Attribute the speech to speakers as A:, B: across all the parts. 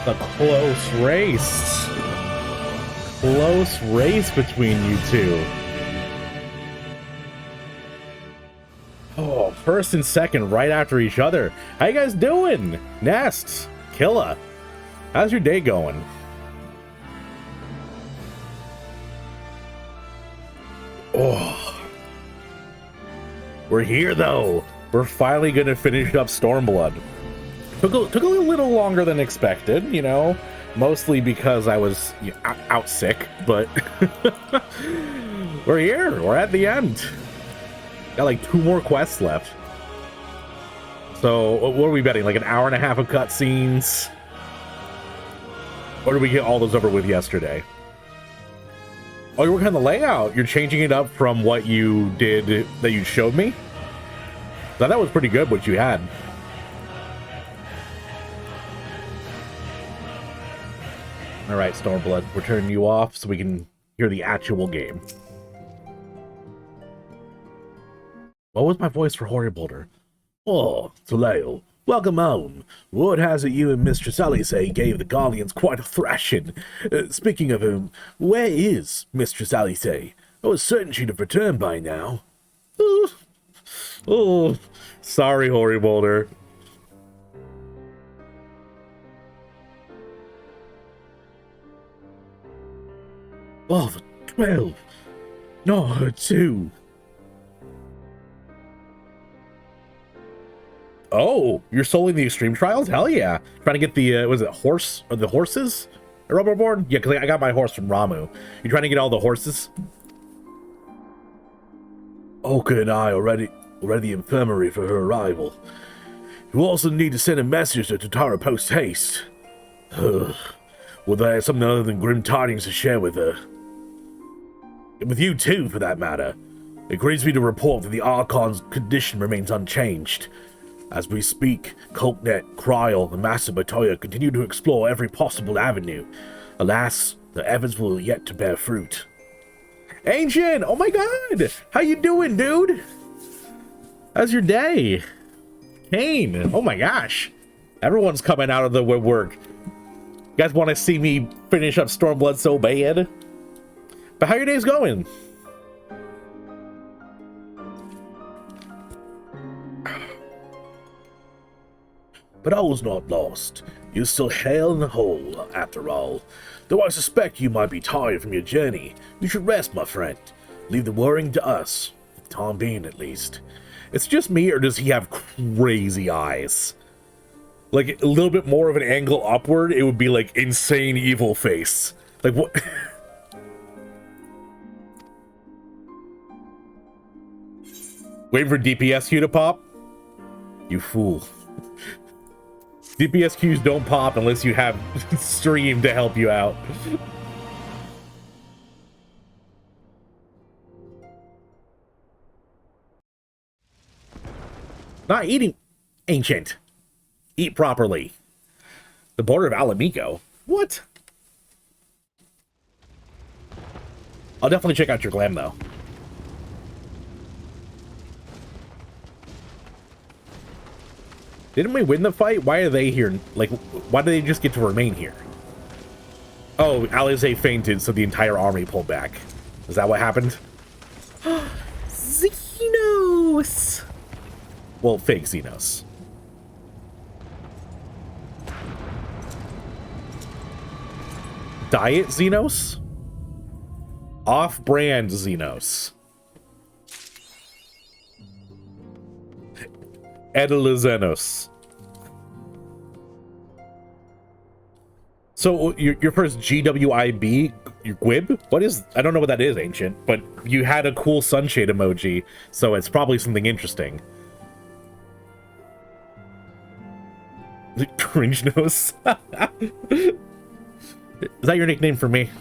A: A close race. Close race between you two. Oh, first and second right after each other. How you guys doing? Nest, Killa, how's your day going? Oh, we're here though. We're finally gonna finish up Stormblood. Took a little longer than expected, you know, mostly because I was out sick, but we're here. We're at the end. Got like 2 more quests left. So what are we betting? Like an hour and a half of cutscenes? Or did we get all those over with yesterday? Oh, you're working on the layout. You're changing it up from what you did that you showed me? I thought that was pretty good what you had. All right, Stormblood, we're turning you off so we can hear the actual game. What was my voice for Horribolder? Oh, Taleo, welcome home. Word has it you and Mistress Alice gave the Guardians quite a thrashing. Speaking of whom, where is Mistress Alice? I was certain she'd have returned by now. Oh, sorry, Horribolder. Oh, 12. No, her 2. Oh, you're soloing the extreme trials? Hell yeah. Trying to get the, was it horse, or the horses? A rubber board? Yeah, because I got my horse from Ramu. You trying to get all the horses? Oka and I already the infirmary for her arrival. You also need to send a message to Tatara post-haste. Well, they have something other than grim tidings to share with her. And with you too, for that matter. It grieves me to report that the Archon's condition remains unchanged. As we speak, Coltnet, Kryl, and Master Batoya continue to explore every possible avenue. Alas, the efforts will yet to bear fruit. Ancient! Oh my god! How you doing, dude? How's your day? Kane! Oh my gosh! Everyone's coming out of the woodwork. You guys want to see me finish up Stormblood so bad? But how your day's going? But all's not lost. You're still hale and whole, after all. Though I suspect you might be tired from your journey, you should rest, my friend. Leave the worrying to us, for the time being at least. It's just me, or does he have crazy eyes? Like, a little bit more of an angle upward, it would be like insane evil face. Like, what? Waiting for DPS queue to pop? You fool. DPS queues don't pop unless you have stream to help you out. Not eating, Ancient. Eat properly. The border of Alamico? What? I'll definitely check out your glam, though. Didn't we win the fight? Why are they here? Like, why do they just get to remain here? Oh, Alize fainted, so the entire army pulled back. Is that what happened? Xenos! Well, fake Xenos. Diet Xenos? Off-brand Xenos. Edelizenos. So your first GWIB, your Gwib? What is? I don't know what that is, Ancient. But you had a cool sunshade emoji, so it's probably something interesting. Cringe nose. Is that your nickname for me?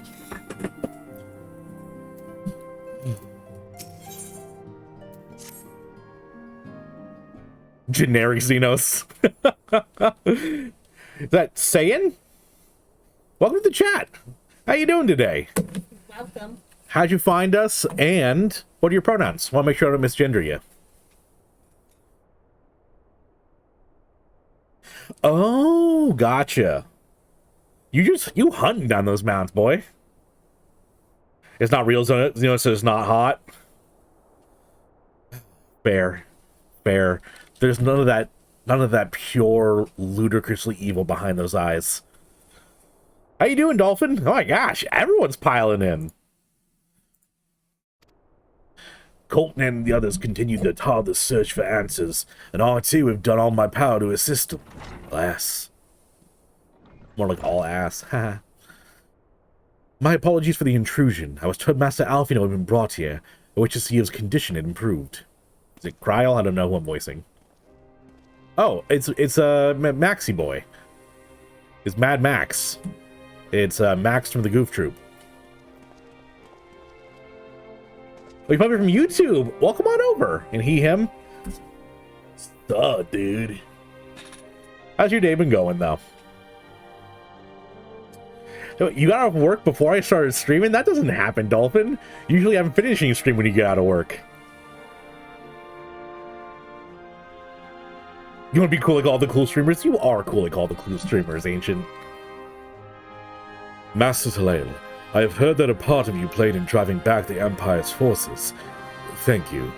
A: Generic Xenos. Is that Saiyan? Welcome to the chat. How you doing today?
B: Welcome.
A: How'd you find us? And what are your pronouns? Want to make sure I don't misgender you. Oh, gotcha. You hunting down those mountains, boy. It's not real, so it's not hot. Fair. There's none of that pure, ludicrously evil behind those eyes. How you doing, Dolphin? Oh my gosh, everyone's piling in. Colton and the others continued their tireless search for answers, and I too have done all my power to assist them. Alas. More like all ass. Haha. My apologies for the intrusion. I was told Master Alfino had been brought here, I wish to see if his condition had improved. Is it Kryl? I don't know who I'm voicing. Oh, it's Maxie Boy. It's Mad Max. It's Max from the Goof Troop. Oh, you probably from YouTube. Welcome on over. And he, him. Sup, dude. How's your day been going, though? You got off work before I started streaming? That doesn't happen, Dolphin. Usually I'm finishing a stream when you get out of work. You want to be cool like all the cool streamers? You are cool like all the cool streamers, Ancient. Master Talael, I have heard that a part of you played in driving back the Empire's forces. Thank you.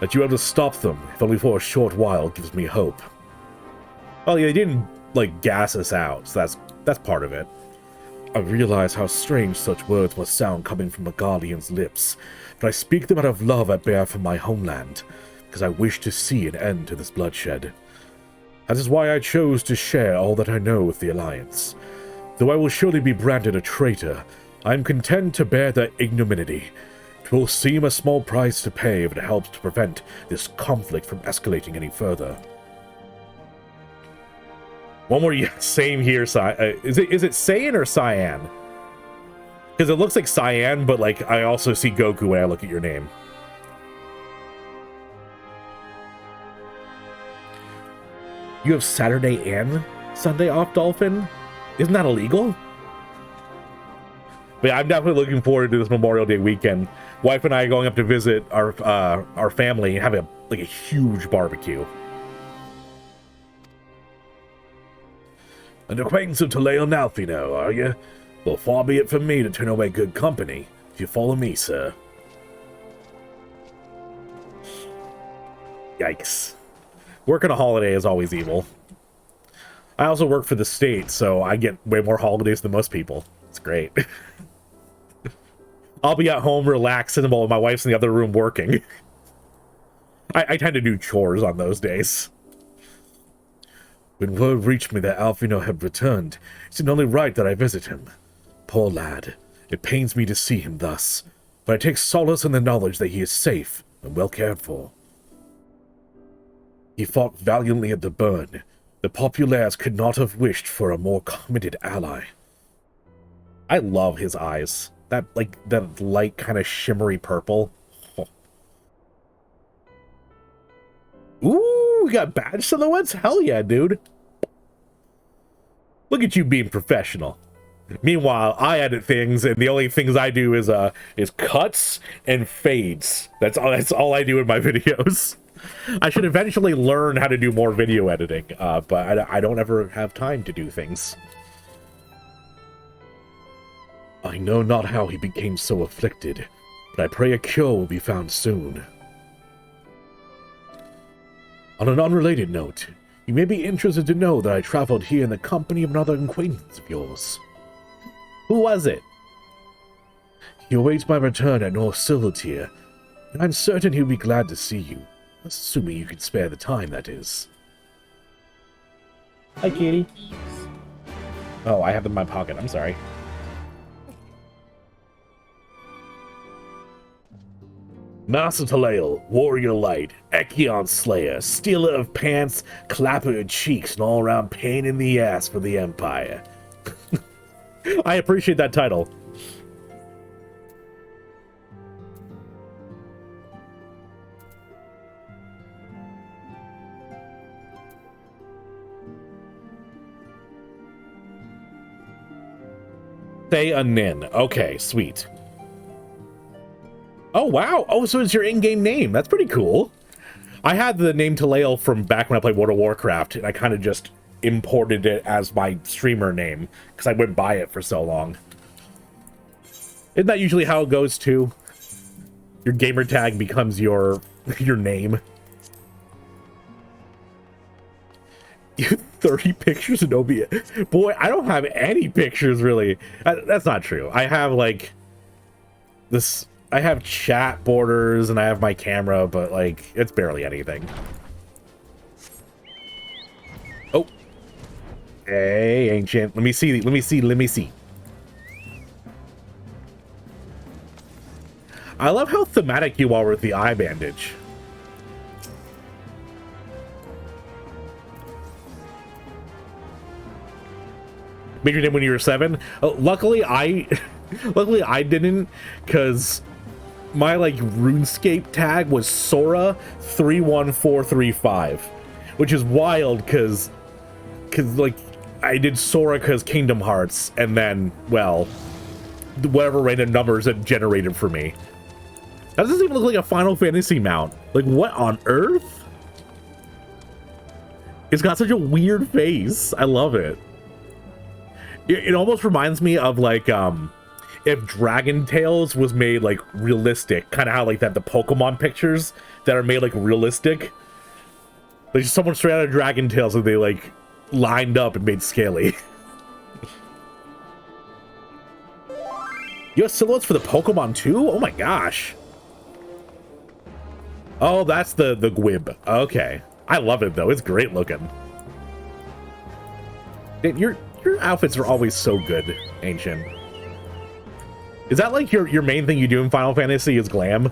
A: That you were able to stop them, if only for a short while, gives me hope. Well, yeah, they didn't, like, gas us out, so that's part of it. I realize how strange such words must sound coming from a guardian's lips, but I speak them out of love I bear for my homeland, because I wish to see an end to this bloodshed. That is why I chose to share all that I know with the Alliance. Though I will surely be branded a traitor, I am content to bear that ignominy. It will seem a small price to pay if it helps to prevent this conflict from escalating any further. One more, yeah, same here, is it Cyan or Cyan? Because it looks like Cyan, but like I also see Goku when I look at your name. You have Saturday and Sunday off, Dolphin? Isn't that illegal? But yeah, I'm definitely looking forward to this Memorial Day weekend. Wife and I are going up to visit our family and have a huge barbecue. An acquaintance of Talael and Alfino, are you? Well, far be it from me to turn away good company, if you follow me, sir. Yikes. Working a holiday is always evil. I also work for the state, so I get way more holidays than most people. It's great. I'll be at home relaxing while my wife's in the other room working. I tend to do chores on those days. When word reached me that Alfino had returned, it seemed only right that I visit him. Poor lad, it pains me to see him thus, but I take solace in the knowledge that he is safe and well cared for. He fought valiantly at the burn. The populares could not have wished for a more committed ally. I love his eyes. That light kind of shimmery purple. Oh. Ooh, we got badge silhouettes? Hell yeah, dude. Look at you being professional. Meanwhile, I edit things, and the only things I do is cuts and fades. That's all I do in my videos. I should eventually learn how to do more video editing, but I don't ever have time to do things. I know not how he became so afflicted, but I pray a cure will be found soon. On an unrelated note, you may be interested to know that I traveled here in the company of another acquaintance of yours. Who was it? He awaits my return at North Silvertier, and I'm certain he'll be glad to see you. Assuming you can spare the time, that is. Hi, kitty. Oh, I have them in my pocket. I'm sorry. Master Talael, Warrior Light, Echion Slayer, Stealer of Pants, Clapper of Cheeks, and all-around pain in the ass for the Empire. I appreciate that title. Say a nin. Okay, sweet. Oh, wow. Oh, so it's your in-game name. That's pretty cool. I had the name Talael from back when I played World of Warcraft, and I kind of just
B: imported it as my streamer name because I went by it for so long. Isn't that usually how it goes too? Your gamer tag becomes your name. You 30 pictures in OBS. Boy, I don't have any pictures really. That's not true. I have like this. I have chat borders and I have my camera, but like it's barely anything. Oh, hey, ancient. Let me see. Let me see. Let me see. I love how thematic you are with the eye bandage. Made your name when you were 7? Luckily I didn't, because my like RuneScape tag was Sora 31435, which is wild because like I did Sora because Kingdom Hearts, and then, well, whatever random numbers it generated for me. That doesn't even look like a Final Fantasy mount. Like, what on earth? It's got such a weird face. I love it. It almost reminds me of like if Dragon Tales was made like realistic, kind of how like that the Pokemon pictures that are made like realistic. Like someone straight out of Dragon Tales and they like lined up and made scaly. You have silhouettes for the Pokemon too? Oh my gosh. Oh, that's the Gwib. Okay. I love it though. It's great looking. Your outfits are always so good, Ancient. Is that like your main thing you do in Final Fantasy is glam?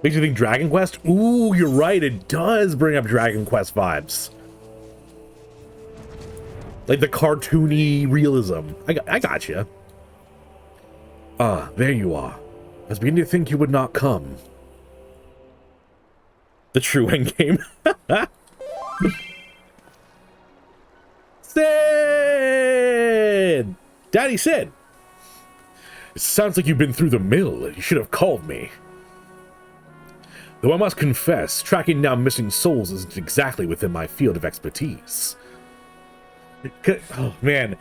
B: Makes you think Dragon Quest? Ooh, you're right. It does bring up Dragon Quest vibes. Like the cartoony realism. I got you. Ah, there you are. I was beginning to think you would not come. The true endgame. Sid! Daddy Sid! It sounds like you've been through the mill. You should have called me. Though I must confess, tracking down missing souls isn't exactly within my field of expertise. Oh, man.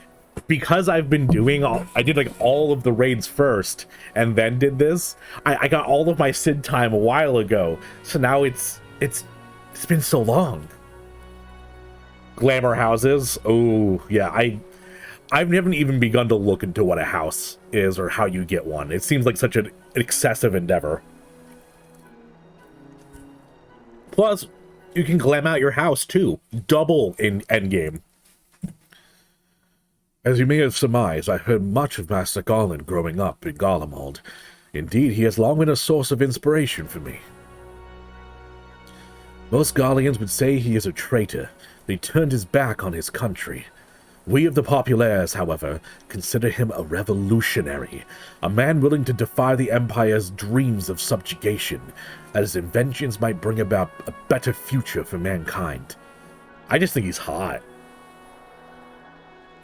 B: Because I've been doing I did like all of the raids first and then did this. I got all of my Sid time a while ago. So now it's been so long. Glamour houses. Oh, yeah. I haven't even begun to look into what a house is or how you get one. It seems like such an excessive endeavor. Plus, you can glam out your house too. Double in endgame. As you may have surmised, I've heard much of Master Garland growing up in Garlemald. Indeed, he has long been a source of inspiration for me. Most Garleans would say he is a traitor, that he turned his back on his country. We of the Populares, however, consider him a revolutionary, a man willing to defy the Empire's dreams of subjugation, that his inventions might bring about a better future for mankind. I just think he's hot.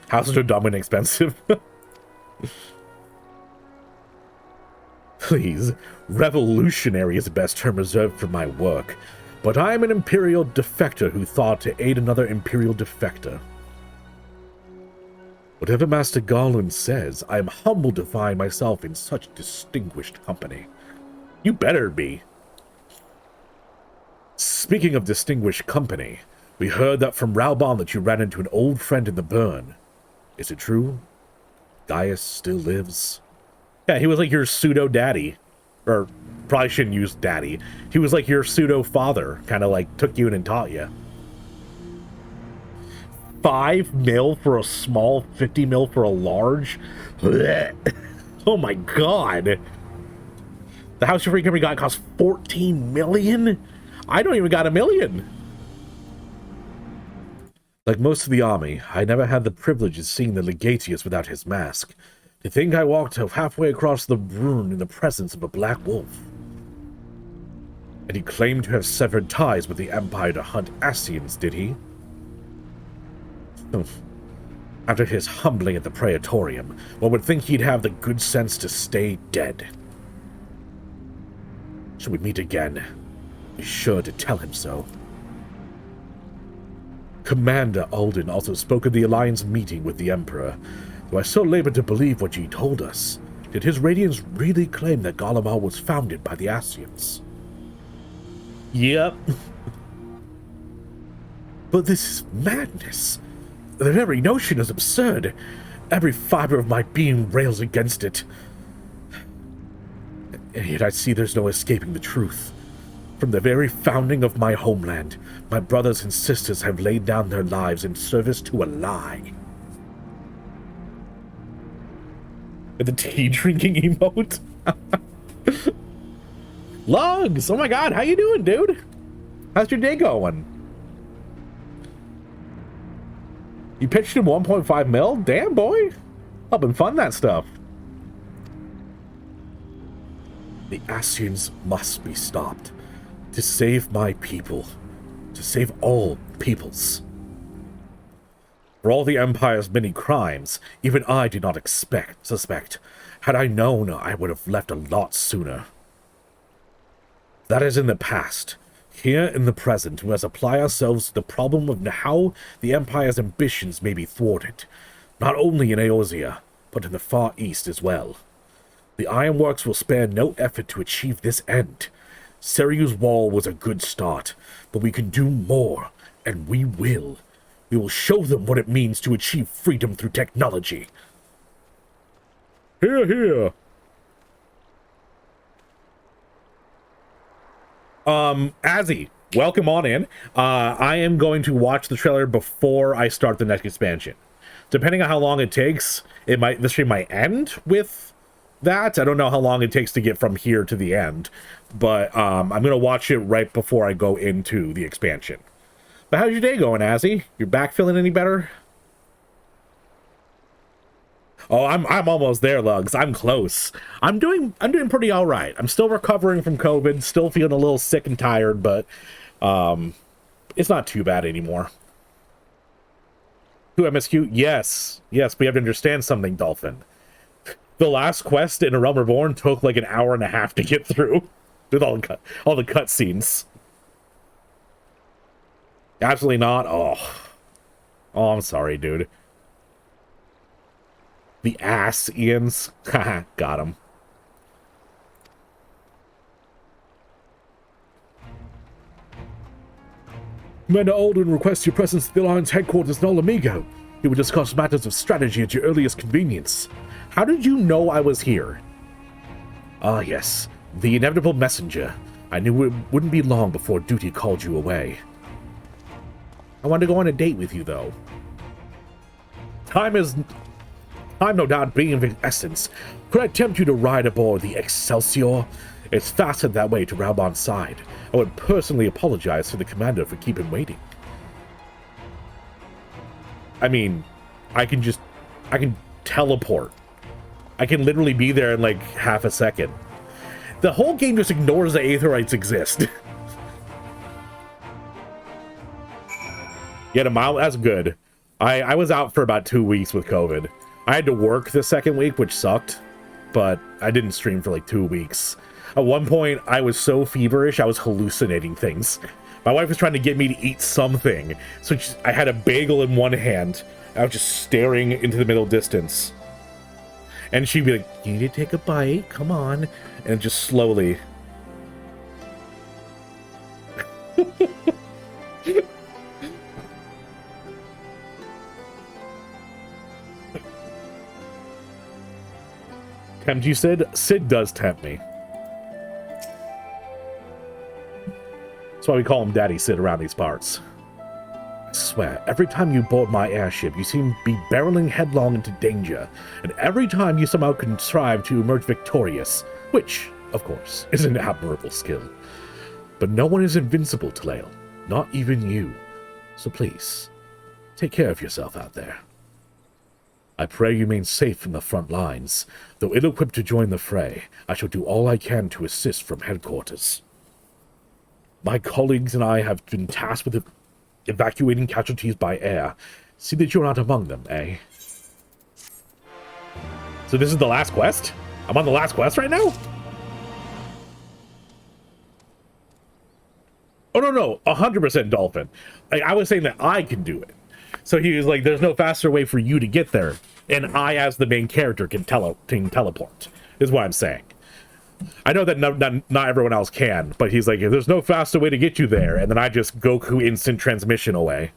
B: Houses are dumb and expensive. Please, revolutionary is the best term reserved for my work, but I am an Imperial defector who thought to aid another Imperial defector. Whatever Master Garland says, I am humbled to find myself in such distinguished company. You better be. Speaking of distinguished company, we heard that from Raubon that you ran into an old friend in the burn. Is it true? Gaius still lives? Yeah, he was like your pseudo-daddy. Or, probably shouldn't use daddy. He was like your pseudo-father. Kind of like took you in and taught you. 5 mil for a small, 50 mil for a large? Oh my god. The house your free company got cost 14 million? I don't even got $1 million. Like most of the army, I never had the privilege of seeing the Legatius without his mask. To think I walked halfway across the Brune in the presence of a black wolf. And he claimed to have severed ties with the Empire to hunt Ascians, did he? After his humbling at the Praetorium, one would think he'd have the good sense to stay dead. Should we meet again, be sure to tell him so. Commander Alden also spoke of the Alliance meeting with the Emperor, though I still labor to believe what he told us. Did his Radiance really claim that Garlemald was founded by the Ascians? Yep. But this is madness. The very notion is absurd. Every fiber of my being rails against it. And yet I see there's no escaping the truth. From the very founding of my homeland, my brothers and sisters have laid down their lives in service to a lie. The tea drinking emote? Lugs! Oh my god, how you doing, dude? How's your day going? You pitched him 1.5 mil? Damn, boy. Helping fund that stuff. The Ascians must be stopped. To save my people. To save all peoples. For all the Empire's many crimes, even I did not suspect. Had I known, I would have left a lot sooner. That is in the past. Here in the present, we must apply ourselves to the problem of how the Empire's ambitions may be thwarted, not only in Eorzea, but in the Far East as well. The Ironworks will spare no effort to achieve this end. Seryu's wall was a good start, but we can do more, and we will. We will show them what it means to achieve freedom through technology. Hear, hear. Azzy, welcome on in. I am going to watch the trailer before I start the next expansion. Depending on how long it takes, the stream might end with that. I don't know how long it takes to get from here to the end, but I'm gonna watch it right before I go into the expansion. But how's your day going, Azzy? Your back feeling any better? Oh, I'm almost there, Lugs. I'm close. I'm doing pretty all right. I'm still recovering from COVID, still feeling a little sick and tired, but it's not too bad anymore. Who MSQ? Yes, we have to understand something, Dolphin. The last quest in A Realm Reborn took like an hour and a half to get through with all the cutscenes. Absolutely not. Oh, I'm sorry, dude. The ass, Ian's. Haha, got him. Commander Alden requests your presence at the Alliance headquarters in Olamigo. He will discuss matters of strategy at your earliest convenience. How did you know I was here? Ah, yes. The inevitable messenger. I knew it wouldn't be long before duty called you away. I wanted to go on a date with you, though. Time, no doubt, being of essence. Could I tempt you to ride aboard the Excelsior? It's faster that way to Raubon's side. I would personally apologize to the commander for keeping waiting. I mean, I can teleport. I can literally be there in like half a second. The whole game just ignores the Aetherites exist. Yet a mile, that's good. I was out for about 2 weeks with COVID. I had to work the second week, which sucked, but I didn't stream for like 2 weeks. At one point, I was so feverish, I was hallucinating things. My wife was trying to get me to eat something, so I had a bagel in one hand. I was just staring into the middle distance. And she'd be like, you need to take a bite, come on. And just slowly. Tempt you, Sid? Sid does tempt me. That's why we call him Daddy Sid around these parts. I swear, every time you board my airship, you seem to be barreling headlong into danger, and every time you somehow contrive to emerge victorious, which, of course, is an admirable skill. But no one is invincible, Talael, not even you. So please, take care of yourself out there. I pray you remain safe from the front lines. Though ill-equipped to join the fray, I shall do all I can to assist from headquarters. My colleagues and I have been tasked with evacuating casualties by air. See that you're not among them, eh? So this is the last quest? I'm on the last quest right now? Oh, no, 100% dolphin. Like, I was saying that I can do it. So he was like, there's no faster way for you to get there. And I, as the main character, can teleport, is what I'm saying. I know that not everyone else can, but he's like, there's no faster way to get you there. And then I just Goku instant transmission away.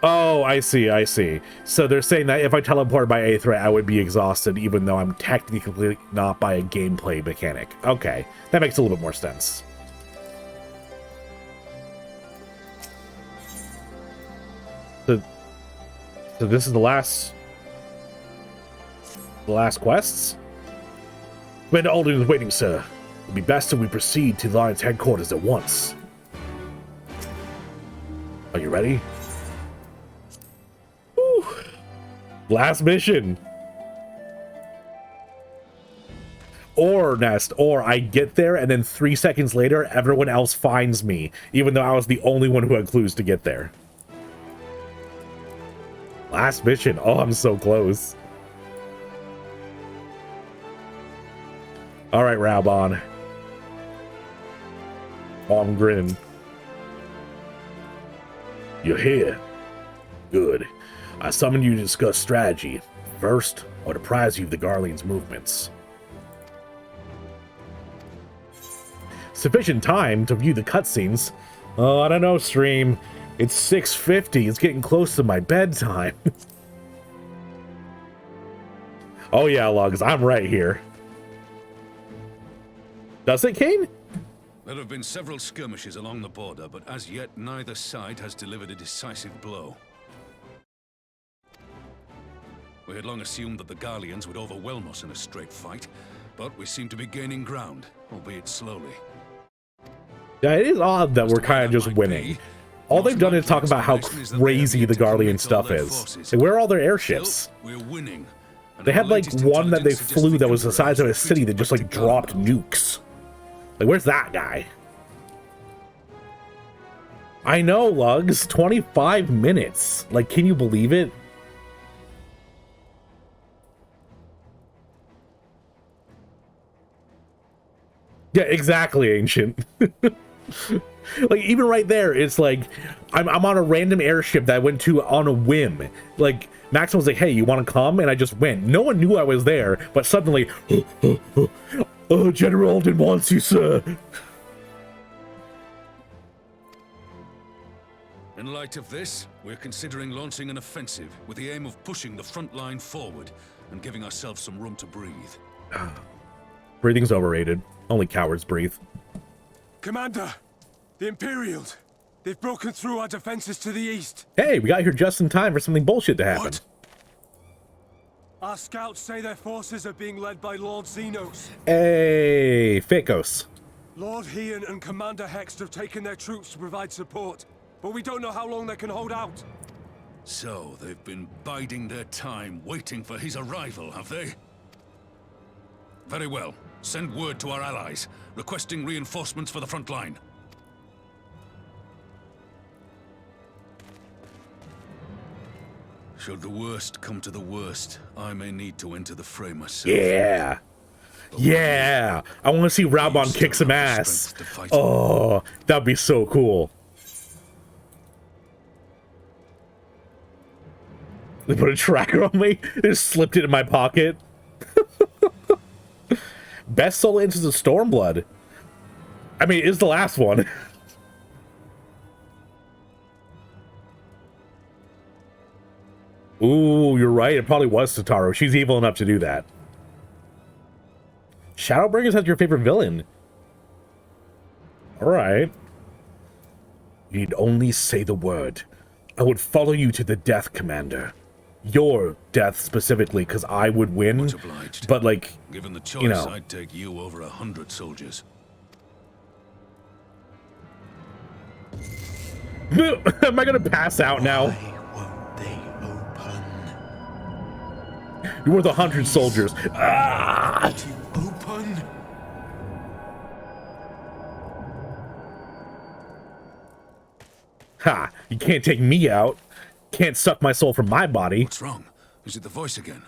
B: Oh, I see. So they're saying that if I teleported by Aethra, I would be exhausted, even though I'm technically not by a gameplay mechanic. Okay, that makes a little bit more sense. So this is the last quests? Commander Alden is waiting, sir. It would be best if we proceed to the Alliance headquarters at once. Are you ready? Whew. Last mission. Or, Nest, or I get there and then 3 seconds later, everyone else finds me, even though I was the only one who had clues to get there. Last mission. Oh, I'm so close. All right, Raubon. Oh, I'm grinning. You're here. Good. I summoned you to discuss strategy. First, I would apprise you of the Garlean's movements. Sufficient time to view the cutscenes. Oh, I don't know, stream. It's 6:50. It's getting close to my bedtime. Oh yeah, Lugs, I'm right here. Does it, Kane?
C: There have been several skirmishes along the border, but as yet neither side has delivered a decisive blow. We had long assumed that the Garleans would overwhelm us in a straight fight, but we seem to be gaining ground, albeit slowly.
B: Yeah, it is odd that we're kind of just winning. All they've done is talk about how crazy the Garlean stuff is. And where are all their airships?
C: We're winning.
B: They had like one that they flew that was the size of a city that just like dropped nukes. Like, where's that guy? I know, Lugs. 25 minutes. Like, can you believe it? Yeah, exactly, Ancient. Like, even right there, it's like, I'm on a random airship that I went to on a whim. Like, Max was like, hey, you want to come? And I just went. No one knew I was there, but suddenly, oh, General Alden wants you, sir.
C: In light of this, we're considering launching an offensive with the aim of pushing the front line forward and giving ourselves some room to breathe.
B: Breathing's overrated. Only cowards breathe.
D: Commander, the Imperials. They've broken through our defenses to the east.
B: Hey, we got here just in time for something bullshit to happen.
D: What? Our scouts say their forces are being led by Lord Xenos.
B: Hey, Fakos.
D: Lord Heian and Commander Hext have taken their troops to provide support, but we don't know how long they can hold out.
C: So, they've been biding their time, waiting for his arrival, have they? Very well. Send word to our allies, requesting reinforcements for the front line. Should the worst come to the worst, I may need to enter the fray myself.
B: Yeah. Yeah. I want to see Raubon kick some ass. Oh, that'd be so cool. They put a tracker on me. They just slipped it in my pocket. Best solo instance of Stormblood. I mean, it's the last one. Ooh, you're right. It probably was Satoru. She's evil enough to do that. Shadowbringers has your favorite villain. Alright. You need only say the word. I would follow you to the death, Commander. Your death specifically, because I would win.
C: Much obliged.
B: But like,
C: given the choice,
B: you know.
C: I'd take you over 100 soldiers.
B: Am I gonna pass out now?
D: Won't they open?
B: You're worth 100 soldiers. Ah!
D: To open?
B: Ha! You can't take me out. Can't suck my soul from my body.
C: What's wrong? Is it the voice again?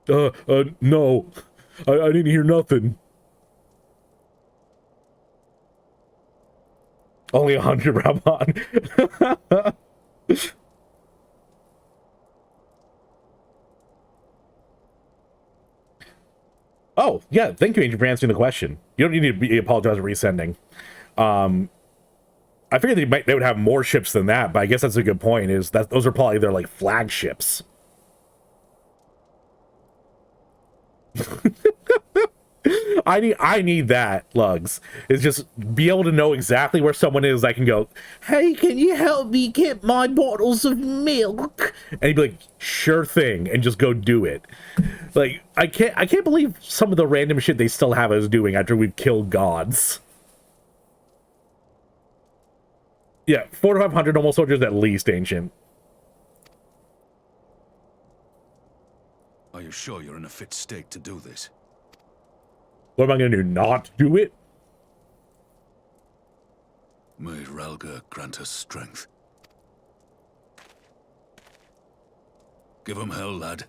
B: No. I didn't hear nothing. Only 100, Rabon. Oh, yeah, thank you, Agent, for answering the question. You don't need to apologize for resending. I figured they would have more ships than that, but I guess that's a good point, is that those are probably their, like, flagships. I need that, Lugs. Is just be able to know exactly where someone is. I can go, hey, can you help me get my bottles of milk? And he'd be like, sure thing, and just go do it. Like, I can't believe some of the random shit they still have us doing after we've killed gods. Yeah, 400 to 500 normal soldiers at least, Ancient.
C: Are you sure you're in a fit state to do this?
B: What am I going to do? Not do it?
C: May Ralga grant us strength. Give 'em hell, lad.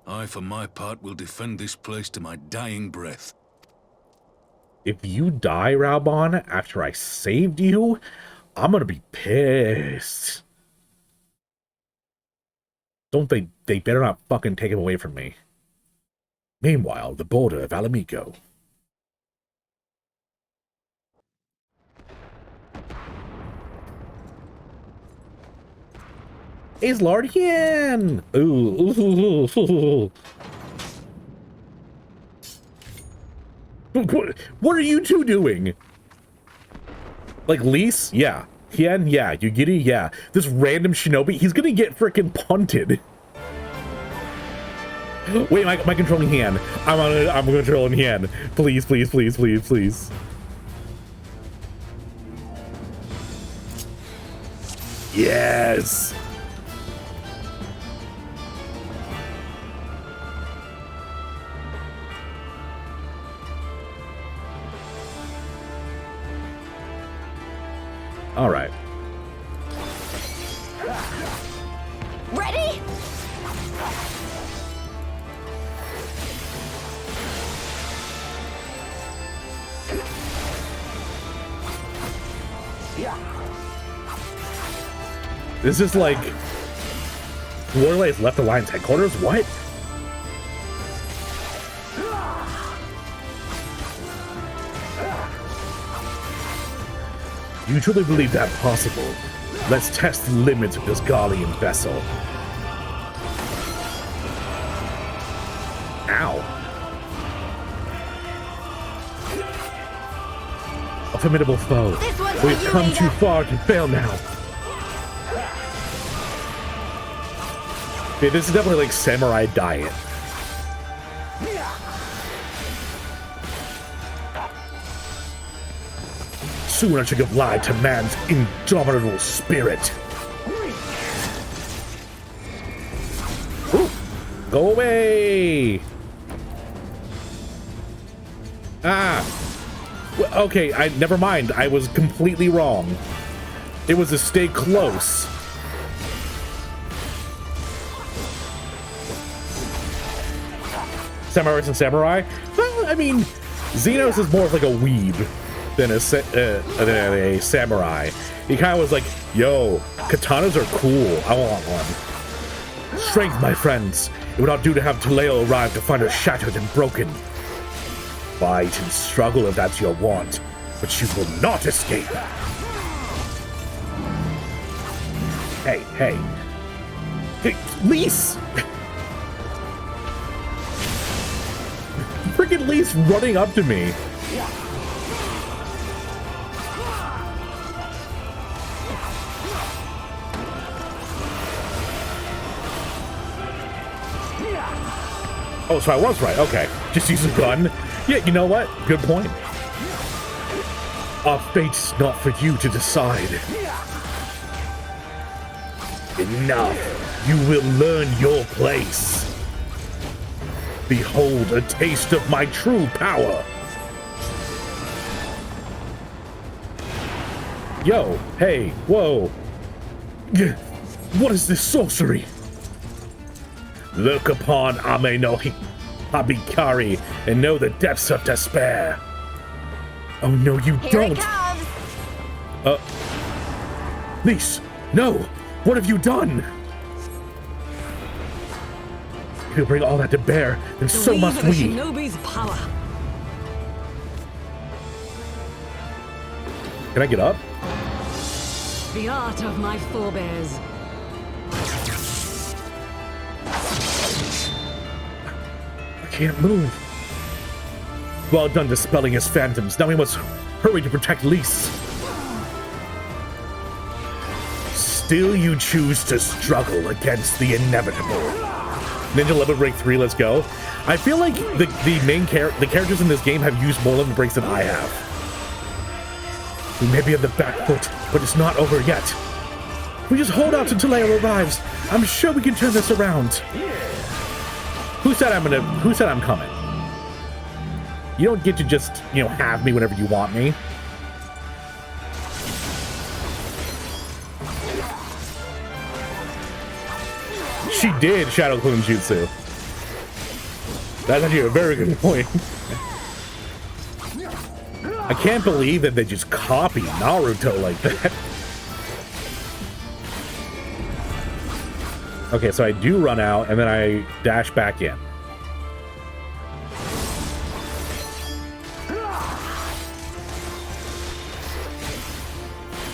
C: I, for my part, will defend this place to my dying breath.
B: If you die, Raubon, after I saved you, I'm going to be pissed. They better not fucking take him away from me. Meanwhile, the border of Alamico. It's Lord Hien! Ooh. What are you two doing? Like, Lise? Yeah. Hien? Yeah. Yugiri? Yeah. This random shinobi? He's gonna get frickin' punted. Wait, am I controlling Hien? I'm controlling Hien. Please, please, please, please, please. Yes! All right.
E: Ready?
B: This is like Warley has left Alliance headquarters? What? You truly believe that possible? Let's test the limits of this Garlean vessel. Ow. A formidable foe. We've come too far to fail now. Okay, this is definitely like samurai diet. Soon I shall give lie to man's indomitable spirit. Ooh, go away! Ah! Okay, never mind. I was completely wrong. It was to stay close. Samurai and samurai? Well, I mean, Xenos is more of like a weeb than a samurai. He kind of was like, yo, katanas are cool. I want one. Strength, my friends. It would not do to have Taleo arrive to find her shattered and broken. Fight and struggle if that's your want, but you will not escape. Hey, hey. Hey, Lise! Freaking Lise running up to me. Oh, so I was right. Okay. Just use a gun. Yeah, you know what? Good point. Our fate's not for you to decide. Enough. You will learn your place. Behold a taste of my true power. Yo, hey, whoa. What is this sorcery? Look upon Ame no Hi... Habikari and know the depths of despair. Oh no, you
E: Here
B: don't!
E: it comes.
B: Lise, no! What have you done? If you bring all that to bear, then so must
F: The
B: we.
F: shinobi's power.
B: Can I get up?
F: The art of my forebears.
B: I can't move. Well done dispelling his phantoms. Now we must hurry to protect Lise. Still you choose to struggle against the inevitable. Ninja Lemon Break 3, let's go. I feel like the characters in this game have used more lemon breaks than I have. We may be on the back foot, but it's not over yet. We just hold out until Leia arrives. I'm sure we can turn this around. Who said I'm coming? You don't get to just, have me whenever you want me. She did Shadow Clone Jutsu. That's actually a very good point. I can't believe that they just copy Naruto like that. Okay, so I do run out, and then I dash back in.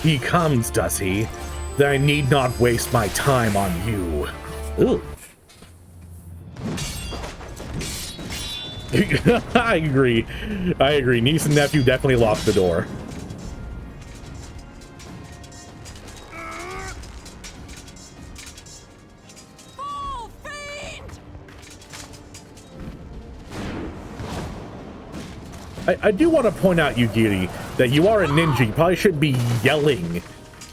B: He comes, does he? Then I need not waste my time on you. Ooh. I agree. Niece and nephew definitely locked the door.
E: Oh, fiend!
B: I do want to point out, Yugiri, that you are a ninja. You probably shouldn't be yelling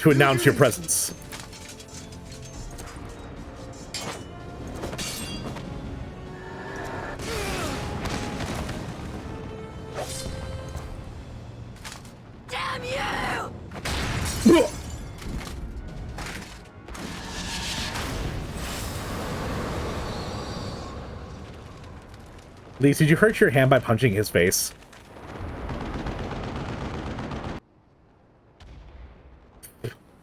B: to announce your presence.
E: Damn you!
B: Lise, did you hurt your hand by punching his face?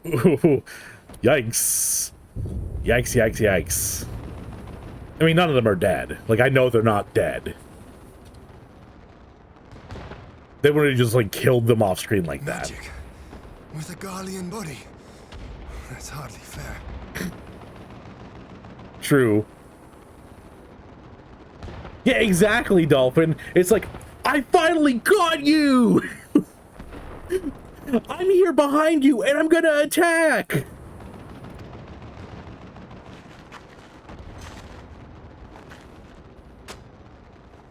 B: Ooh, yikes. Yikes. I mean, none of them are dead. Like, I know they're not dead. They would have just, killed them off screen like that.
G: Magic with a Garlean body. That's hardly fair.
B: True. Yeah, exactly, Dolphin. It's like, I finally got you! I'm here behind you, and I'm gonna attack!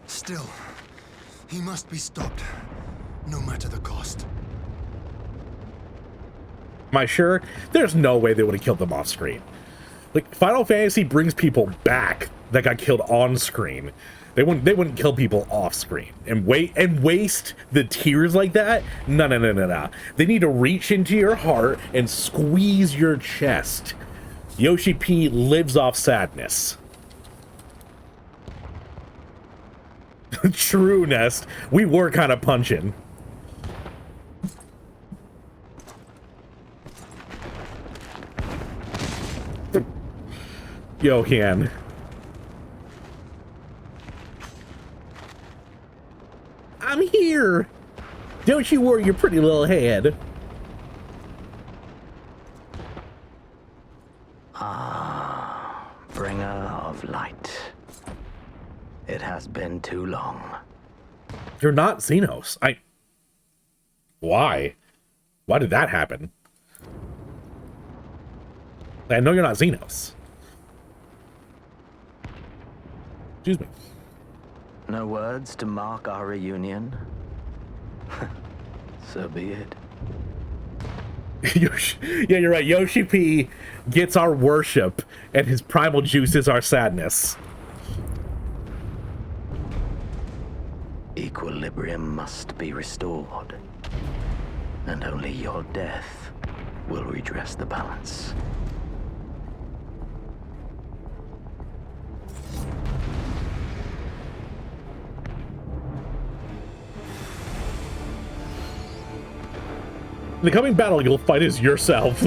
G: Still, he must be stopped, no matter the cost.
B: Am I sure? There's no way they would have killed them off screen. Like, Final Fantasy brings people back that got killed on screen. They wouldn't kill people off screen and waste the tears like that. No. They need to reach into your heart and squeeze your chest. Yoshi P lives off sadness. True, Nest. We were kind of punching. Yo, Han. I'm here. Don't you worry your pretty little head.
H: Bringer of light. It has been too long.
B: You're not Xenos. Why? Why did that happen? I know you're not Xenos. Excuse me.
H: No words to mark our reunion? So be it.
B: Yeah, you're right. Yoshi P gets our worship, and his primal juice is our sadness.
H: Equilibrium must be restored. And only your death will redress the balance.
B: the coming battle, you'll fight as yourself.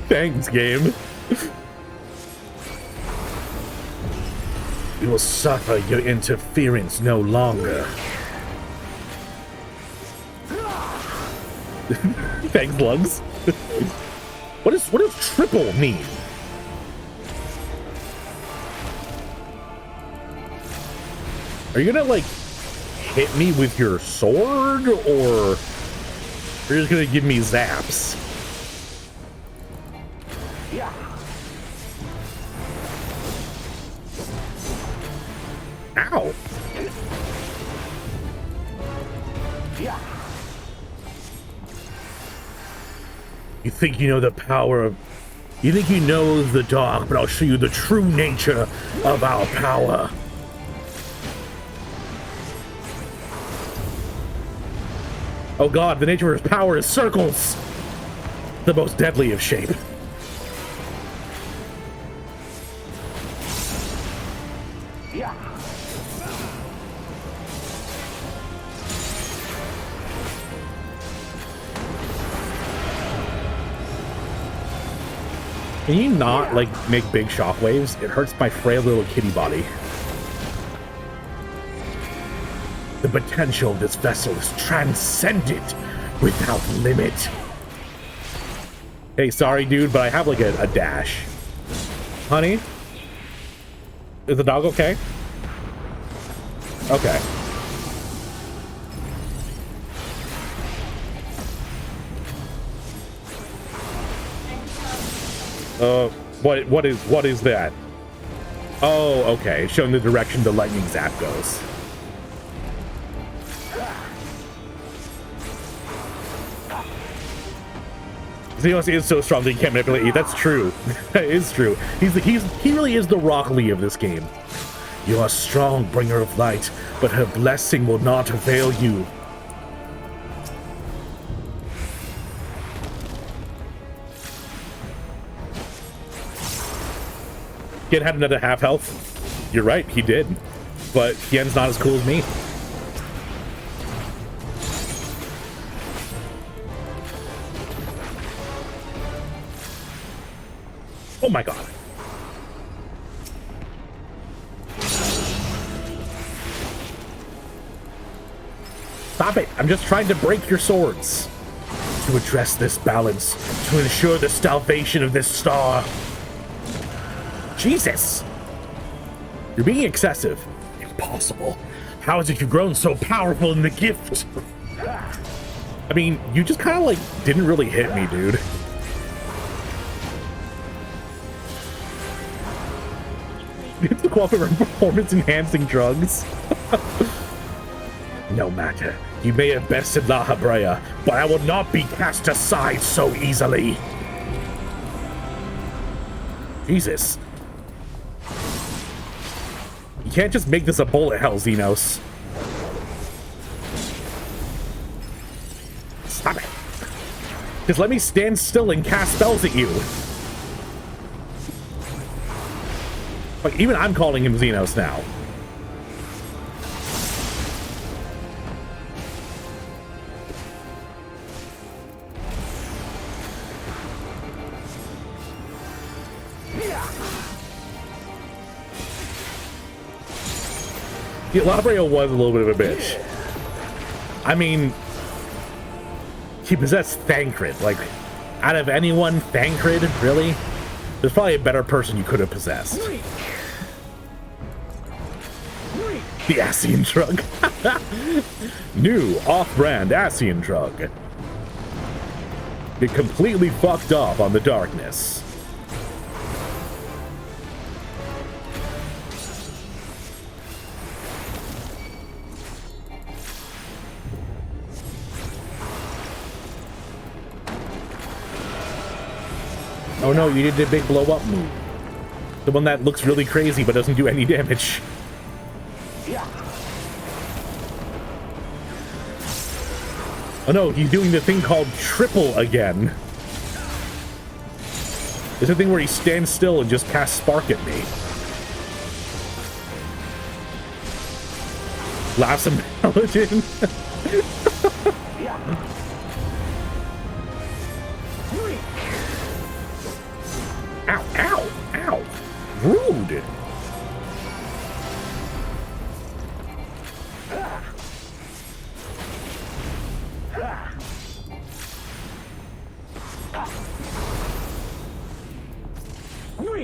B: Thanks, game.
A: You will suffer your interference no longer.
B: Thanks, Lugs. What does triple mean? Are you gonna like hit me with your sword, or you're just gonna give me zaps?
H: Yeah.
B: Ow!
H: Yeah.
A: You think you know the power of... You think you know the dark, but I'll show you the true nature of our power.
B: Oh god, the nature of his power is circles! The most deadly of shape.
H: Yeah.
B: Can you not, like, make big shockwaves? It hurts my frail little kitty body.
A: The potential of this vessel is transcendent without limit.
B: Hey, sorry, dude, but I have, like, a dash. Honey? Is the dog okay? Okay. What is that? Oh, okay. Showing the direction the lightning zap goes. Xenos is so strong that he can't manipulate you. That's true. That is true. He really is the Rock Lee of this game.
A: You are strong, bringer of light, but her blessing will not avail you.
B: Kid had another half health. You're right, he did. But Yen's not as cool as me. Oh my god. Stop it! I'm just trying to break your swords.
A: To address this balance, to ensure the salvation of this star.
B: Jesus! You're being excessive.
A: Impossible. How is it you've grown so powerful in the gift?
B: I mean, you just kind of like didn't really hit me, dude. It's the quality of performance-enhancing drugs.
A: No matter. You may have bested La Habrea, but I will not be cast aside so easily.
B: Jesus. You can't just make this a bullet hell, Xenos. Stop it. Just let me stand still and cast spells at you. Like, even I'm calling him Xenos now. Yeah, Labrio was a little bit of a bitch. I mean, he possessed Thancred. Like, out of anyone, Thancred, really? There's probably a better person you could have possessed. The Ascian Drug. New off-brand Ascian Drug. It completely fucked off on the darkness. Oh no, you did the big blow up move. The one that looks really crazy but doesn't do any damage. Oh no, he's doing the thing called triple again. It's a thing where he stands still and just casts spark at me. Laughs and Paladin. Ow, ow, ow. Rude.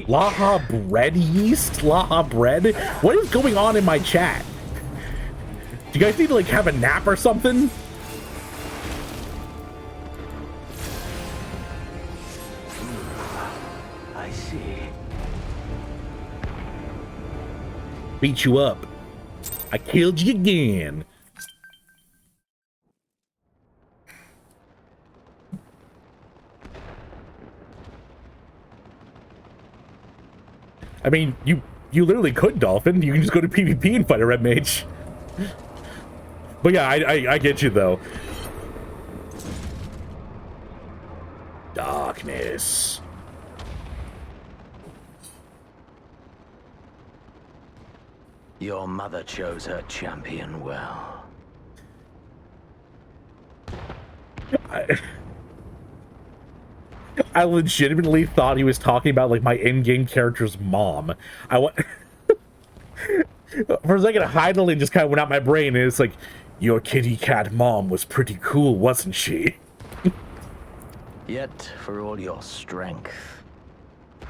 B: Laha bread yeast? Laha bread? What is going on in my chat? Do you guys need to like have a nap or something?
H: I see.
B: Beat you up. I killed you again. I mean, you literally could, Dolphin. You can just go to PvP and fight a red mage. But yeah, I get you though. Darkness.
H: Your mother chose her champion well.
B: I legitimately thought he was talking about like my in-game character's mom. For a second, Heidelin just kind of went out my brain, and it's like, your kitty cat mom was pretty cool, wasn't she?
H: Yet, for all your strength,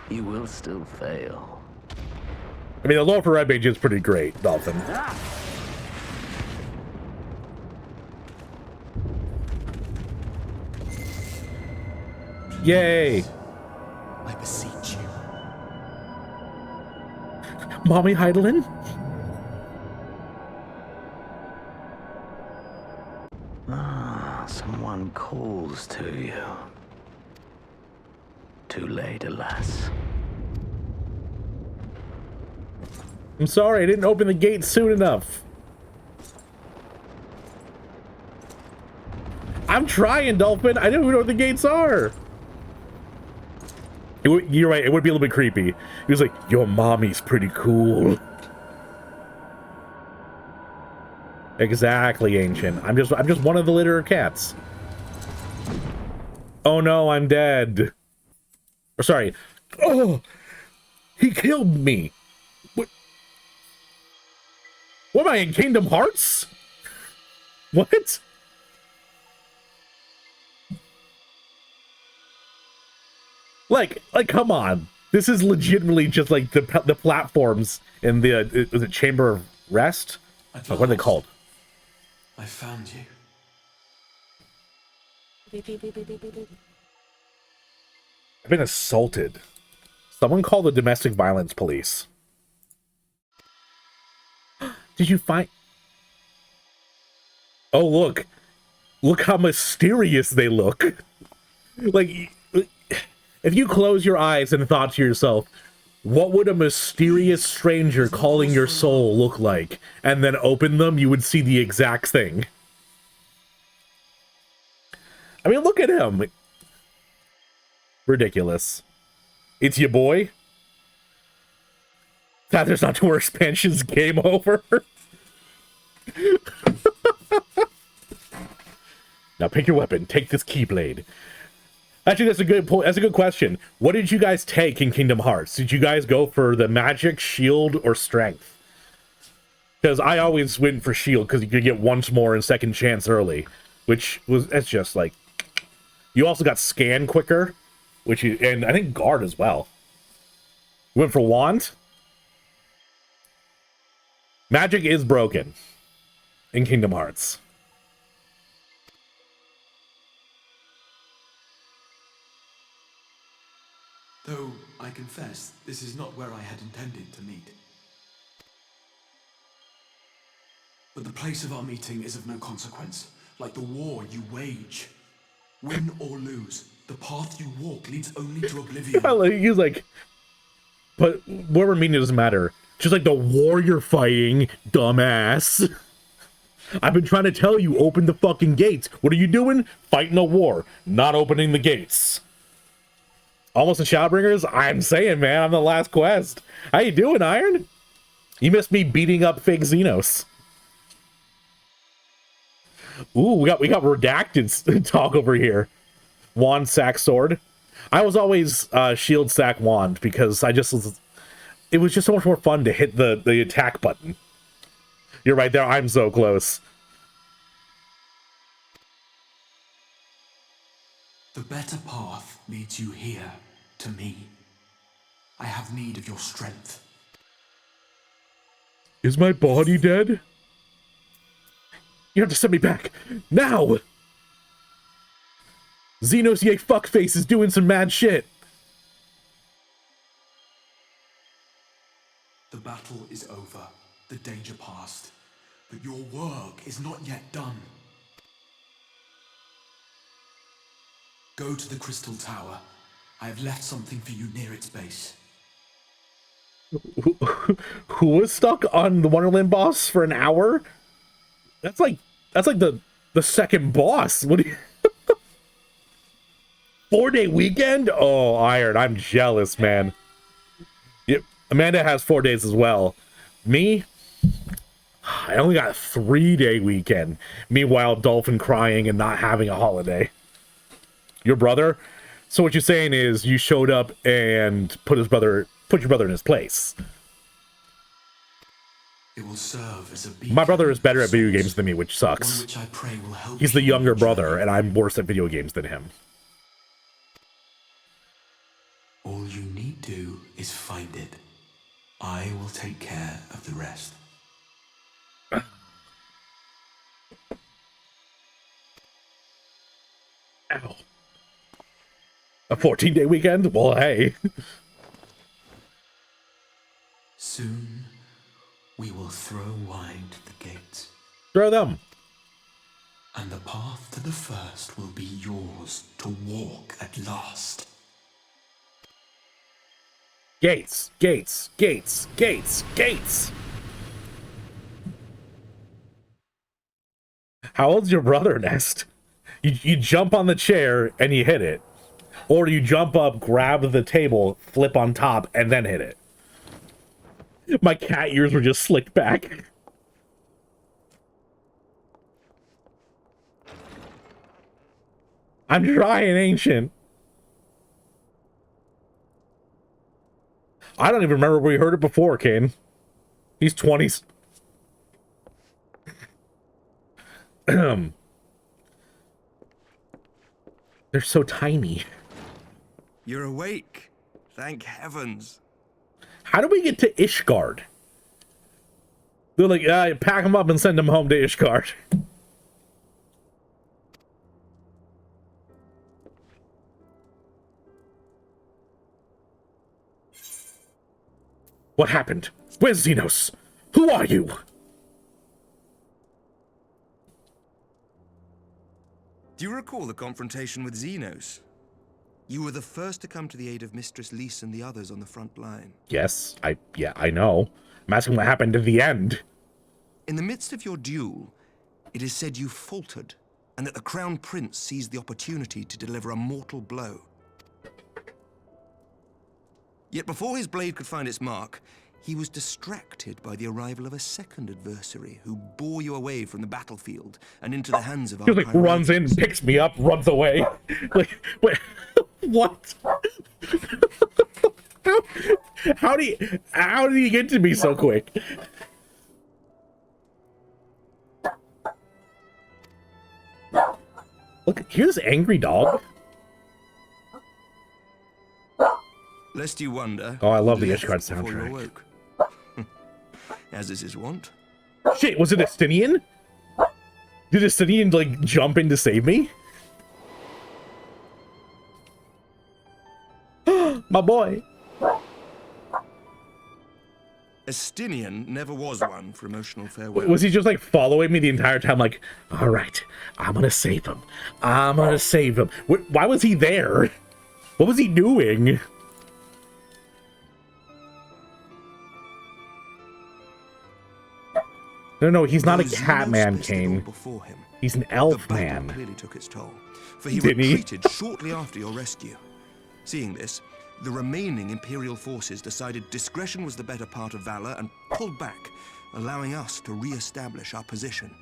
H: you will still fail.
B: I mean, the lore for Red Mage is pretty great, Dolphin. Yay!
G: I beseech you.
B: Mommy Heidelin?
H: Someone calls to you. Too late, alas.
B: I'm sorry, I didn't open the gate soon enough. I'm trying, Dolphin. I don't even know what the gates are. You're right, it would be a little bit creepy. He was like, your mommy's pretty cool. Exactly, Ancient. I'm just one of the litter of cats. Oh no, I'm dead. Or sorry. Oh, he killed me. What am I in Kingdom Hearts? What? Like, come on. This is legitimately just like the platforms in the was it Chamber of Rest? Oh, what are they called?
I: I found you.
B: I've been assaulted. Someone call the domestic violence police. Did you find... Oh, look. Look how mysterious they look. Like, if you close your eyes and thought to yourself, what would a mysterious stranger calling your soul look like? And then open them, you would see the exact thing. I mean, look at him. Ridiculous. It's your boy. There's not two expansions, game over. Now pick your weapon. Take this keyblade. Actually, that's a good point. That's a good question. What did you guys take in Kingdom Hearts? Did you guys go for the magic, shield, or strength? Because I always went for shield because you could get once more and second chance early, which was that's just like. You also got scan quicker, and I think guard as well. You went for wand. Magic is broken in Kingdom Hearts.
I: Though, I confess, this is not where I had intended to meet. But the place of our meeting is of no consequence, like the war you wage. Win or lose, the path you walk leads only to oblivion.
B: He's like, but where we're meeting doesn't matter. Just like the war you're fighting, dumbass. I've been trying to tell you, open the fucking gates. What are you doing? Fighting a war, not opening the gates. Almost a Shadowbringers? I'm saying, man, I'm the last quest. How you doing, Iron? You missed me beating up fake Xenos. Ooh, we got redacted talk over here. Wand, sack, sword. I was always shield sack wand because it was just so much more fun to hit the attack button. You're right there. I'm so close.
I: The better path leads you here, to me. I have need of your strength.
B: Is my body dead? You have to send me back. Now! Xenos Ye fuckface is doing some mad shit.
I: The battle is over, the danger past, but your work is not yet done. Go to the Crystal Tower. I have left something for you near its base.
B: Who was stuck on the Wonderland boss for an hour? That's like the second boss. What do you 4-day weekend? Oh, Iron, I'm jealous, man. Yep, Amanda has 4 days as well. Me, I only got a 3-day weekend. Meanwhile, Dolphin crying and not having a holiday. Your brother? So what you're saying is you showed up and put your brother in his place.
I: It will serve as a
B: My brother is better at video games than me, which sucks.
I: which I pray will help
B: He's the
I: you
B: younger
I: on your
B: brother,
I: journey.
B: and I'm worse at video games than him.
I: All you need do is find it. I will take care of the rest.
B: Ow. A 14-day weekend? Well, hey.
I: Soon, we will throw wide the gates,
B: Throw them.
I: and the path to the first will be yours to walk at last.
B: Gates, gates, gates, gates, gates. How old's your brother, Nest? You jump on the chair and you hit it. Or you jump up, grab the table, flip on top, and then hit it. My cat ears were just slicked back. I'm trying, Ancient. I don't even remember where we heard it before, Kane. He's 20s. They're so tiny.
J: You're awake. Thank heavens.
B: How do we get to Ishgard? They're like, pack them up and send them home to Ishgard. What happened? Where's Xenos? Who are you?
J: Do you recall the confrontation with Xenos? You were the first to come to the aid of Mistress Lys and the others on the front line.
B: Yes, I know. I'm asking what happened at the end.
J: In the midst of your duel, it is said you faltered, and that the Crown Prince seized the opportunity to deliver a mortal blow. Yet before his blade could find its mark, he was distracted by the arrival of a second adversary who bore you away from the battlefield and into the hands of our
B: He like runs in, picks me up, runs away. Like, wait, what? How did he get to me so quick? Look, here's this angry dog.
J: Lest you wonder.
B: Oh, I love the
J: left
B: Ishgard
J: before you
B: soundtrack.
J: awoke. As is his wont.
B: Shit, was it Estinian? Did Estinian, like, jump in to save me? My boy.
J: Estinian never was one for emotional farewell.
B: Was he just, like, following me the entire time, like, all right, I'm gonna save him. I'm gonna save him. Why was he there? What was he doing? No, he's not a
J: Though
B: cat
J: Xenos
B: man,
J: placed it all
B: Kane.
J: before him,
B: He's an
J: the
B: elf
J: battle
B: man.
J: clearly took its toll, for he
B: Didn't he?
J: retreated shortly after your rescue. Seeing this, the remaining Imperial forces decided discretion was the better part of valor and pulled back, allowing us to re-establish our position.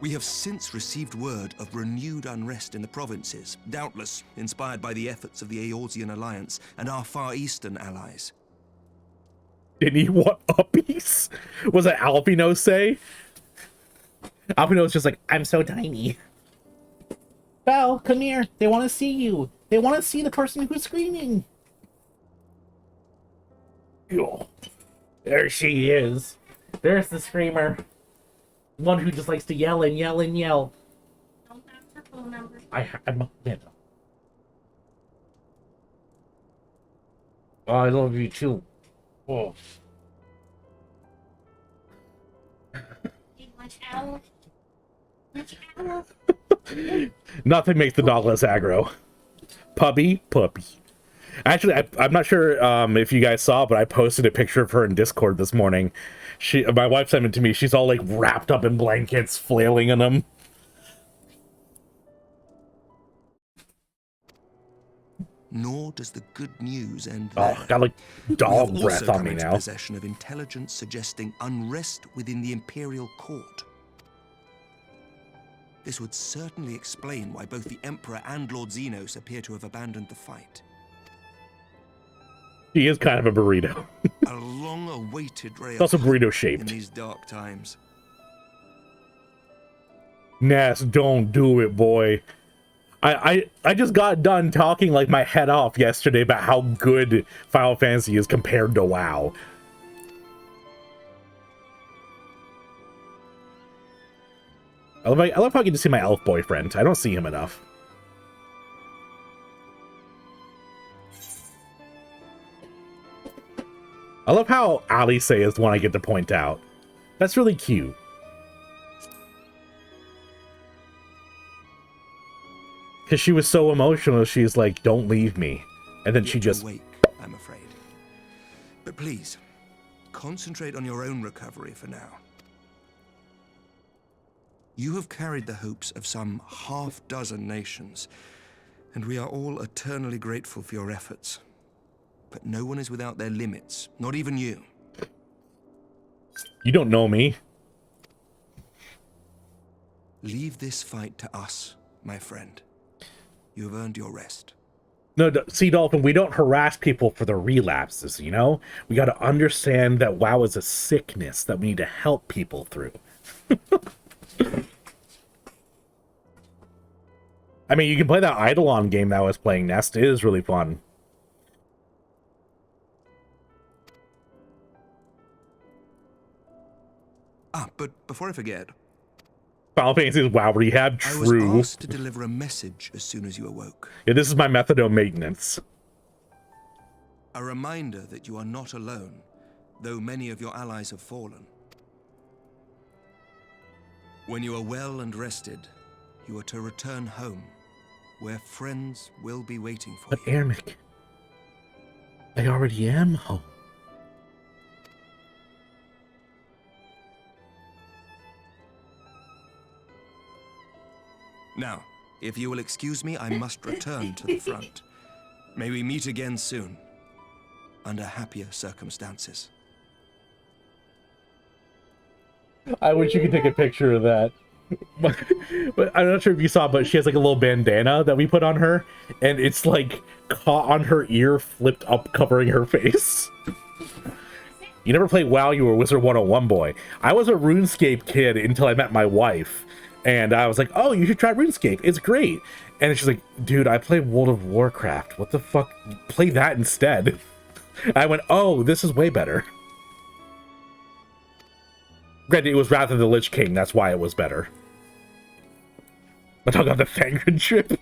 J: We have since received word of renewed unrest in the provinces, doubtless inspired by the efforts of the Eorzean Alliance and our Far Eastern allies.
B: Didn't he want uppies? Was that Alpino say? Alpino's just like, I'm so tiny. Belle, come here. They want to see you. They want to see the person who's screaming. Yo. There she is. There's the screamer. One who just likes to yell and yell and yell.
K: Don't have her phone number.
B: I'm man. Oh, I love you too. Oh. Nothing makes the dog less aggro. Puppy. Actually, I'm not sure if you guys saw, but I posted a picture of her in Discord this morning. My wife sent it to me. She's all like wrapped up in blankets, flailing in them.
J: Nor does the good news end there.
B: Oh, got like dog
J: We have
B: breath
J: also
B: on
J: come
B: me
J: into
B: now.
J: possession of intelligence suggesting unrest within the Imperial Court. This would certainly explain why both the Emperor and Lord Xenos appear to have abandoned the fight.
B: She is kind of a burrito.
J: A long-awaited ray
B: It's also
J: of hope
B: burrito
J: in
B: shaped.
J: these dark times.
B: Ness, don't do it, boy. I just got done talking like my head off yesterday about how good Final Fantasy is compared to WoW. I love how I get to see my elf boyfriend. I don't see him enough. I love how Alice is the one I get to point out. That's really cute. Because she was so emotional, she's like, don't leave me. And then she just...
J: Awake, I'm afraid. But please, concentrate on your own recovery for now. You have carried the hopes of some half-dozen nations, and we are all eternally grateful for your efforts. But no one is without their limits, not even you.
B: You don't know me.
J: Leave this fight to us, my friend. You have earned your rest.
B: No, see, Dolphin, we don't harass people for their relapses, you know? We gotta understand that WoW is a sickness that we need to help people through. I mean, you can play that Eidolon game that I was playing, Nest. It is really fun.
J: But before I forget...
B: Final Fantasy's WoW rehab,
J: I was
B: true.
J: asked to deliver a message as soon as you awoke.
B: Yeah, this is my methadone maintenance.
J: A reminder that you are not alone, though many of your allies have fallen. When you are well and rested, you are to return home, where friends will be waiting for
B: But
J: you.
B: Ermic, I already am home.
J: Now, if you will excuse me, I must return to the front. May we meet again soon, under happier circumstances.
B: I wish you could take a picture of that. But I'm not sure if you saw, but she has like a little bandana that we put on her, and it's like caught on her ear, flipped up, covering her face. You never played WoW, you were a Wizard 101 boy. I was a RuneScape kid until I met my wife, and I was like, oh, you should try RuneScape, it's great. And she's like, dude, I play World of Warcraft, what the fuck, play that instead. I went, oh, this is way better. Granted, it was rather the Lich King, that's why it was better. But talk about the Fangren trip.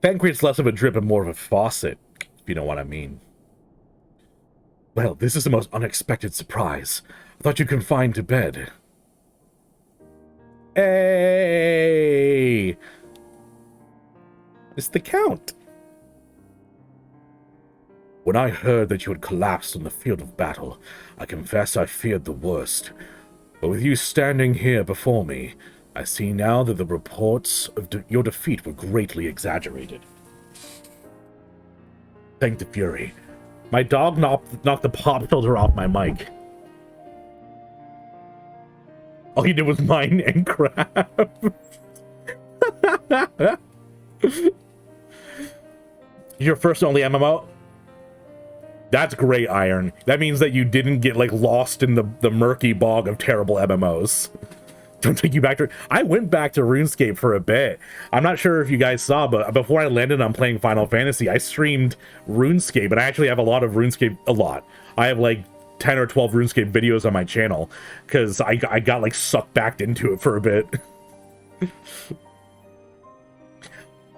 B: Fangren's less of a drip and more of a faucet, if you know what I mean. Well, this is the most unexpected surprise. I thought you confined to bed. Hey! It's the Count. When I heard that you had collapsed on the field of battle, I confess I feared the worst. But with you standing here before me, I see now that the reports of your defeat were greatly exaggerated. Thank the Fury. My dog knocked the pop filter off my mic. All he did was mine and crap. Your first and only MMO? That's great, Iron. That means that you didn't get, like, lost in the murky bog of terrible MMOs. Don't take you back to... I went back to RuneScape for a bit. I'm not sure if you guys saw, but before I landed on playing Final Fantasy, I streamed RuneScape, and I actually have a lot of RuneScape... A lot. I have, like, 10 or 12 RuneScape videos on my channel, because I got, like, sucked back into it for a bit.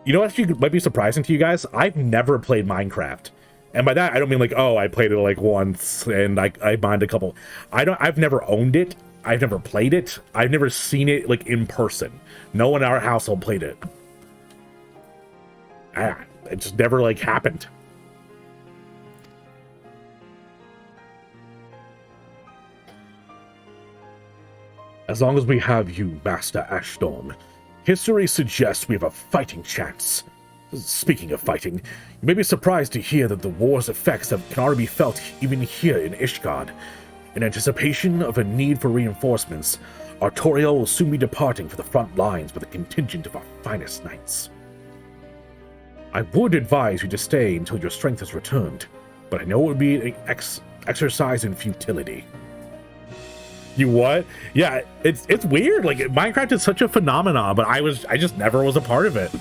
B: You know what actually might be surprising to you guys? I've never played Minecraft. And by that, I don't mean like, oh, I played it like once and I mined a couple. I've never owned it. I've never played it. I've never seen it like in person. No one in our household played it. It just never like happened. As long as we have you, Master Ashstorm, history suggests we have a fighting chance. Speaking of fighting, you may be surprised to hear that the war's effects can already be felt even here in Ishgard. In anticipation of a need for reinforcements, Artorial will soon be departing for the front lines with a contingent of our finest knights. I would advise you to stay until your strength is returned, but I know it would be an exercise in futility. You what? Yeah, it's weird. Like, Minecraft is such a phenomenon, but I just never was a part of it.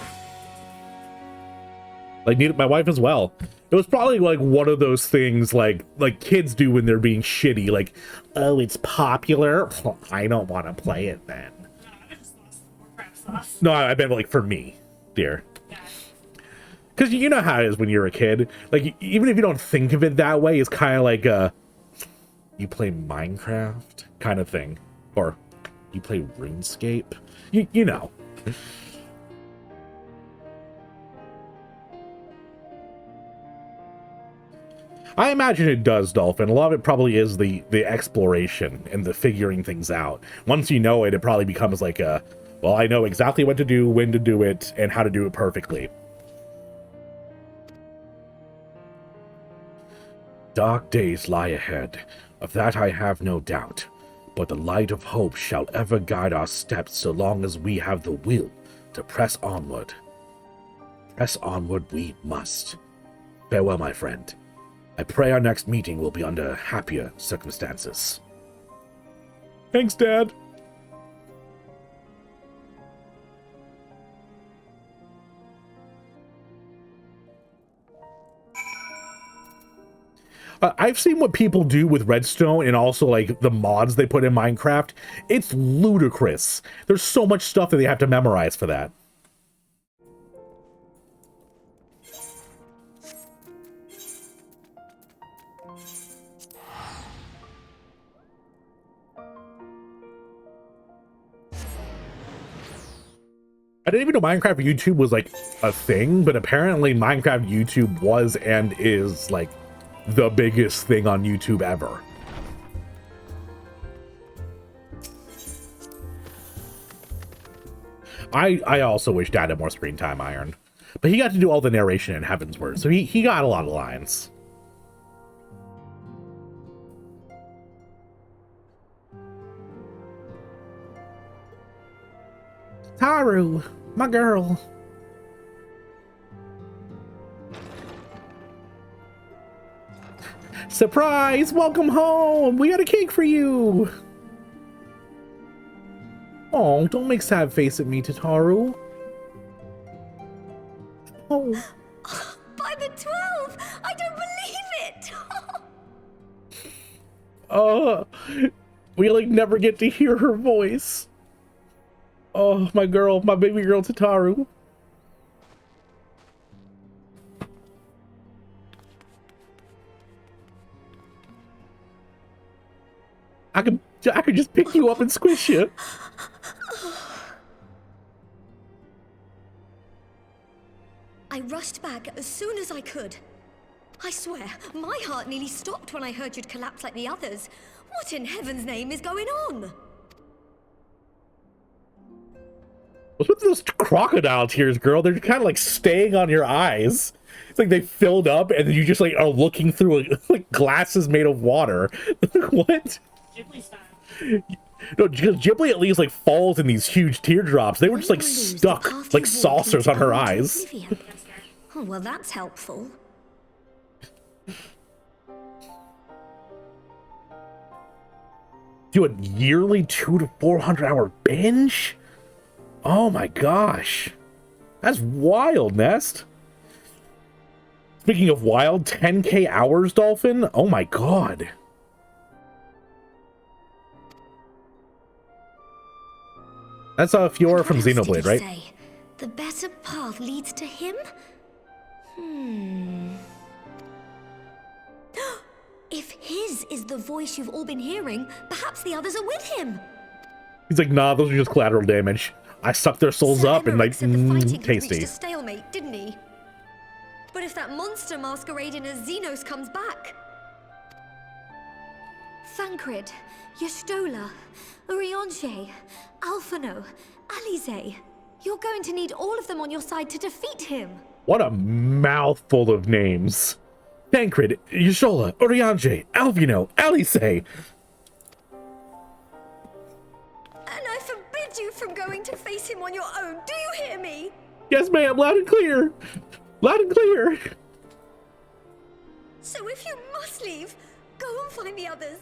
B: Like, my wife as well. It was probably like one of those things like kids do when they're being shitty. Like, oh, it's popular. Well, I don't want to play it then. No, I meant like for me, dear. Because you know how it is when you're a kid. Like, even if you don't think of it that way, it's kind of like you play Minecraft kind of thing, or you play RuneScape. You know. I imagine it does, Dolphin. A lot of it probably is the exploration and the figuring things out. Once you know it, it probably becomes like a, well, I know exactly what to do, when to do it, and how to do it perfectly. Dark days lie ahead. Of that I have no doubt. But the light of hope shall ever guide our steps so long as we have the will to press onward. Press onward we must. Farewell, my friend. I pray our next meeting will be under happier circumstances. Thanks, Dad. I've seen what people do with Redstone and also like the mods they put in Minecraft. It's ludicrous. There's so much stuff that they have to memorize for that. I didn't even know Minecraft YouTube was like a thing, but apparently Minecraft YouTube was and is like the biggest thing on YouTube ever. I also wish Dad had more screen time, Iron. But he got to do all the narration in Heavensward, so he got a lot of lines. Taru, my girl. Surprise! Welcome home! We got a cake for you! Oh, don't make sad face at me, Tataru. Oh.
E: By the 12! I don't believe it!
B: We like never get to hear her voice. Oh, my girl, my baby girl Tataru. I could just pick you up and squish you.
E: I rushed back as soon as I could. I swear, my heart nearly stopped when I heard you'd collapse like the others. What in heaven's name is going on?
B: What's with those crocodile tears, girl? They're kind of like staying on your eyes. It's like they filled up, and then you just like are looking through like glasses made of water. What?
K: Ghibli style.
B: No, because Ghibli at least like falls in these huge teardrops. They were just like stuck like saucers on her eyes.
E: Oh, well, that's helpful.
B: Do a yearly 200 to 400 hour binge? Oh my gosh. That's wild, Nest. Speaking of wild, 10k hours, Dolphin? Oh my god. That's Fiora from Xenoblade, right?
E: Say? The better path leads to him? If his is the voice you've all been hearing, perhaps the others are with him.
B: He's like, nah, those are just collateral damage. I sucked their souls up and like, tasty.
E: Reached a stalemate, didn't he? But if that monster masquerading as Xenos comes back... Thancred, Yestola, Urianger, Alphino, Alize. You're going to need all of them on your side to defeat him.
B: What a mouthful of names. Thancred, Yestola, Urianger, Alphino, Alize.
E: And I forbid you from going to face him on your own. Do you hear me?
B: Yes, ma'am. Loud and clear. Loud and clear.
E: So if you must leave, go and find the others.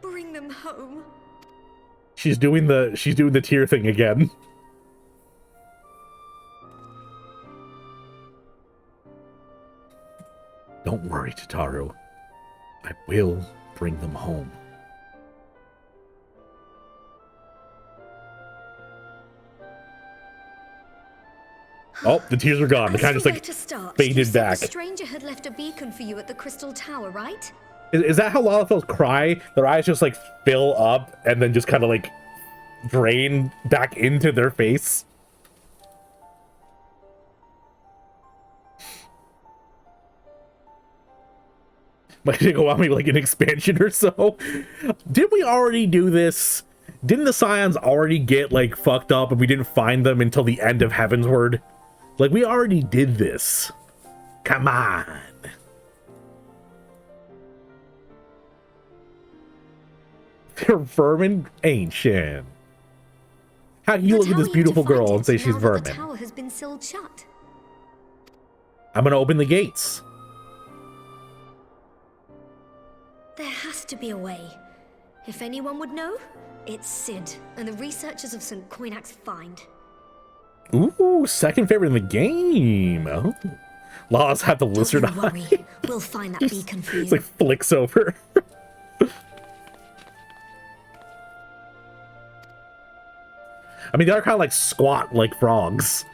E: Bring them home.
B: She's doing the tear thing again. Don't worry, Tataru. I will bring them home. Oh, the tears are gone. They kind of just like faded back.
E: The stranger had left a beacon for you at the Crystal Tower, right?
B: Is that how Lalafels cry? Their eyes just like fill up and then just kind of like drain back into their face? Might take a while, maybe like an expansion or so. Did we already do this? Didn't the Scions already get like fucked up and we didn't find them until the end of Heavensward? Like, we already did this. Come on. They're vermin? Ancient. How can you look at this beautiful girl and say she's vermin?
E: The tower has been sealed shut.
B: I'm gonna open the gates.
E: There has to be a way. If anyone would know, it's Sid and the researchers of St. Coinac's find.
B: Ooh, second favorite in the game. Oh. Law's had the lizard eye.
E: Don't worry, we'll find that beacon for you.
B: It's like flicks over. I mean, they're kind of like squat like frogs.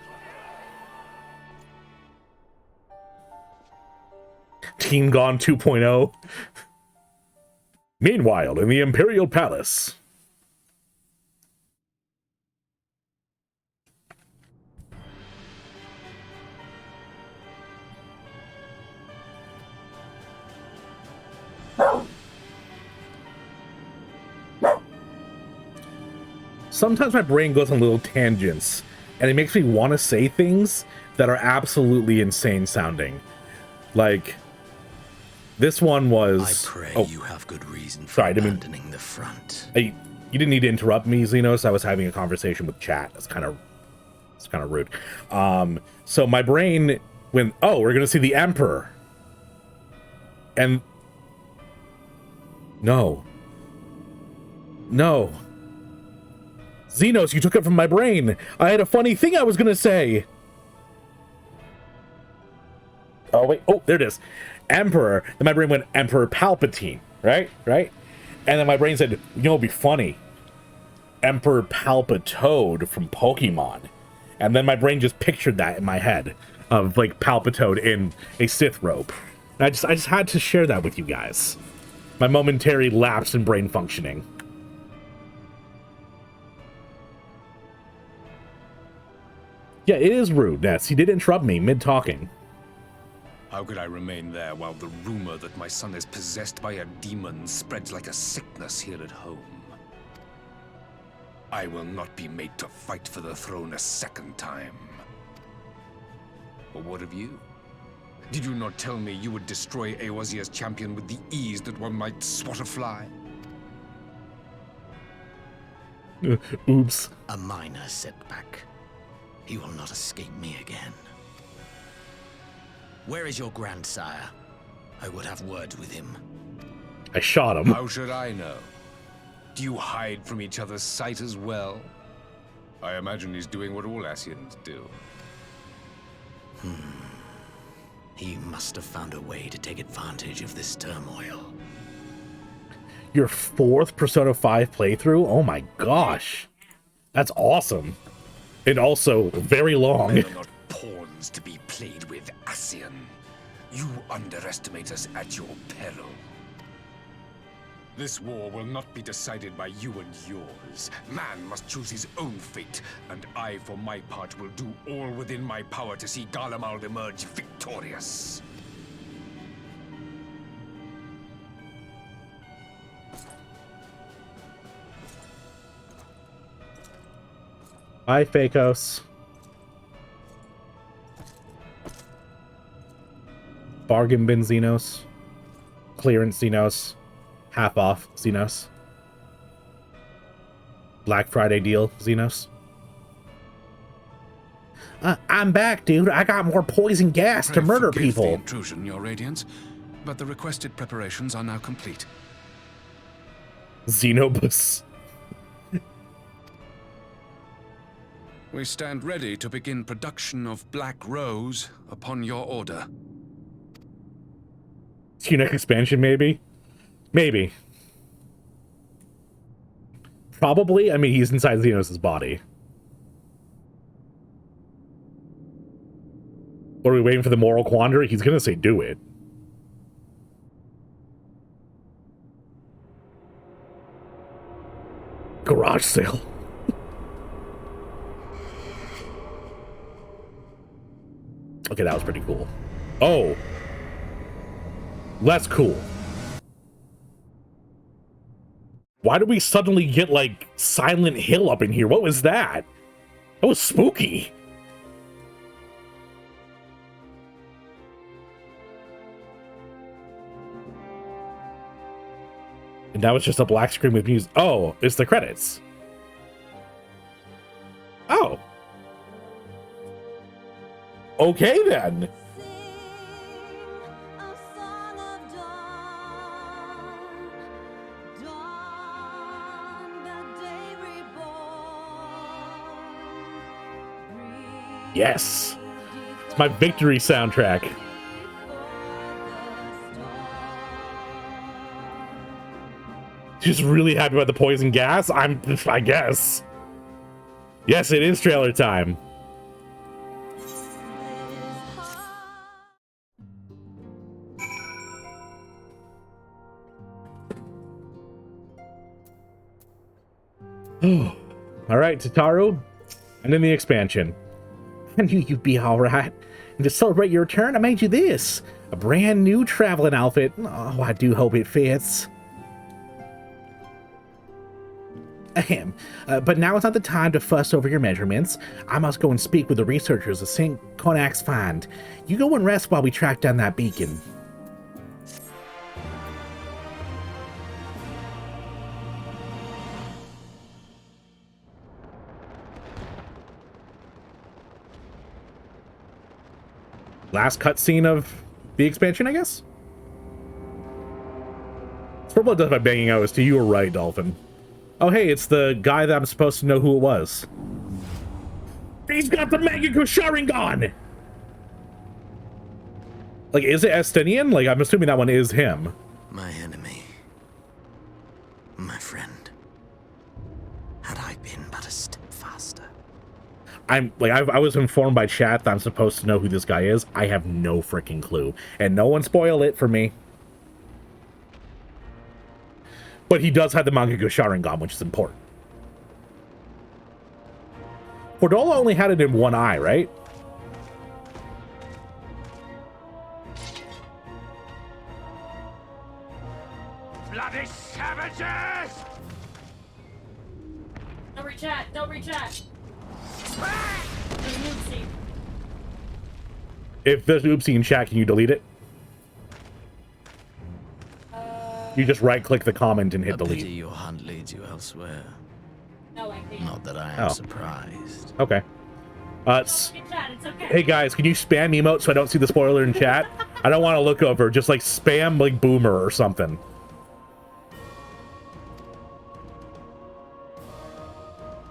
B: Team Gone 2.0. Meanwhile, in the Imperial Palace. Sometimes my brain goes on little tangents, and it makes me want to say things that are absolutely insane sounding. Like, this one was...
H: I pray you have good reason for
B: sorry,
H: abandoning the front.
B: You didn't need to interrupt me, Xenos. I was having a conversation with chat. It's kind of rude. So my brain went, oh, we're going to see the Emperor. And... No. Xenos, you took it from my brain. I had a funny thing I was going to say. Oh, wait. Oh, there it is. Emperor. Then my brain went Emperor Palpatine. Right? And then my brain said, you know, it'd be funny. Emperor Palpitoad from Pokemon. And then my brain just pictured that in my head of like Palpitoad in a Sith robe. And I just had to share that with you guys. My momentary lapse in brain functioning. Yeah, it is rude, Ness. He did interrupt me mid-talking.
D: How could I remain there while the rumor that my son is possessed by a demon spreads like a sickness here at home?
L: I will not be made to fight for the throne a second time. But what of you? Did you not tell me you would destroy Eorzea's champion with the ease that one might swat a fly?
B: Oops.
H: A minor setback. He will not escape me again. Where is your grandsire? I would have words with him.
B: I shot him.
L: How should I know? Do you hide from each other's sight as well? I imagine he's doing what all Ascians do.
H: He must have found a way to take advantage of this turmoil.
B: Your 4th Persona 5 playthrough? Oh my gosh. That's awesome. And also very long.
L: Men are not pawns to be played with, Ascian. You underestimate us at your peril. This war will not be decided by you and yours. Man must choose his own fate, and I, for my part, will do all within my power to see Garlemald emerge victorious.
B: Bye, Fakos. Bargain bin Xenos. Clearance Xenos. Half off Xenos. Black Friday deal Xenos. I'm back, dude. I got more poison gas to murder people.
C: The intrusion, Your Radiance, but the requested preparations are now complete.
B: Xenobus.
C: We stand ready to begin production of Black Rose upon your order.
B: Next expansion, maybe? Maybe. Probably. I mean, he's inside Xenos' body. What are we waiting for, the moral quandary? He's gonna say do it. Garage sale. Okay, that was pretty cool. Oh. That's cool. Why did we suddenly get, like, Silent Hill up in here? What was that? That was spooky. And now it's just a black screen with music. Oh, it's the credits. Oh. Okay, then. Yes. It's my victory soundtrack. Just really happy about the poison gas? I guess. Yes, it is trailer time. All right, Tataru. And in the expansion. I knew you'd be all right. And to celebrate your return, I made you this. A brand new traveling outfit. Oh, I do hope it fits. Ahem. But now is not the time to fuss over your measurements. I must go and speak with the researchers of St. Connacht's find. You go and rest while we track down that beacon. Last cutscene of the expansion, I guess? Spurblood does by banging out is to you were right, Dolphin. Oh, hey, it's the guy that I'm supposed to know who it was. He's got the Magical Sharingan! Like, is it Estinian? Like, I'm assuming that one is him.
H: My enemy. My friend. Had I been but a step faster.
B: I was informed by chat that I'm supposed to know who this guy is. I have no freaking clue. And no one spoil it for me. But he does have the Magical Sharingan, which is important. Fordola only had it in one eye, right?
K: Bloody savages! No return. every chat. There's an oopsie.
B: If there's an oopsie in chat, can you delete it? You just right-click the comment and hit delete.
H: Pity your hunt leads you elsewhere.
K: No, I think.
H: Not that I am
B: Oh.
H: surprised.
B: Okay.
K: It's okay.
B: Hey guys, can you spam emote so I don't see the spoiler in chat? I don't want to look over. Just like spam like boomer or something.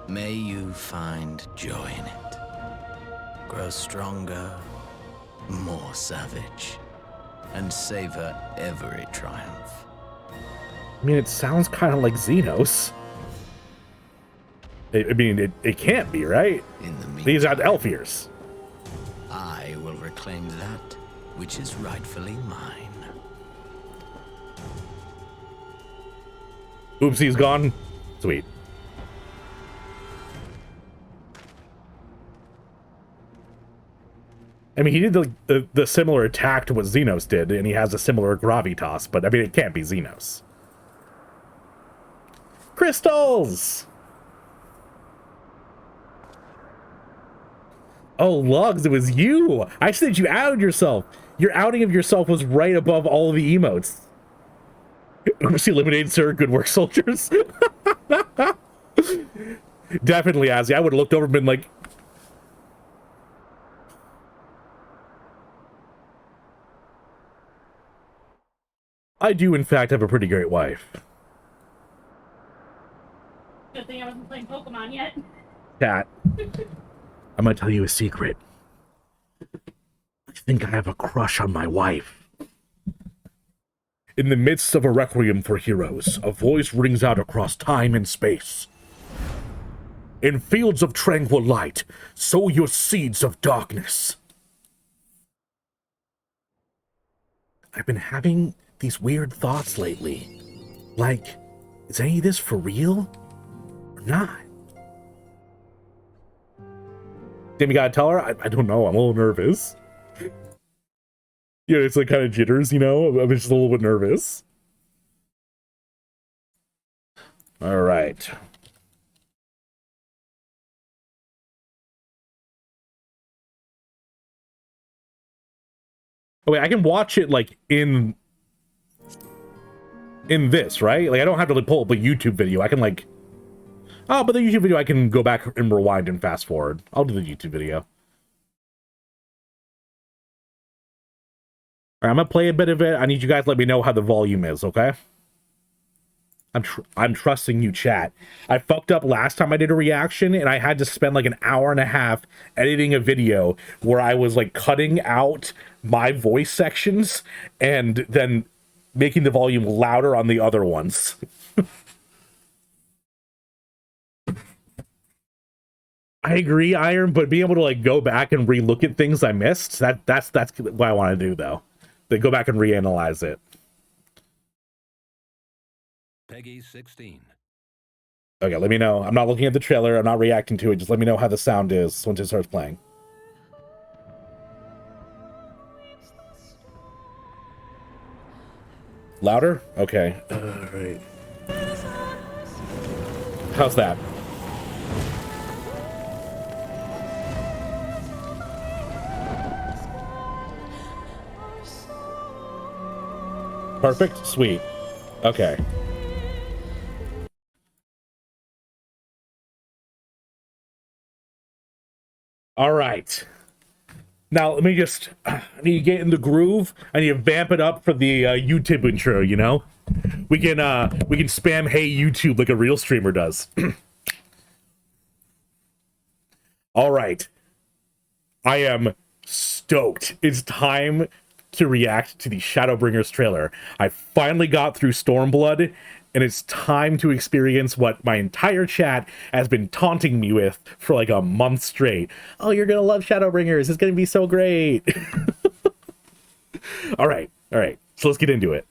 H: May you find joy in it. Grow stronger, more savage, and savor every triumph.
B: I mean, it sounds kind of like Xenos. I mean, it can't be, right?
H: In the meantime,
B: These are elf ears.
H: I will reclaim that which is rightfully mine.
B: Oopsie's gone. Sweet. I mean, he did the similar attack to what Xenos did, and he has a similar gravitas, but I mean, it can't be Xenos. Crystals! Oh, Lugs, it was you! I said you outed yourself! Your outing of yourself was right above all of the emotes. Oopsie eliminated, sir. Good work, soldiers. Definitely, Azzy. I would have looked over and been like... I do, in fact, have a pretty great wife.
K: Good thing I wasn't playing Pokemon yet.
B: Cat, I'm gonna tell you a secret. I think I have a crush on my wife. In the midst of a requiem for heroes, a voice rings out across time and space. In fields of tranquil light, sow your seeds of darkness. I've been having these weird thoughts lately. Like, is any of this for real or not? Damn, you gotta tell her? I don't know. I'm a little nervous. Yeah, it's like kind of jitters, you know? I'm just a little bit nervous. All right. Oh, wait, I can watch it, like, in this, right? Like, I don't have to, like, pull up a YouTube video. I can, like... Oh, but the YouTube video, I can go back and rewind and fast forward. I'll do the YouTube video. All right, I'm gonna play a bit of it. I need you guys to let me know how the volume is, okay? I'm trusting you, chat. I fucked up last time I did a reaction, and I had to spend like an hour and a half editing a video where I was like cutting out my voice sections and then making the volume louder on the other ones. I agree, Iron, but being able to like go back and re-look at things I missed, that's what I want to do though. They go back and reanalyze it.
M: Peggy 16.
B: Okay, let me know. I'm not looking at the trailer. I'm not reacting to it. Just let me know how the sound is once it starts playing. Louder? Okay. Alright. How's that? Perfect? Sweet. Okay. All right. Now, let me just... I need to get in the groove. I need to vamp it up for the YouTube intro, you know? We can spam Hey YouTube like a real streamer does. All right. I am stoked. It's time to react to the Shadowbringers trailer. I finally got through Stormblood, and it's time to experience what my entire chat has been taunting me with for like a month straight. Oh, you're gonna love Shadowbringers. It's gonna be so great. All right. So let's get into it.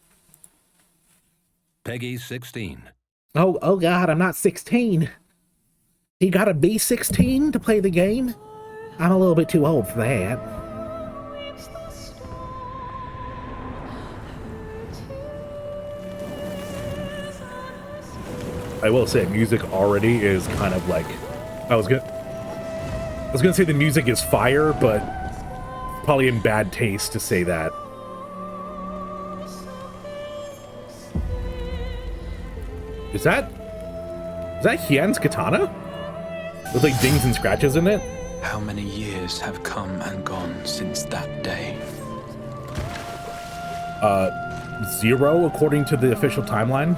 M: Peggy 16.
B: Oh God, I'm not 16. You gotta be 16 to play the game? I'm a little bit too old for that. I will say, music already is kind of like I was gonna say the music is fire, but probably in bad taste to say that. Is that Hien's katana? With like dings and scratches in it?
N: How many years have come and gone since that day?
B: 0 according to the official timeline.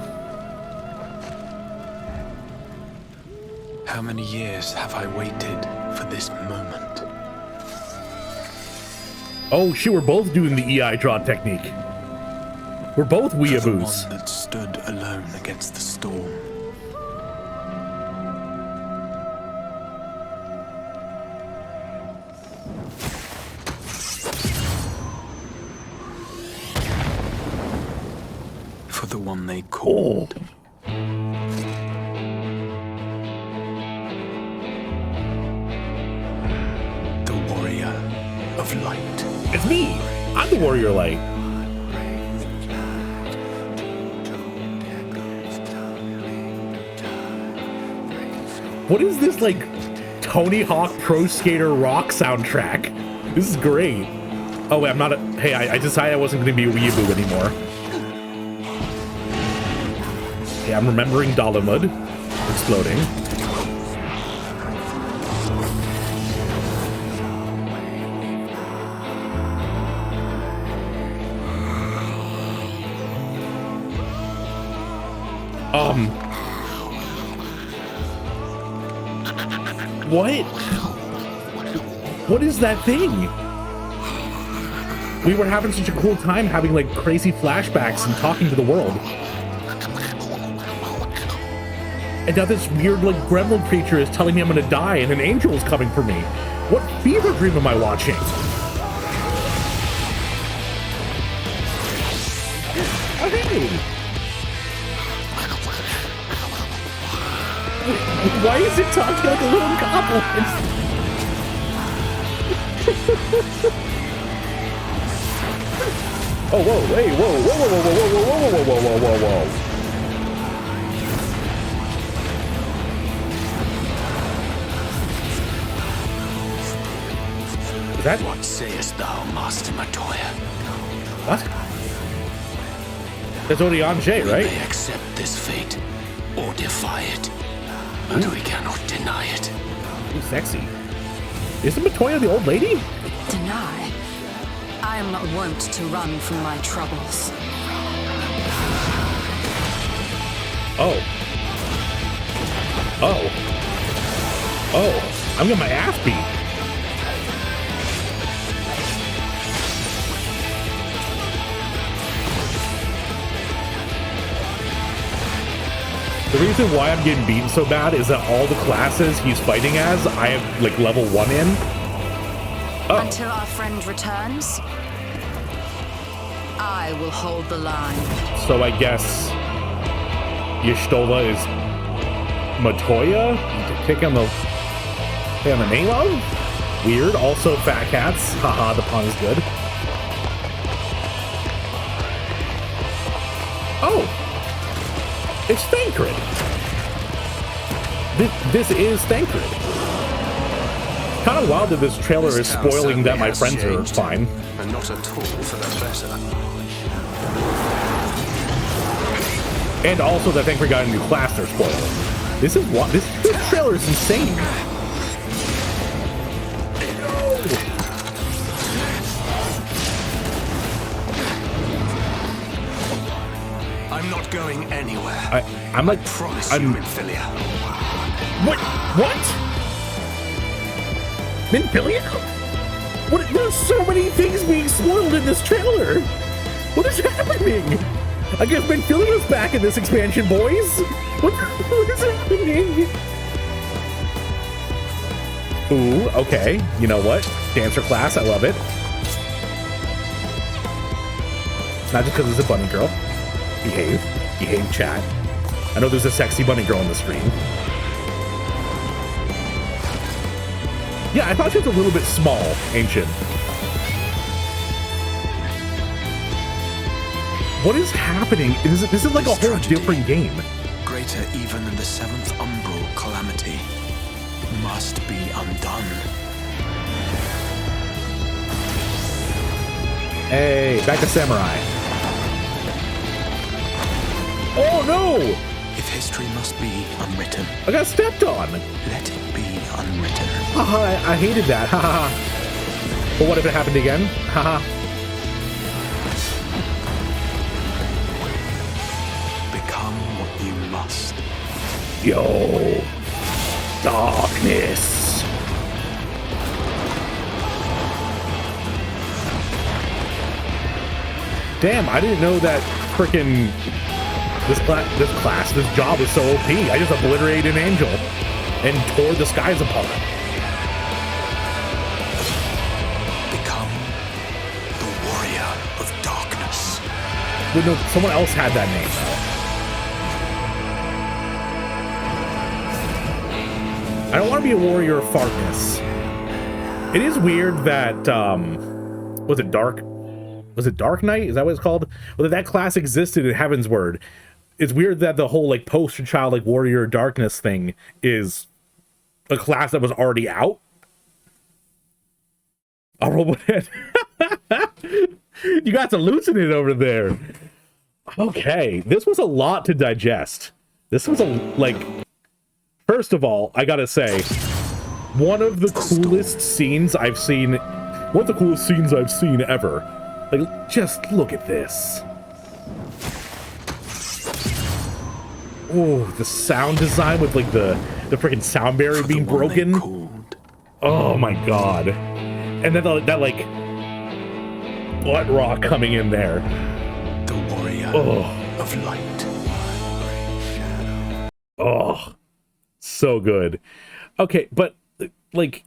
N: How many years have I waited for this moment?
B: Oh shit, we're both doing the EI draw technique. We're both weeaboos.
N: For the one that stood alone against the storm. For the one they called. The Warrior of Light.
B: It's me! I'm the Warrior of Light. What is this, like, Tony Hawk Pro Skater Rock soundtrack? This is great. Oh, wait, I'm not a... Hey, I decided I wasn't going to be a weeaboo anymore. Okay, I'm remembering Dalamud exploding. What is that thing? We were having such a cool time having like crazy flashbacks and talking to the world. And now this weird like gremlin creature is telling me I'm gonna die and an angel is coming for me. What fever dream am I watching? Oh, hey. Why is it talking like a little goblin? Oh, whoa, hey, whoa, whoa, whoa, whoa, whoa, whoa, whoa, whoa, whoa, whoa, whoa. Is that?
N: What sayest thou, Master Matoya?
B: What? That's Oriange, right?
N: We may accept this fate or defy it, but we cannot deny it.
B: Ooh, sexy. Isn't Matoya the old lady?
F: Deny? I am not wont to run from my troubles.
B: Oh. Oh. Oh. I'm getting my ass beat. The reason why I'm getting beaten so bad is that all the classes he's fighting as, I have like level 1 in. Oh.
F: Until our friend returns, I will hold the line.
B: So I guess Y'shtola is Matoya to pick on the name of? Weird. Also fat cats. Haha, the pun is good. Oh! It's Thancred. This is Thancred. Kind of wild that this trailer is spoiling that my friends are fine.
L: And not at all for the better.
B: And also that Thancred got a new class they're spoiling. This is what this trailer is insane.
L: I'm not going anywhere.
B: I'm like,
L: I promise you, Minfilia.
B: What? Minfilia? What? There's so many things being spoiled in this trailer. What is happening? I guess Minfilia's back in this expansion, boys. What is happening? Ooh, okay. You know what? Dancer class, I love it. Not just because it's a bunny girl. Behave, chat. I know there's a sexy bunny girl on the screen. Yeah, I thought she was a little bit small, Ancient. What is happening? This is like a whole different game.
N: Greater even than the 7th umbral calamity. My must be undone.
B: Hey, back to samurai. Oh no!
N: If history must be unwritten,
B: I got stepped on.
N: let it be unwritten.
B: Haha, I hated that. Haha. But what if it happened again? Haha.
N: Become what you must.
B: Yo, darkness. Damn, I didn't know that frickin' this job was so OP. I just obliterated an angel and tore the skies apart.
N: Become the warrior of darkness.
B: But no, someone else had that name though. I don't want to be a warrior of fartness. It is weird that was it Dark Knight? Is that what it's called? Well, that class existed in Heaven's Word. It's weird that the whole like poster child like warrior of darkness thing is a class that was already out. I'll roll it. You got to loosen it over there. Okay, this was a lot to digest. This was first of all, I gotta say, one of the coolest scenes I've seen ever. Like, just look at this. Oh, the sound design with like the freaking sound barrier being broken. Oh my god. And then that like butt rock coming in there.
N: The warrior of light.
B: Oh, so good. Okay, but like,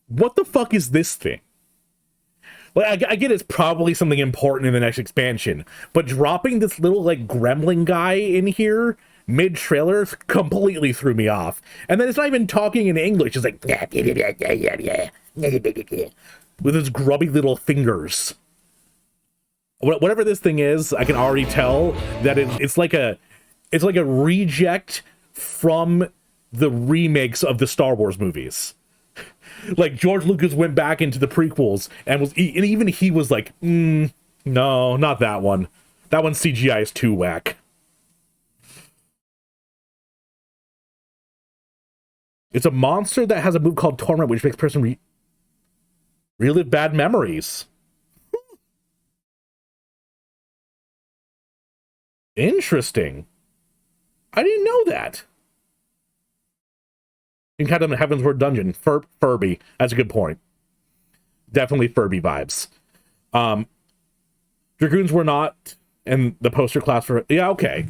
B: what the fuck is this thing? Like, I get it's probably something important in the next expansion, but dropping this little like gremlin guy in here mid-trailer completely threw me off. And then it's not even talking in English. It's like with his grubby little fingers. Whatever this thing is, I can already tell that it's like a reject from the remakes of the Star Wars movies. Like George Lucas went back into the prequels and even he was like, no, not that one. That one CGI is too whack. It's a monster that has a move called Torment, which makes person relive bad memories. Interesting. I didn't know that. You can count them in Heaven's Word Dungeon. Furby. That's a good point. Definitely Furby vibes. Dragoons were not in the poster class for... Yeah, okay.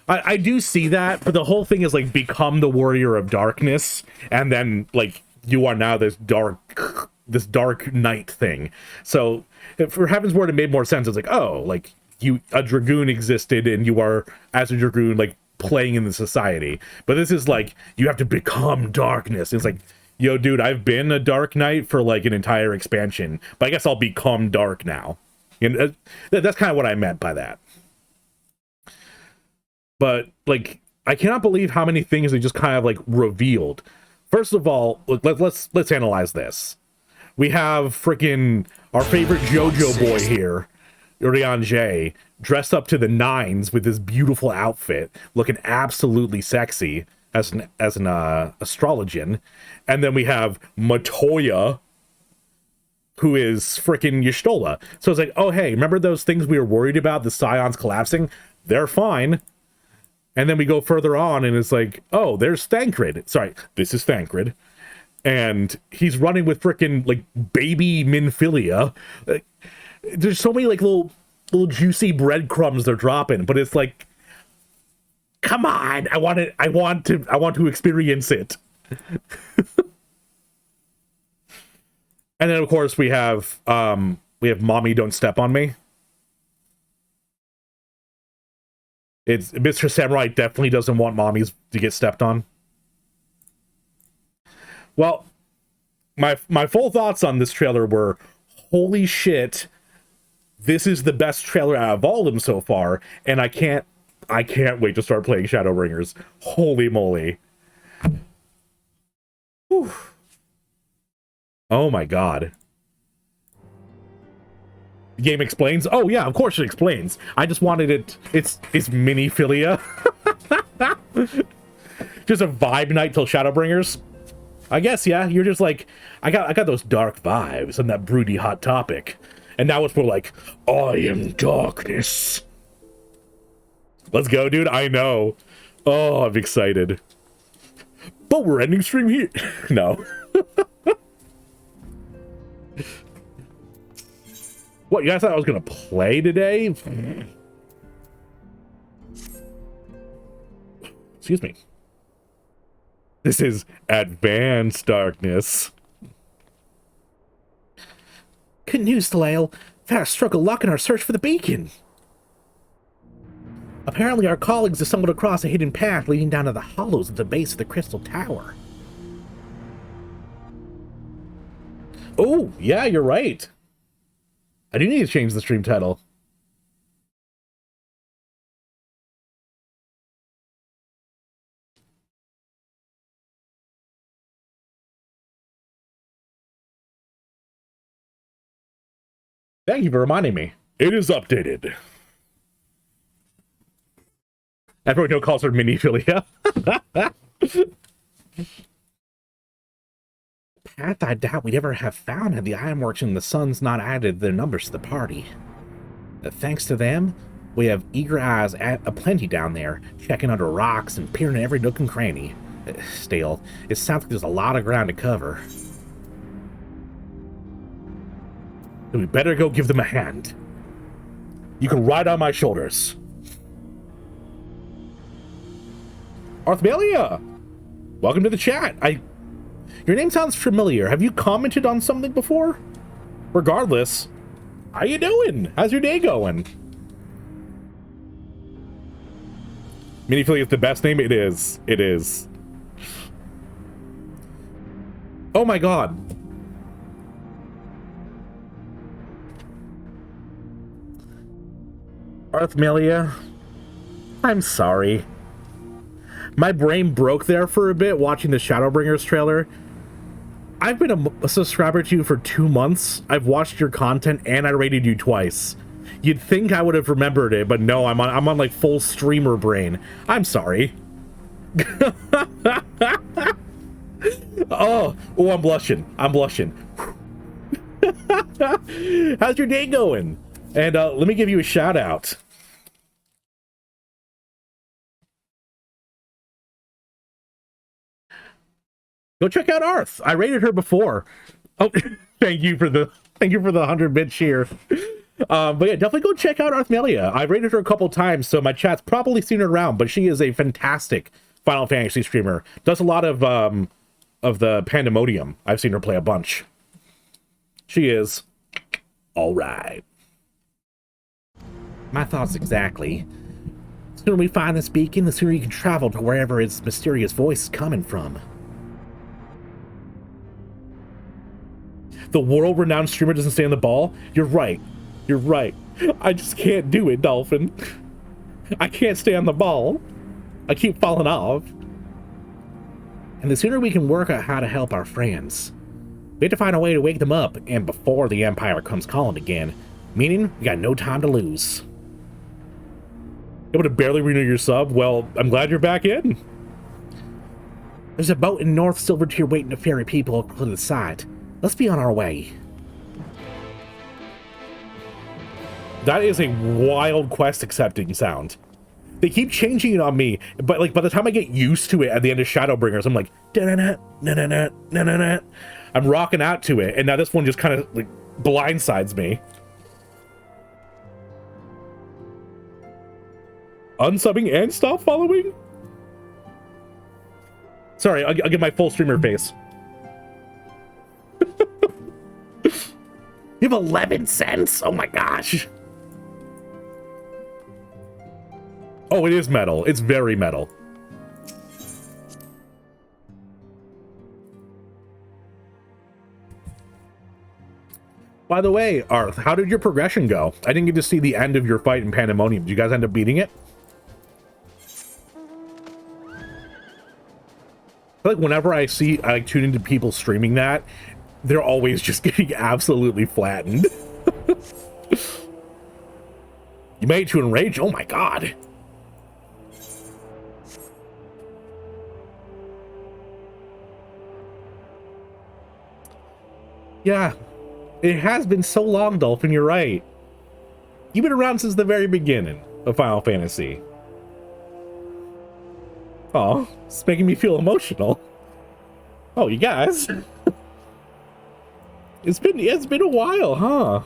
B: I do see that, but the whole thing is, like, become the warrior of darkness, and then, like, you are now this dark knight thing. So, for Heaven's Word, it made more sense. It's like, oh, like, a dragoon existed, and you are, as a dragoon, like, playing in the society. But this is like, you have to become darkness. It's like, yo, dude, I've been a dark knight for like an entire expansion, but I guess I'll become dark now. You know, that's kind of what I meant by that. But like, I cannot believe how many things they just kind of like revealed. First of all, let's analyze this. We have freaking our favorite JoJo boy here, Urian J, dressed up to the nines with this beautiful outfit, looking absolutely sexy as an astrologian. And then we have Matoya, who is freaking Y'shtola. So it's like, oh hey, remember those things we were worried about, the Scions collapsing? They're fine. And then we go further on and it's like, oh, there's Thancred. Sorry, this is Thancred. And he's running with freaking like baby Minfilia. There's so many like little juicy breadcrumbs they're dropping, but it's like, come on, I want to experience it. And then of course we have Mommy Don't Step on Me. It's Mr. Samurai definitely doesn't want mommies to get stepped on. Well, my full thoughts on this trailer were, holy shit, this is the best trailer out of all of them so far, and I can't wait to start playing Shadowbringers. Holy moly. Whew. Oh my god. The game explains? Oh yeah, of course it explains. I just wanted it. It's mini-philia. Just a vibe night till Shadowbringers. I guess, yeah. You're just like, I got those dark vibes and that broody hot topic. And now it's more like, I am darkness. Let's go, dude. I know. Oh, I'm excited. But we're ending stream here. No. What, you guys thought I was gonna play today? Excuse me. This is advanced darkness. Good news, Delisle. We've had a stroke of luck in our search for the beacon. Apparently our colleagues have stumbled across a hidden path leading down to the hollows at the base of the Crystal Tower. Oh, yeah, you're right. I do need to change the stream title. Thank you for reminding me. It is updated. Everyone who calls her mini-philia. Path I doubt we'd ever have found had the Ironworks and the Suns not added their numbers to the party. Thanks to them, we have eager eyes aplenty down there, checking under rocks and peering in every nook and cranny. Still, it sounds like there's a lot of ground to cover. So we better go give them a hand. You can ride on my shoulders. Arthmelia! Welcome to the chat. Your name sounds familiar. Have you commented on something before? Regardless, how you doing? How's your day going? Miniphilia is the best name? It is. It is. Oh my god. Arthmelia, I'm sorry. My brain broke there for a bit watching the Shadowbringers trailer. I've been a subscriber to you for 2 months. I've watched your content and I rated you twice. You'd think I would have remembered it, but no, I'm on like full streamer brain. I'm sorry. Oh, I'm blushing. I'm blushing. How's your day going? And let me give you a shout out. Go check out Arth. I rated her before. Oh, thank you for the 100-bit cheer. But yeah, definitely go check out Arthmelia. I rated her a couple times, so my chat's probably seen her around. But she is a fantastic Final Fantasy streamer. Does a lot of the Pandemonium. I've seen her play a bunch. She is all right. My thoughts exactly. The sooner we find this beacon, the sooner you can travel to wherever its mysterious voice is coming from. The world-renowned streamer doesn't stay on the ball? You're right. You're right. I just can't do it, Dolphin. I can't stay on the ball. I keep falling off. And the sooner we can work out how to help our friends. We have to find a way to wake them up, and before the Empire comes calling again. Meaning, we got no time to lose. Able to barely renew your sub? Well, I'm glad you're back in. There's a boat in North Silvertier waiting to ferry people to the site. Let's be on our way. That is a wild quest accepting sound. They keep changing it on me, but like by the time I get used to it at the end of Shadowbringers, I'm like, da-na-na, na-na-na, na-na-na. I'm rocking out to it, and now this one just kind of like blindsides me. Unsubbing and stop following? Sorry, I'll get my full streamer face. You have 11 cents? Oh my gosh. Oh, it is metal. It's very metal. By the way, Arth, how did your progression go? I didn't get to see the end of your fight in Pandemonium. Did you guys end up beating it? feel like whenever I tune into people streaming that, they're always just getting absolutely flattened. You made it to Enrage? Oh my god. Yeah, it has been so long, Dolphin, you're right. You've been around since the very beginning of Final Fantasy. Oh, it's making me feel emotional. Oh, you guys. It's been a while, huh?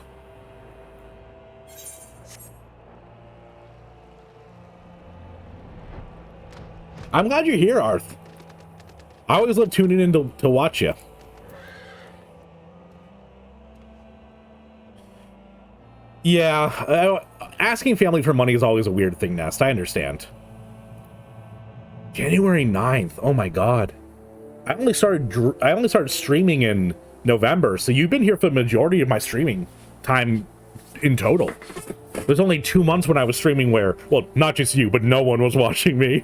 B: I'm glad you're here, Arth. I always love tuning in to watch you. Yeah, asking family for money is always a weird thing, Nest. I understand. January 9th. Oh my god. I only started streaming in November, so you've been here for the majority of my streaming time in total. There's only 2 months when I was streaming where, well, not just you, but no one was watching me.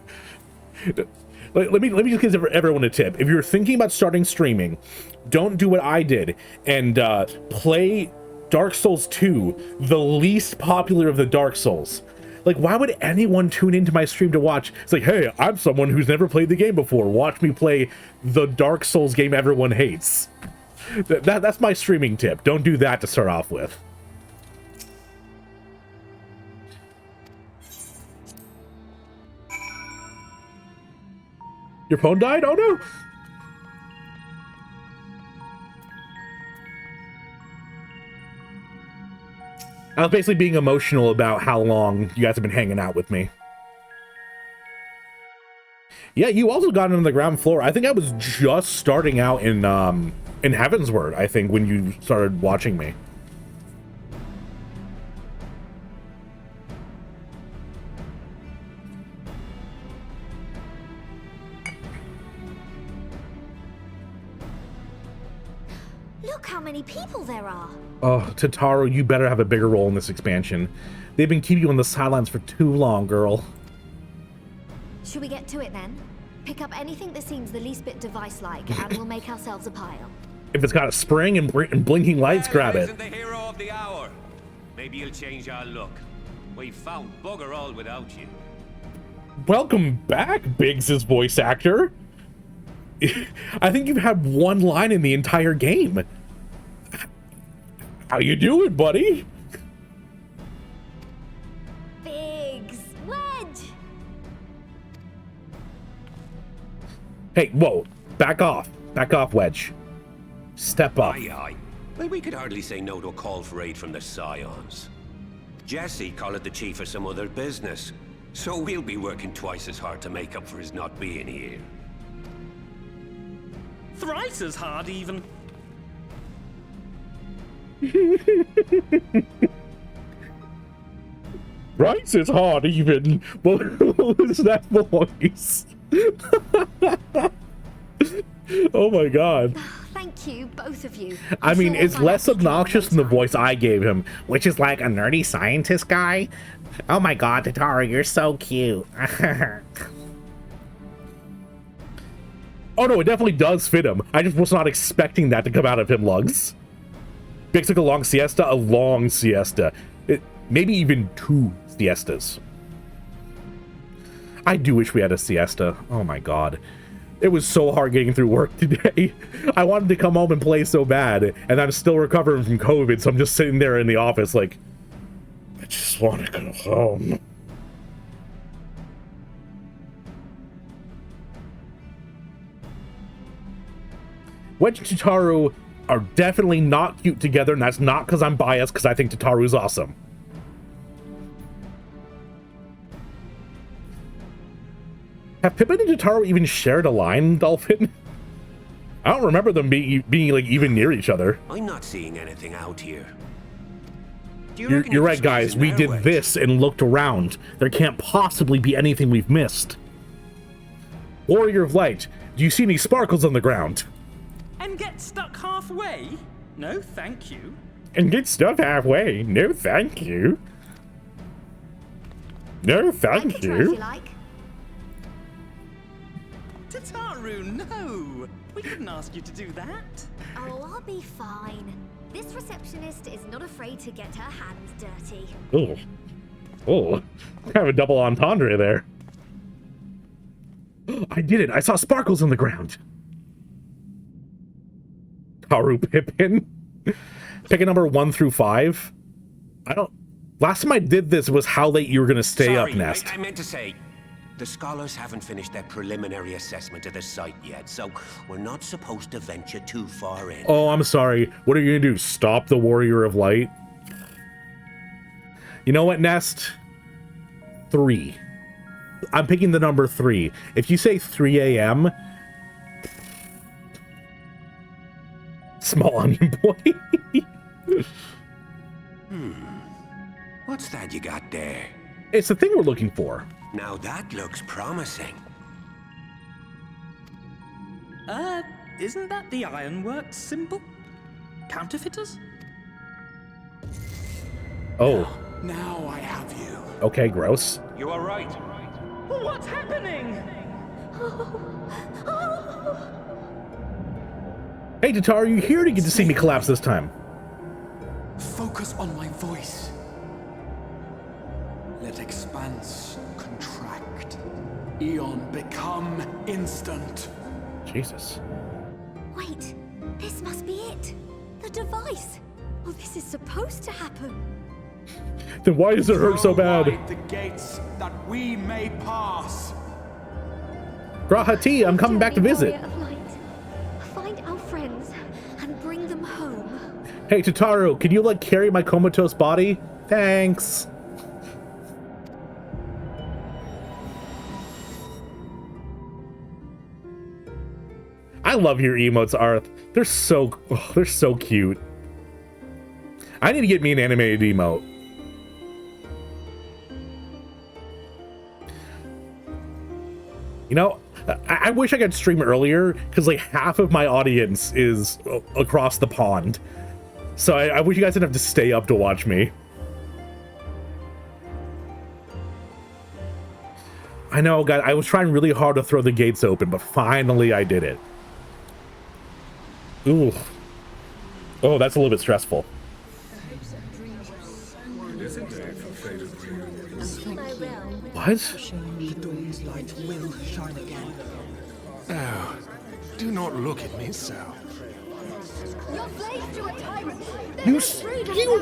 B: Let me just give everyone a tip. If you're thinking about starting streaming, don't do what I did and play Dark Souls 2, the least popular of the Dark Souls. Like, why would anyone tune into my stream to watch? It's like, hey, I'm someone who's never played the game before. Watch me play the Dark Souls game everyone hates. That's my streaming tip. Don't do that to start off with. Your phone died? Oh no! I was basically being emotional about how long you guys have been hanging out with me. Yeah, you also got on the ground floor. I think I was just starting out in Heavensward, I think, when you started watching me.
E: Look how many people there are.
B: Oh, Tataru, you better have a bigger role in this expansion. They've been keeping you on the sidelines for too long, girl.
E: Should we get to it then? Pick up anything that seems the least bit device-like, and we'll make ourselves a pile.
B: If it's got a spring and blinking lights, grab it.
O: Isn't the hero of the hour? Maybe you'll change our look. We've found bugger all without you.
B: Welcome back, Biggs' voice actor. I think you've had one line in the entire game. How you doing, buddy?
E: Biggs, Wedge.
B: Hey, whoa, back off, Wedge. Step up.
O: Aye, aye. Well, we could hardly say no to a call for aid from the Scions. Jesse called it the chief of some other business, so we'll be working twice as hard to make up for his not being here.
K: Thrice as hard, even.
B: Right, it's hard even. What was that voice? Oh my god.
E: Thank you, both of you.
B: I mean, it's less obnoxious than the voice I gave him, which is like a nerdy scientist guy. Oh my god, Tataru, you're so cute. Oh no, it definitely does fit him. I just was not expecting that to come out of him, Lugs. Big took a long siesta. Maybe even 2 siestas. I do wish we had a siesta. Oh my god. It was so hard getting through work today. I wanted to come home and play so bad, and I'm still recovering from COVID, so I'm just sitting there in the office like, I just want to go home. Wedge and Tataru are definitely not cute together, and that's not because I'm biased, because I think Tataru's awesome. Have Pippin and Tataru even shared a line, Dolphin? I don't remember them being like even near each other.
O: I'm not seeing anything out here.
B: You're right, guys. We did this and looked around. There can't possibly be anything we've missed. Warrior of Light, do you see any sparkles on the ground?
K: And get stuck halfway? No, thank you.
B: And get stuck halfway? No, thank you. No, thank you.
E: If you like.
K: Tataru,
P: Tataru, no! We didn't ask you to do that.
E: Oh, I'll be fine. This receptionist is not afraid to get her hands dirty.
B: Oh. Oh. Kind of a double entendre there. I did it. I saw sparkles on the ground. Taru Pippin. Pick a number 1 through 5. I don't... Last time I did this was how late you were going to stay up, Nest.
O: I meant to say, the scholars haven't finished their preliminary assessment of the site yet, so we're not supposed to venture too far in.
B: Oh, I'm sorry. What are you going to do? Stop the Warrior of Light? You know what, Nest? 3. I'm picking the number 3. If you say 3 a.m., small onion boy.
O: What's that you got there?
B: It's the thing we're looking for.
O: Now that looks promising.
P: Isn't that the Ironworks symbol? Counterfeiters?
B: Oh.
I: Now I have you.
B: Okay, gross.
O: You are right.
P: What's happening?
B: Hey, Tataru, you here to get to see me collapse this time?
I: Focus on my voice. Let expanse contract. Eon become instant.
B: Jesus.
E: Wait, this must be it. The device. Oh, this is supposed to happen.
B: Then why does it hurt so bad?
I: Throw wide the gates that we may pass.
B: Grahati, I'm coming back to visit.
E: Find our friends and bring them home.
B: Hey, Tataru, can you, like, carry my comatose body? Thanks. I love your emotes, Arth. They're so cute. I need to get me an animated emote. You know, I wish I could stream earlier, because like half of my audience is across the pond. So I wish you guys didn't have to stay up to watch me. I know, guys, I was trying really hard to throw the gates open, but finally I did it. Ooh. Oh, that's a little bit stressful. What?
G: The dawn's light will shine again. Oh, do not look at me so.
K: You're slaves to a tyrant.
B: You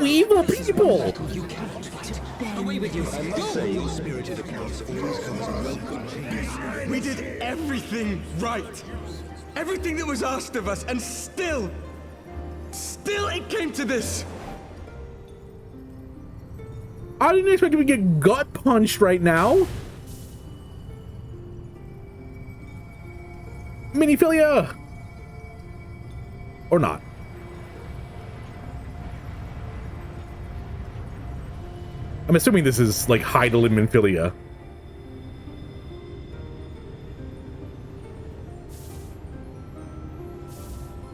B: evil people!
G: You cannot fight. Away with you. I must say, your spirited accounts always comes in well good. We did everything right. Everything that was asked of us, and still it came to this.
B: I didn't expect him to get gut punched right now. Miniphilia! Or not. I'm assuming this is like Heidel and Minphilia.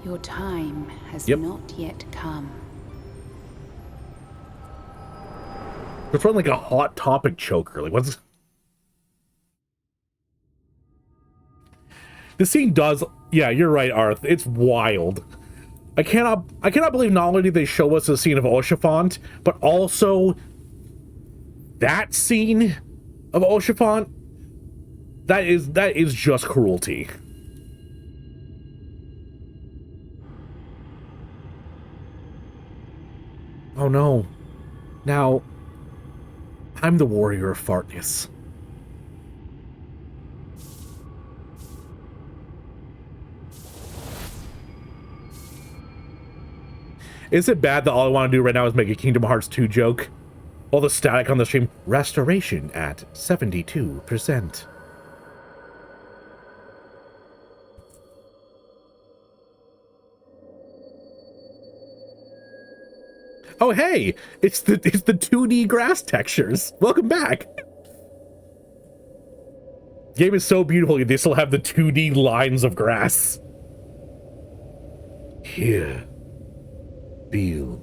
F: Your time has not yet come.
B: It's running like a hot topic choker. Like, what's the scene does? Yeah, you're right, Arth. It's wild. I cannot believe not only did they show us the scene of Oshafont, but also that scene of Oshafont. That is just cruelty. Oh no. Now, I'm the warrior of fartness. Is it bad that all I want to do right now is make a Kingdom Hearts 2 joke? All the static on the stream, restoration at 72%. Oh hey, it's the 2D grass textures. Welcome back. Game is so beautiful, they still have the 2D lines of grass. Hear, feel,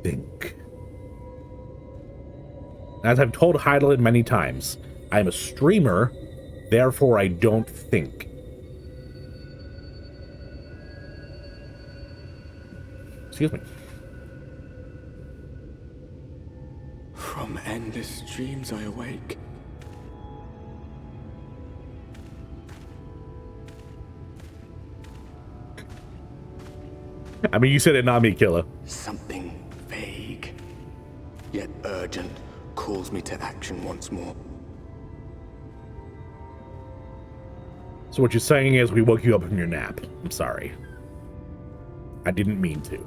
B: think. As I've told Heidelin many times, I'm a streamer, therefore I don't think. Excuse me.
I: From endless dreams I awake.
B: I mean, you said it, not me, killer.
I: Something vague, yet urgent, calls me to action once more.
B: So what you're saying is we woke you up from your nap. I'm sorry. I didn't mean to.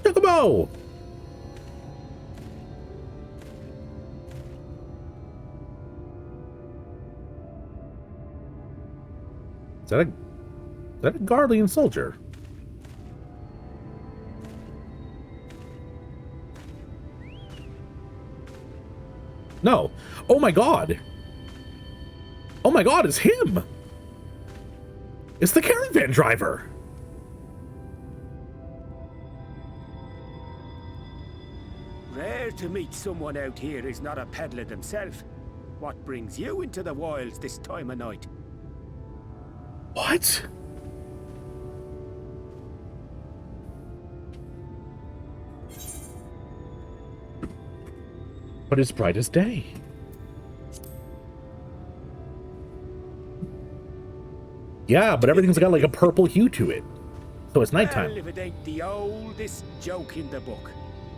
B: Chocobo! Is that a Guardian soldier? No. Oh my god. Oh my god, it's him. It's the caravan driver.
Q: Rare to meet someone out here who's not a peddler themselves. What brings you into the wilds this time of night?
B: What? But it's bright as day. Yeah, but everything's got like a purple hue to it. So it's nighttime.
Q: Well, if it ain't the oldest joke in the book.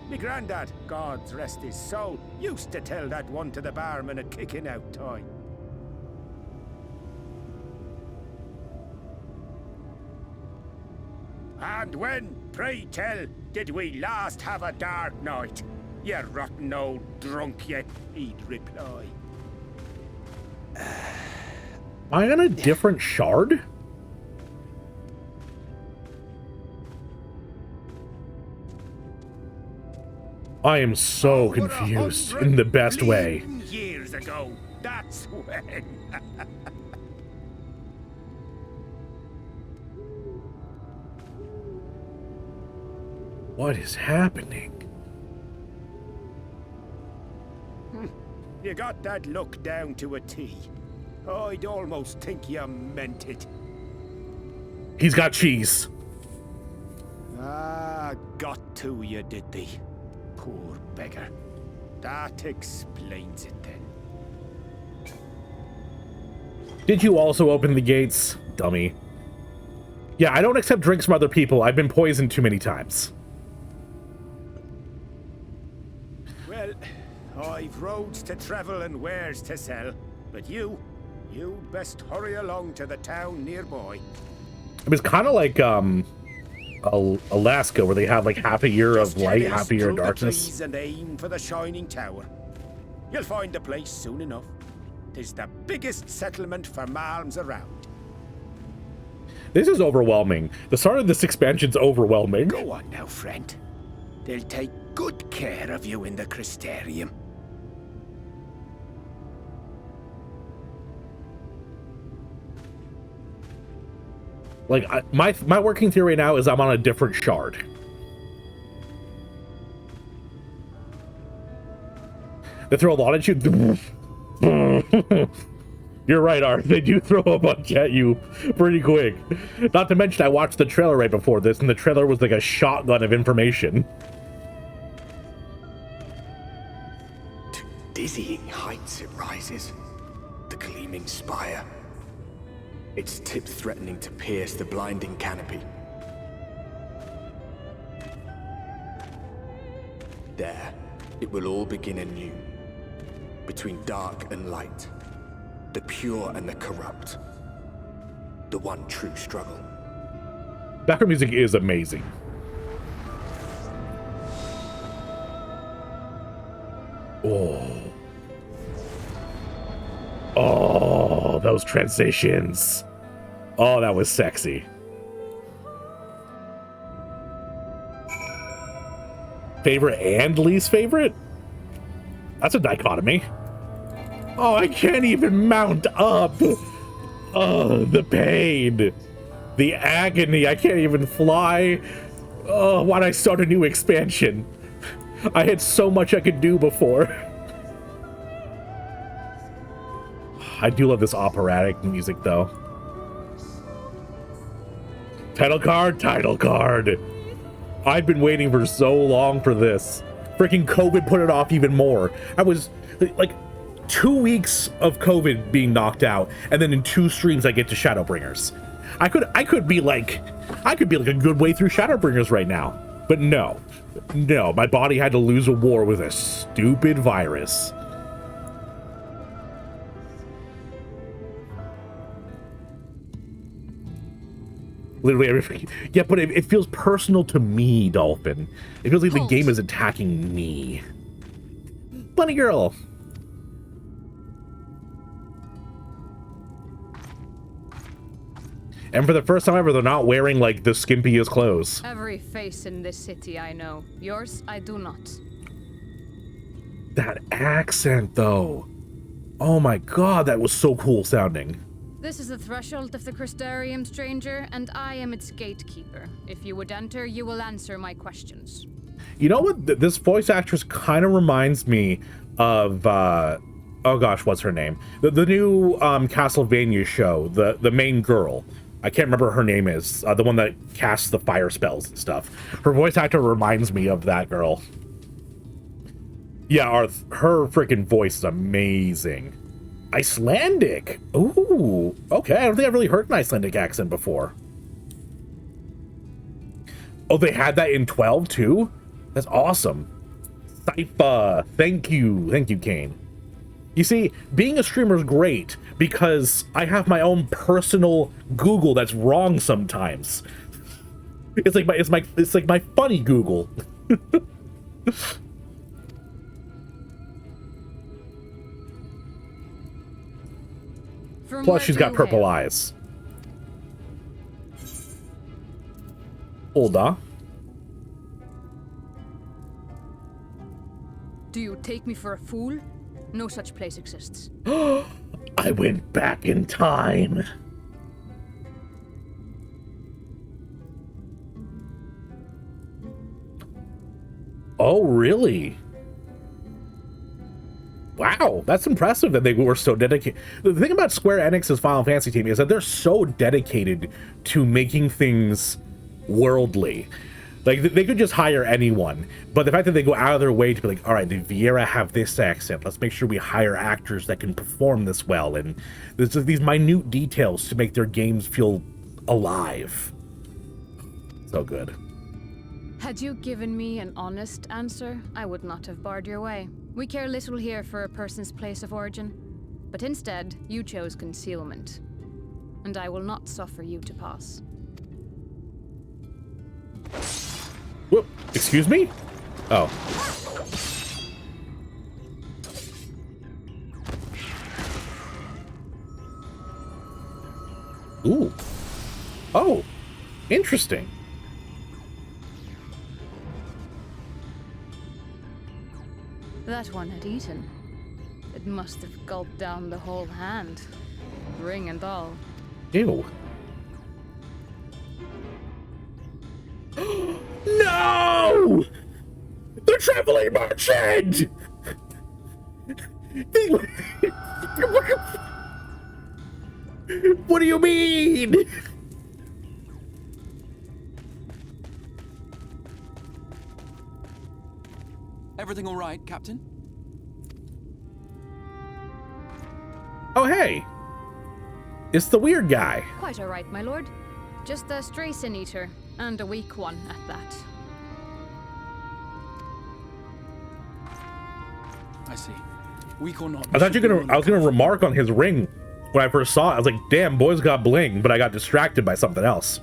Q: Me granddad, God's rest his soul, used to tell that one to the barman at kicking out time. And when, pray tell, did we last have a dark night? You rotten old drunk yet, he'd reply.
B: Am I on a different shard? I am so confused in the best way.
Q: Years ago, that's when.
B: What is happening?
Q: You got that look down to a T. I'd almost think you meant it.
B: He's got cheese.
Q: Ah, got to you, did they? Poor beggar. That explains it then.
B: Did you also open the gates, dummy? Yeah, I don't accept drinks from other people. I've been poisoned too many times.
Q: Well, I've roads to travel and wares to sell, but you best hurry along to the town nearby.
B: It was kind of like Alaska, where they have like half a year of light, half a year of darkness.
Q: And aim for the shining tower. You'll find the place soon enough. 'Tis the biggest settlement for malms around.
B: This is overwhelming. The start of this expansion's overwhelming.
Q: Go on now, friend. They'll take good care of you in the Crystarium.
B: Like, my working theory now is I'm on a different shard. They throw a lot at you. You're right, Art. They do throw a bunch at you pretty quick. Not to mention, I watched the trailer right before this, and the trailer was like a shotgun of information.
I: To dizzying heights it rises. The gleaming spire. Its tip threatening to pierce the blinding canopy. There, it will all begin anew. Between dark and light. The pure and the corrupt. The one true struggle.
B: Background music is amazing. Oh, those transitions. Oh, that was sexy. Favorite and least favorite? That's a dichotomy. Oh, I can't even mount up. Oh, the pain. The agony. I can't even fly. Oh, why'd I start a new expansion? I had so much I could do before. I do love this operatic music, though. Title card, title card. I've been waiting for so long for this. Freaking COVID put it off even more. I was like 2 weeks of COVID being knocked out, and then in 2 streams I get to Shadowbringers. I could be like a good way through Shadowbringers right now. But no, my body had to lose a war with a stupid virus. Literally everything. Yeah, but it feels personal to me, Dolphin. It feels like the game is attacking me. Bunny girl. And for the first time ever, they're not wearing like the skimpiest clothes.
F: Every face in this city I know. Yours, I do not.
B: That accent, though. Oh my god, that was so cool sounding.
F: This is the threshold of the Crystarium, stranger, and I am its gatekeeper. If you would enter, you will answer my questions.
B: You know what? This voice actress kind of reminds me of, oh gosh, what's her name? The new Castlevania show, the main girl. I can't remember what her name is. The one that casts the fire spells and stuff. Her voice actor reminds me of that girl. Yeah, her freaking voice is amazing. Icelandic. Ooh, okay. I don't think I've really heard an Icelandic accent before. Oh, they had that in 12 too? That's awesome. Sypha. Thank you, Kane. You see, being a streamer is great because I have my own personal Google that's wrong sometimes. It's like my funny Google. Plus, she's got purple eyes. Hold on.
F: Do you take me for a fool? No such place exists.
B: I went back in time. Oh, really? Wow, that's impressive that they were so dedicated. The thing about Square Enix's Final Fantasy team is that they're so dedicated to making things worldly. Like, they could just hire anyone, but the fact that they go out of their way to be like, all right, did Viera have this accent? Let's make sure we hire actors that can perform this well, and there's just these minute details to make their games feel alive. So good.
F: Had you given me an honest answer, I would not have barred your way. We care little here for a person's place of origin, but instead, you chose concealment. And I will not suffer you to pass.
B: Whoop, excuse me? Oh. Ooh. Oh, interesting.
F: That one had eaten. It must have gulped down the whole hand, ring and all.
B: Ew. No! The traveling merchant! What do you mean?
R: Everything all right, Captain?
B: Oh, hey. It's the weird guy.
F: Quite all right, my lord. Just a stray sin eater, and a weak one at that.
R: I see. Weak or not.
B: I was gonna remark on his ring when I first saw it. I was like, damn, boy's got bling, but I got distracted by something else.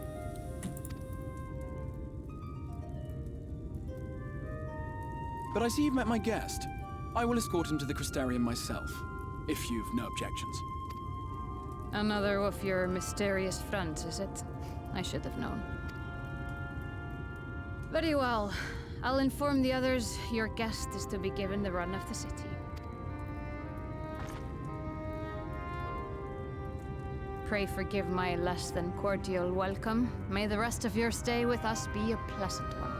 R: But I see you've met my guest. I will escort him to the Crystarium myself, if you've no objections.
F: Another of your mysterious friends, is it? I should have known. Very well. I'll inform the others your guest is to be given the run of the city. Pray forgive my less than cordial welcome. May the rest of your stay with us be a pleasant one.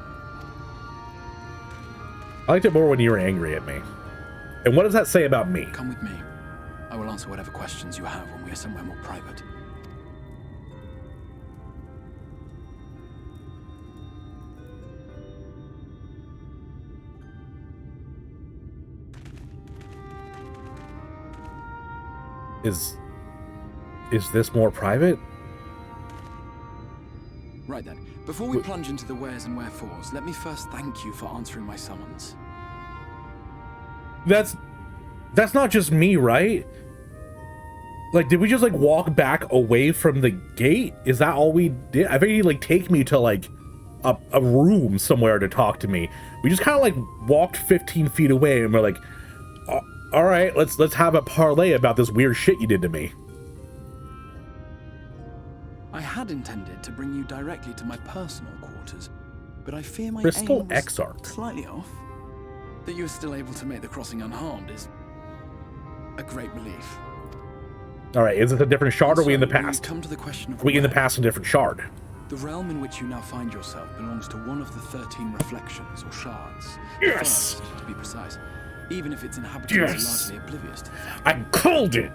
B: I liked it more when you were angry at me. And what does that say about me?
R: Come with me. I will answer whatever questions you have when we are somewhere more private.
B: Is this more private?
R: Right then. Before we plunge into the wheres and wherefores, let me first thank you for answering my summons.
B: That's not just me, right? Like, did we just like walk back away from the gate? Is that all we did? I think he'd like take me to like a room somewhere to talk to me. We just kind of like walked 15 feet away and we're like, all right, let's have a parlay about this weird shit you did to me.
R: I had intended to bring you directly to my personal quarters, but I fear my
B: Crystal
R: aim was
B: Exarch.
R: slightly off. That you were still able to make the crossing unharmed is a great relief.
B: All right, is it a different shard or are we in the past?
R: Come to the question of
B: we in the past in a different shard?
R: The realm in which you now find yourself belongs to one of the 13 reflections or shards.
B: Yes!
R: First, to be precise, even if its inhabitants are largely oblivious to the fact.
B: I called it!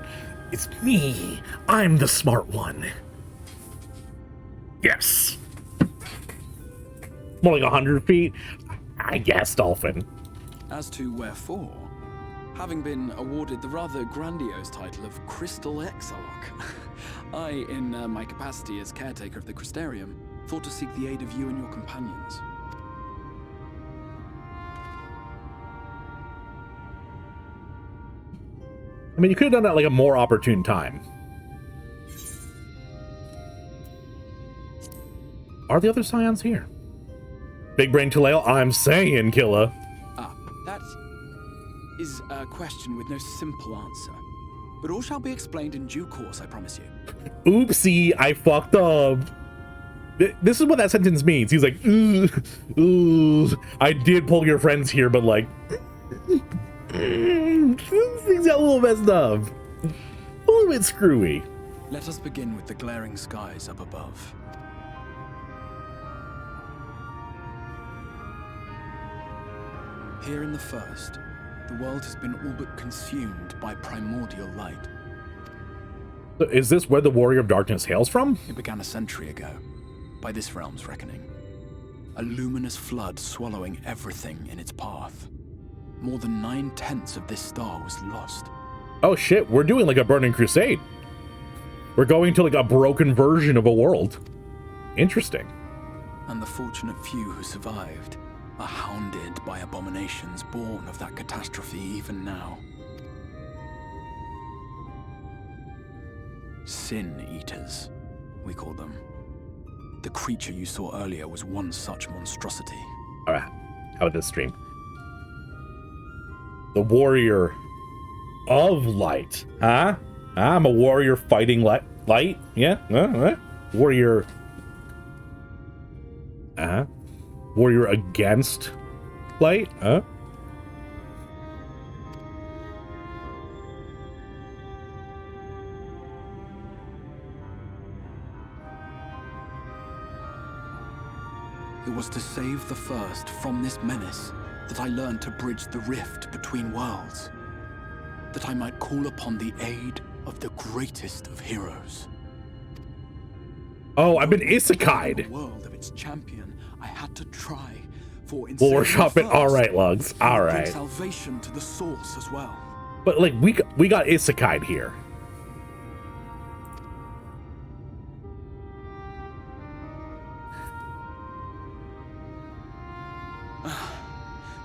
B: It's me! I'm the smart one. Yes! More like 100 feet? I guess, Dolphin.
R: As to wherefore, having been awarded the rather grandiose title of Crystal Exarch, I, in my capacity as caretaker of the Crystarium, thought to seek the aid of you and your companions.
B: I mean, you could have done that like a more opportune time. Are the other Scions here? Big Brain Taleo, I'm saying, Killa.
R: That is a question with no simple answer. But all shall be explained in due course, I promise you.
B: Oopsie, I fucked up. This is what that sentence means. He's like, ooh, I did pull your friends here, but like, things got a little messed up. A little bit screwy.
R: Let us begin with the glaring skies up above. Here in the first, the world has been all but consumed by primordial light.
B: So is this where the Warrior of Darkness hails from?
R: It began a century ago, by this realm's reckoning. A luminous flood swallowing everything in its path. More than 9/10 of this star was lost.
B: Oh shit, we're doing like a Burning Crusade. We're going to like a broken version of a world. Interesting.
R: And the fortunate few who survived are hounded by abominations born of that catastrophe even now. Sin Eaters, we call them. The creature you saw earlier was one such monstrosity.
B: Alright, how about this stream? The Warrior of Light. Huh? I'm a warrior fighting light? Yeah? Warrior... Warrior against light? Huh?
R: It was to save the first from this menace that I learned to bridge the rift between worlds. That I might call upon the aid of the greatest of heroes.
B: Oh, I've been isekai'd.
R: The world of its champion, I had to try for
B: Well, we're shopping. All right, Lugs. All right.
R: Salvation to the source as well.
B: But like we got isekai'd here.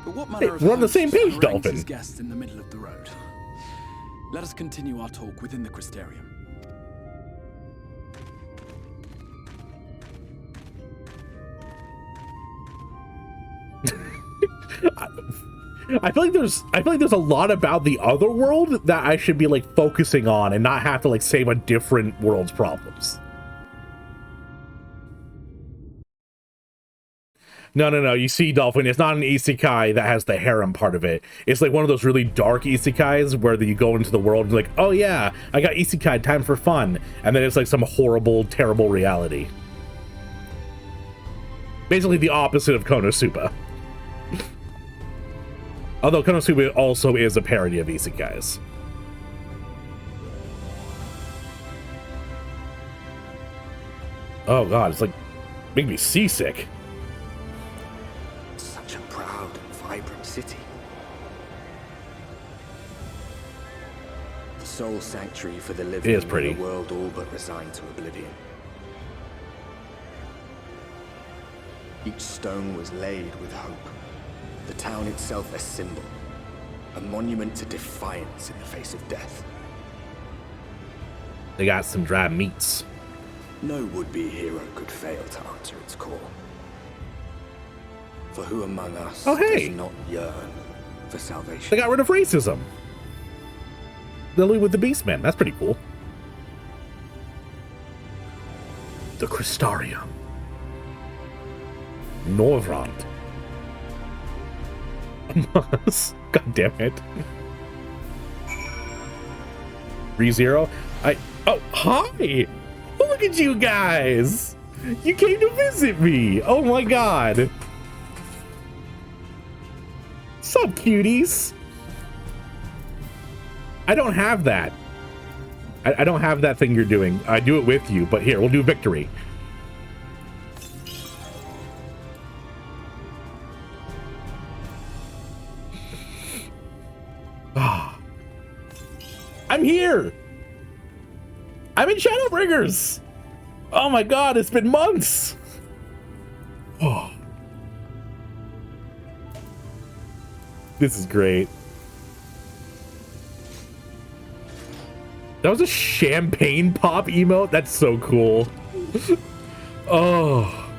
R: But what manner of
B: we're on the same page,
R: harangues
B: Dolphin.
R: his guests in the middle of the road? Let us continue our talk within the Crystarium.
B: I feel like there's a lot about the other world that I should be like focusing on and not have to like save a different world's problems. No. You see, Dolphin, it's not an isekai that has the harem part of it. It's like one of those really dark isekais where you go into the world and you're like, oh yeah, I got isekai, time for fun. And then it's like some horrible, terrible reality. Basically the opposite of Konosuba. Although Konosuba also is a parody of isekais. Oh god, it's like making me seasick.
I: Such a proud and vibrant city. The sole sanctuary for the
B: It
I: living
B: is pretty.
I: in a world all but resigned to oblivion. Each stone was laid with hope. The town itself a symbol, a monument to defiance in the face of death.
B: They got some dry meats.
I: No would-be hero could fail to answer its call. For who among us does not yearn for salvation?
B: They got rid of racism. Lily with the Beastman. That's pretty cool. The Crystarium. Norvrond. God damn it. ReZero. Oh, hi! Look at you guys! You came to visit me! Oh my god! Sup, cuties? I don't have that. I don't have that thing you're doing. I do it with you, but here, we'll do victory. I'm here! I'm in Shadowbringers! Oh my god, it's been months! Oh. This is great. That was a champagne pop emote? That's so cool. Oh.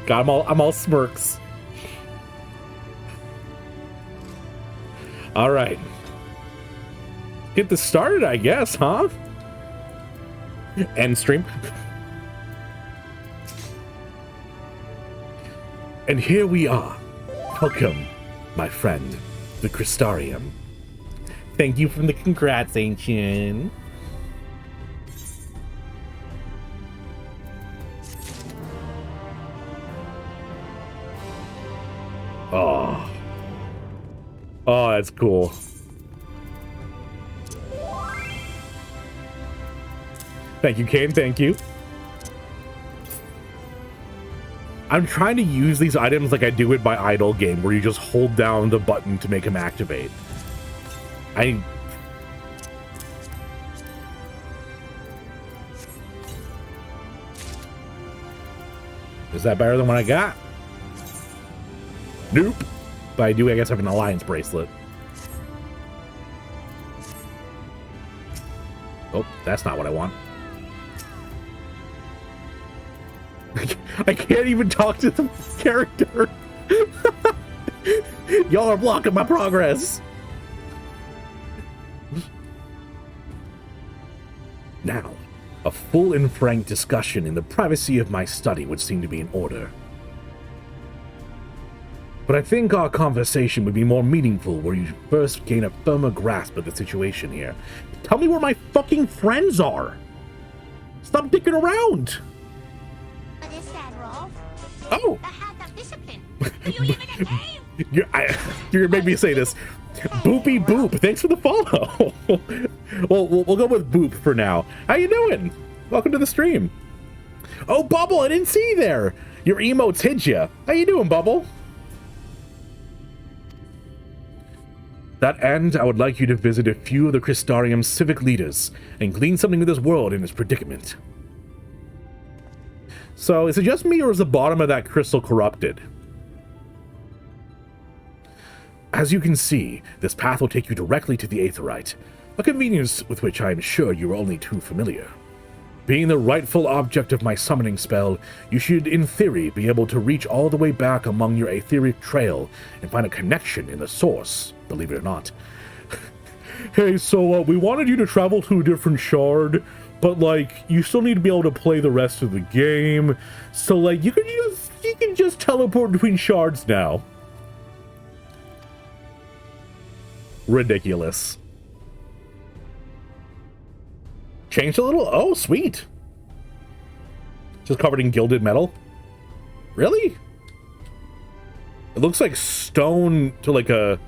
B: God, I'm all smirks. All right. Get this started, I guess, huh? End stream. And here we are. Welcome, my friend, the Crystarium. Thank you for the congrats, Ancient. Oh. Oh, that's cool. Thank you, Kane. Thank you. I'm trying to use these items like I do it by Idle Game, where you just hold down the button to make them activate. Is that better than what I got? Nope. But I do, I guess, have an Alliance bracelet. Oh, that's not what I want. I can't even talk to the character. Y'all are blocking my progress. Now, a full and frank discussion in the privacy of my study would seem to be in order. But I think our conversation would be more meaningful where you first gain a firmer grasp of the situation here. Tell me where my fucking friends are! Stop dicking around! Oh! You're gonna make me say this. Boopy Boop, thanks for the follow. Well, we'll go with Boop for now. How you doing? Welcome to the stream. Oh, Bubble, I didn't see you there. Your emotes hid ya. How you doing, Bubble? That end, I would like you to visit a few of the Crystarium's civic leaders and glean something of this world in its predicament. So, is it just me or is the bottom of that crystal corrupted? As you can see, this path will take you directly to the Aetheryte, a convenience with which I am sure you are only too familiar. Being the rightful object of my summoning spell, you should, in theory, be able to reach all the way back among your aetheric trail and find a connection in the source, believe it or not. Hey, so we wanted you to travel to a different shard, but like, you still need to be able to play the rest of the game, so like, you can just teleport between shards now. Ridiculous. Changed a little? Oh, sweet. Just covered in gilded metal? Really? It looks like stone to like a...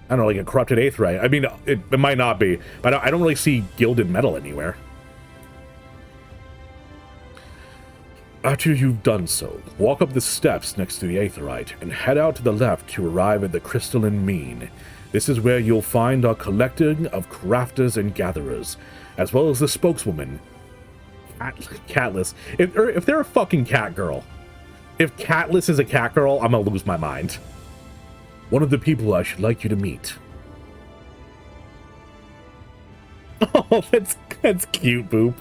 B: I don't know, like a corrupted aetherite. I mean, it might not be, but I don't really see gilded metal anywhere. After you've done so, walk up the steps next to the aetherite and head out to the left to arrive at the crystalline mean. This is where you'll find our collecting of crafters and gatherers, as well as the spokeswoman, Catless. If they're a fucking cat girl, if Catless is a cat girl, I'm gonna lose my mind. One of the people I should like you to meet. Oh, that's cute, Boop.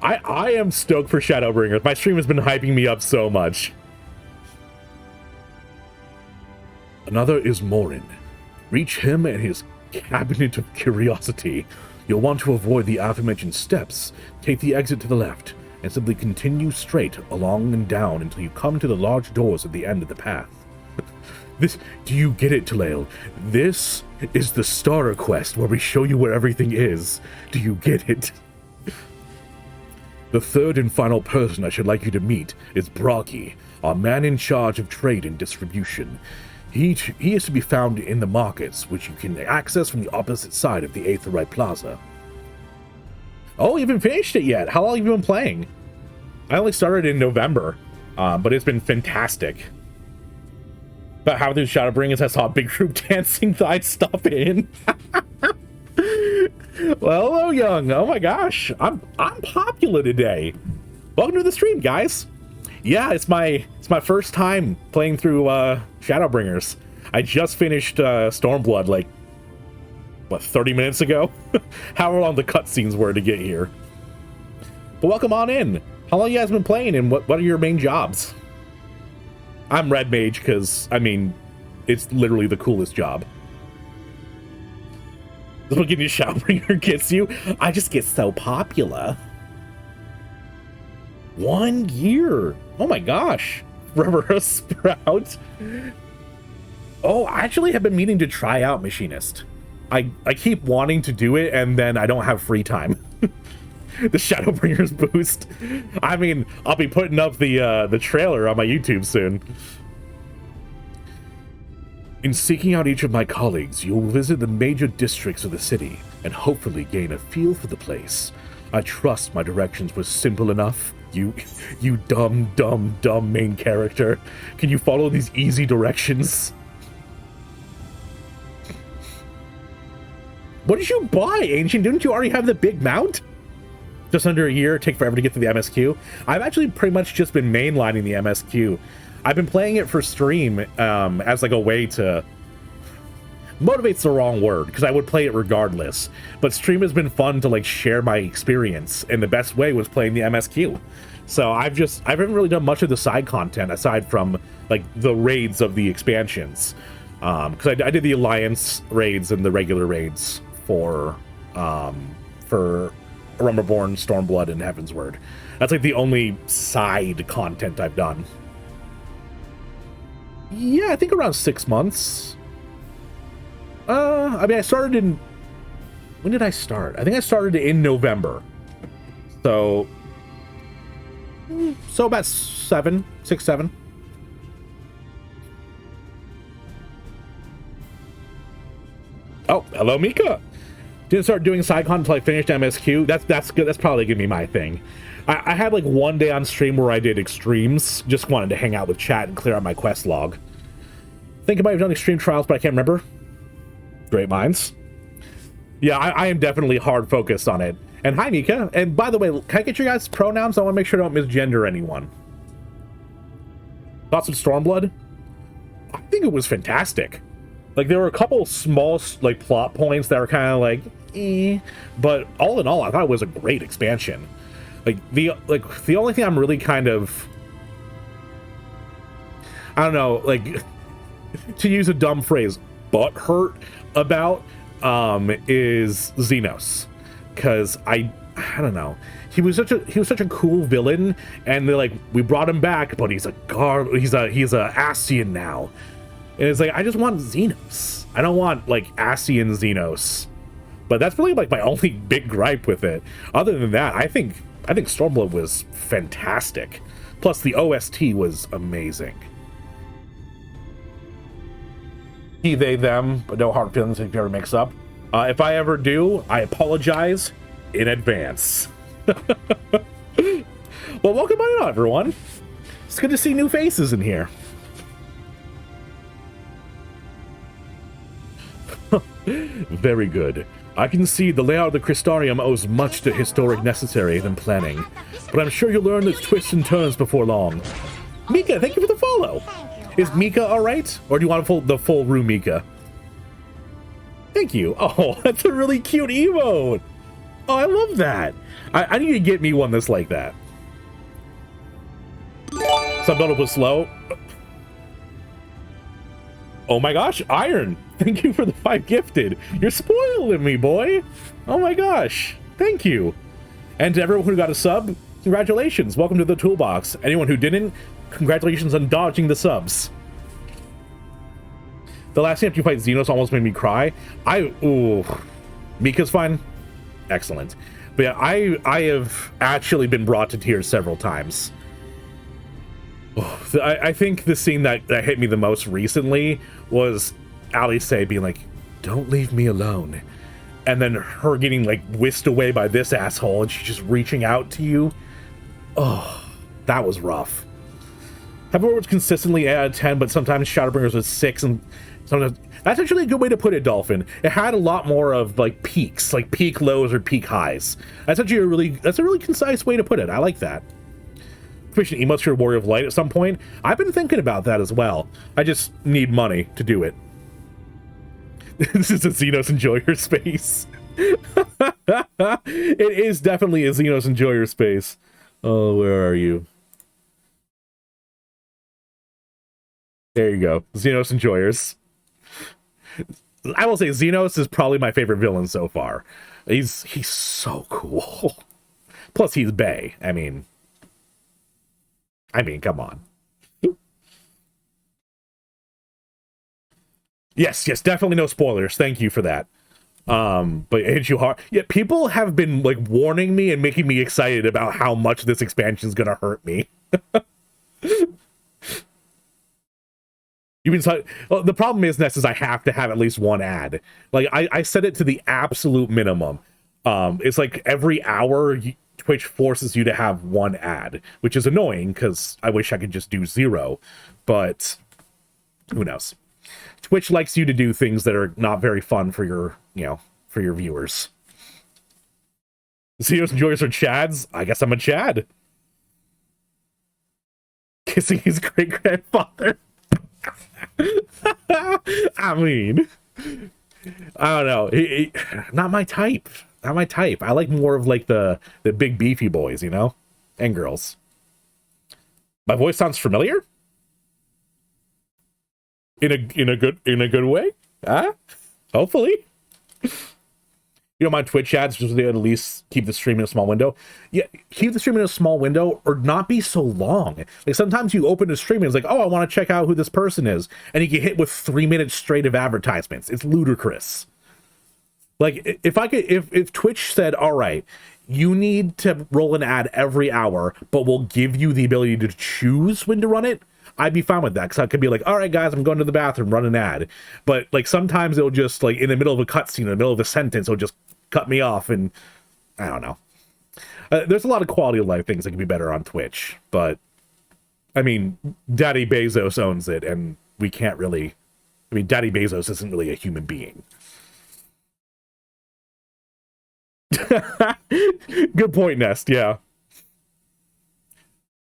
B: I am stoked for Shadowbringers. My stream has been hyping me up so much. Another is Morin. Reach him and his cabinet of curiosity. You'll want to avoid the aforementioned steps, take the exit to the left, and simply continue straight along and down until you come to the large doors at the end of the path. Do you get it, Talael? This is the starter quest where we show you where everything is. Do you get it? The third and final person I should like you to meet is Bragi, our man in charge of trade and distribution. He is to be found in the markets, which you can access from the opposite side of the Aetherite Plaza. Oh, you haven't finished it yet. How long have you been playing? I only started in November, but it's been fantastic. But how through Shadowbringers I saw a big group dancing, thought I'd stop in. Well, hello, Young. Oh my gosh, I'm popular today. Welcome to the stream, guys. Yeah, it's my first time playing through Shadowbringers. I just finished Stormblood like what, 30 minutes ago? However long the cutscenes were to get here. But welcome on in. How long you guys been playing, and what are your main jobs? I'm Red Mage because, I mean, it's literally the coolest job. This what getting Shadowbringer gets you. I just get so popular. 1 year. Oh my gosh. Forever Sprout. Oh, I actually have been meaning to try out Machinist. I keep wanting to do it, and then I don't have free time. The Shadowbringers boost. I mean, I'll be putting up the trailer on my YouTube soon. In seeking out each of my colleagues, you'll visit the major districts of the city and hopefully gain a feel for the place. I trust my directions were simple enough. You dumb main character. Can you follow these easy directions? What did you buy, Ancient? Didn't you already have the big mount? Just under a year, take forever to get to the MSQ. I've actually pretty much just been mainlining the MSQ. I've been playing it for stream as like a way to... Motivate's the wrong word, because I would play it regardless. But stream has been fun to like share my experience, and the best way was playing the MSQ. So I haven't really done much of the side content aside from like the raids of the expansions. Because I did the Alliance raids and the regular raids for Realmreborn, Stormblood, and Heavensward. That's like the only side content I've done. Yeah, I think around 6 months. I mean, I started in... When did I start? I think I started in November. So about 6, 7. Oh, hello, Mika. Didn't start doing side content until I finished MSQ. That's good. That's probably gonna be my thing. I had like one day on stream where I did extremes. Just wanted to hang out with chat and clear out my quest log. Think I might have done extreme trials, but I can't remember. Great minds. Yeah, I am definitely hard focused on it. And hi, Mika. And by the way, can I get your guys' pronouns? I want to make sure I don't misgender anyone. Thoughts of Stormblood? I think it was fantastic. Like, there were a couple small, like, plot points that were kind of like, eh. But all in all, I thought it was a great expansion. Like, the only thing I'm really kind of... I don't know, like, to use a dumb phrase, butthurt about, is Xenos. Because I don't know. He was such a cool villain, and they're like, we brought him back, but he's a Ascian now. And it's like, I just want Xenos. I don't want, like, Ascian Xenos. But that's really, like, my only big gripe with it. Other than that, I think Stormblood was fantastic. Plus, the OST was amazing. He, they, them, but no hard feelings if you ever mix up. If I ever do, I apologize in advance. Well, welcome on, everyone. It's good to see new faces in here. Very good. I can see the layout of the Crystarium owes much to historic necessary than planning, but I'm sure you'll learn its twists and turns before long. Mika, thank you for the follow. Is Mika alright? Or do you want the full room Mika? Thank you. Oh, that's a really cute emote. Oh, I love that. I need to get me one that's like that. Subtitle was slow. Oh my gosh, Iron. Thank you for the 5 gifted. You're spoiling me, boy. Oh my gosh. Thank you. And to everyone who got a sub, congratulations. Welcome to the toolbox. Anyone who didn't, congratulations on dodging the subs. The last time you fight Xenos almost made me cry. Ooh. Mika's fine. Excellent. But yeah, I have actually been brought to tears several times. I think the scene that hit me the most recently was Alice being like, "Don't leave me alone," and then her getting like whisked away by this asshole, and she's just reaching out to you. Oh, that was rough. Everyone was consistently 8 out of 10, but sometimes Shadowbringers was 6, and sometimes that's actually a good way to put it, Dolphin. It had a lot more of like peaks, like peak lows or peak highs. That's actually a really concise way to put it. I like that. Commission emotes for Warrior of Light at some point. I've been thinking about that as well. I just need money to do it. This is a Xenos Enjoyer space. It is definitely a Xenos Enjoyer space. Oh, where are you? There you go. Xenos Enjoyers. I will say Xenos is probably my favorite villain so far. He's so cool. Plus he's Bay. I mean, come on. Yes, definitely no spoilers. Thank you for that. But it hit you hard. Yeah, people have been like warning me and making me excited about how much this expansion is gonna hurt me. Well, the problem is, Ness, is I have to have at least one ad. Like I set it to the absolute minimum. It's like every hour Twitch forces you to have one ad, which is annoying because I wish I could just do 0, but who knows? Twitch likes you to do things that are not very fun for your, for your viewers. Xenos Enjoyers are Chads? I guess I'm a Chad. Kissing his great-grandfather. I mean, I don't know. Not my type. Not my type. I like more of like the big beefy boys, and girls. My voice sounds familiar. In a good way. Huh? Hopefully. You don't mind Twitch ads, just to at least keep the stream in a small window. Yeah, keep the stream in a small window, or not be so long. Like sometimes you open a stream and it's like, oh, I want to check out who this person is, and you get hit with 3 minutes straight of advertisements. It's ludicrous. Like if Twitch said, all right, you need to roll an ad every hour, but we'll give you the ability to choose when to run it, I'd be fine with that, because I could be like, all right, guys, I'm going to the bathroom, run an ad. But like sometimes it'll just like in the middle of a cutscene, in the middle of a sentence, it'll just cut me off, and I don't know. There's a lot of quality of life things that can be better on Twitch, but I mean, Daddy Bezos owns it, and we can't really. I mean, Daddy Bezos isn't really a human being. Good point, Nest. Yeah.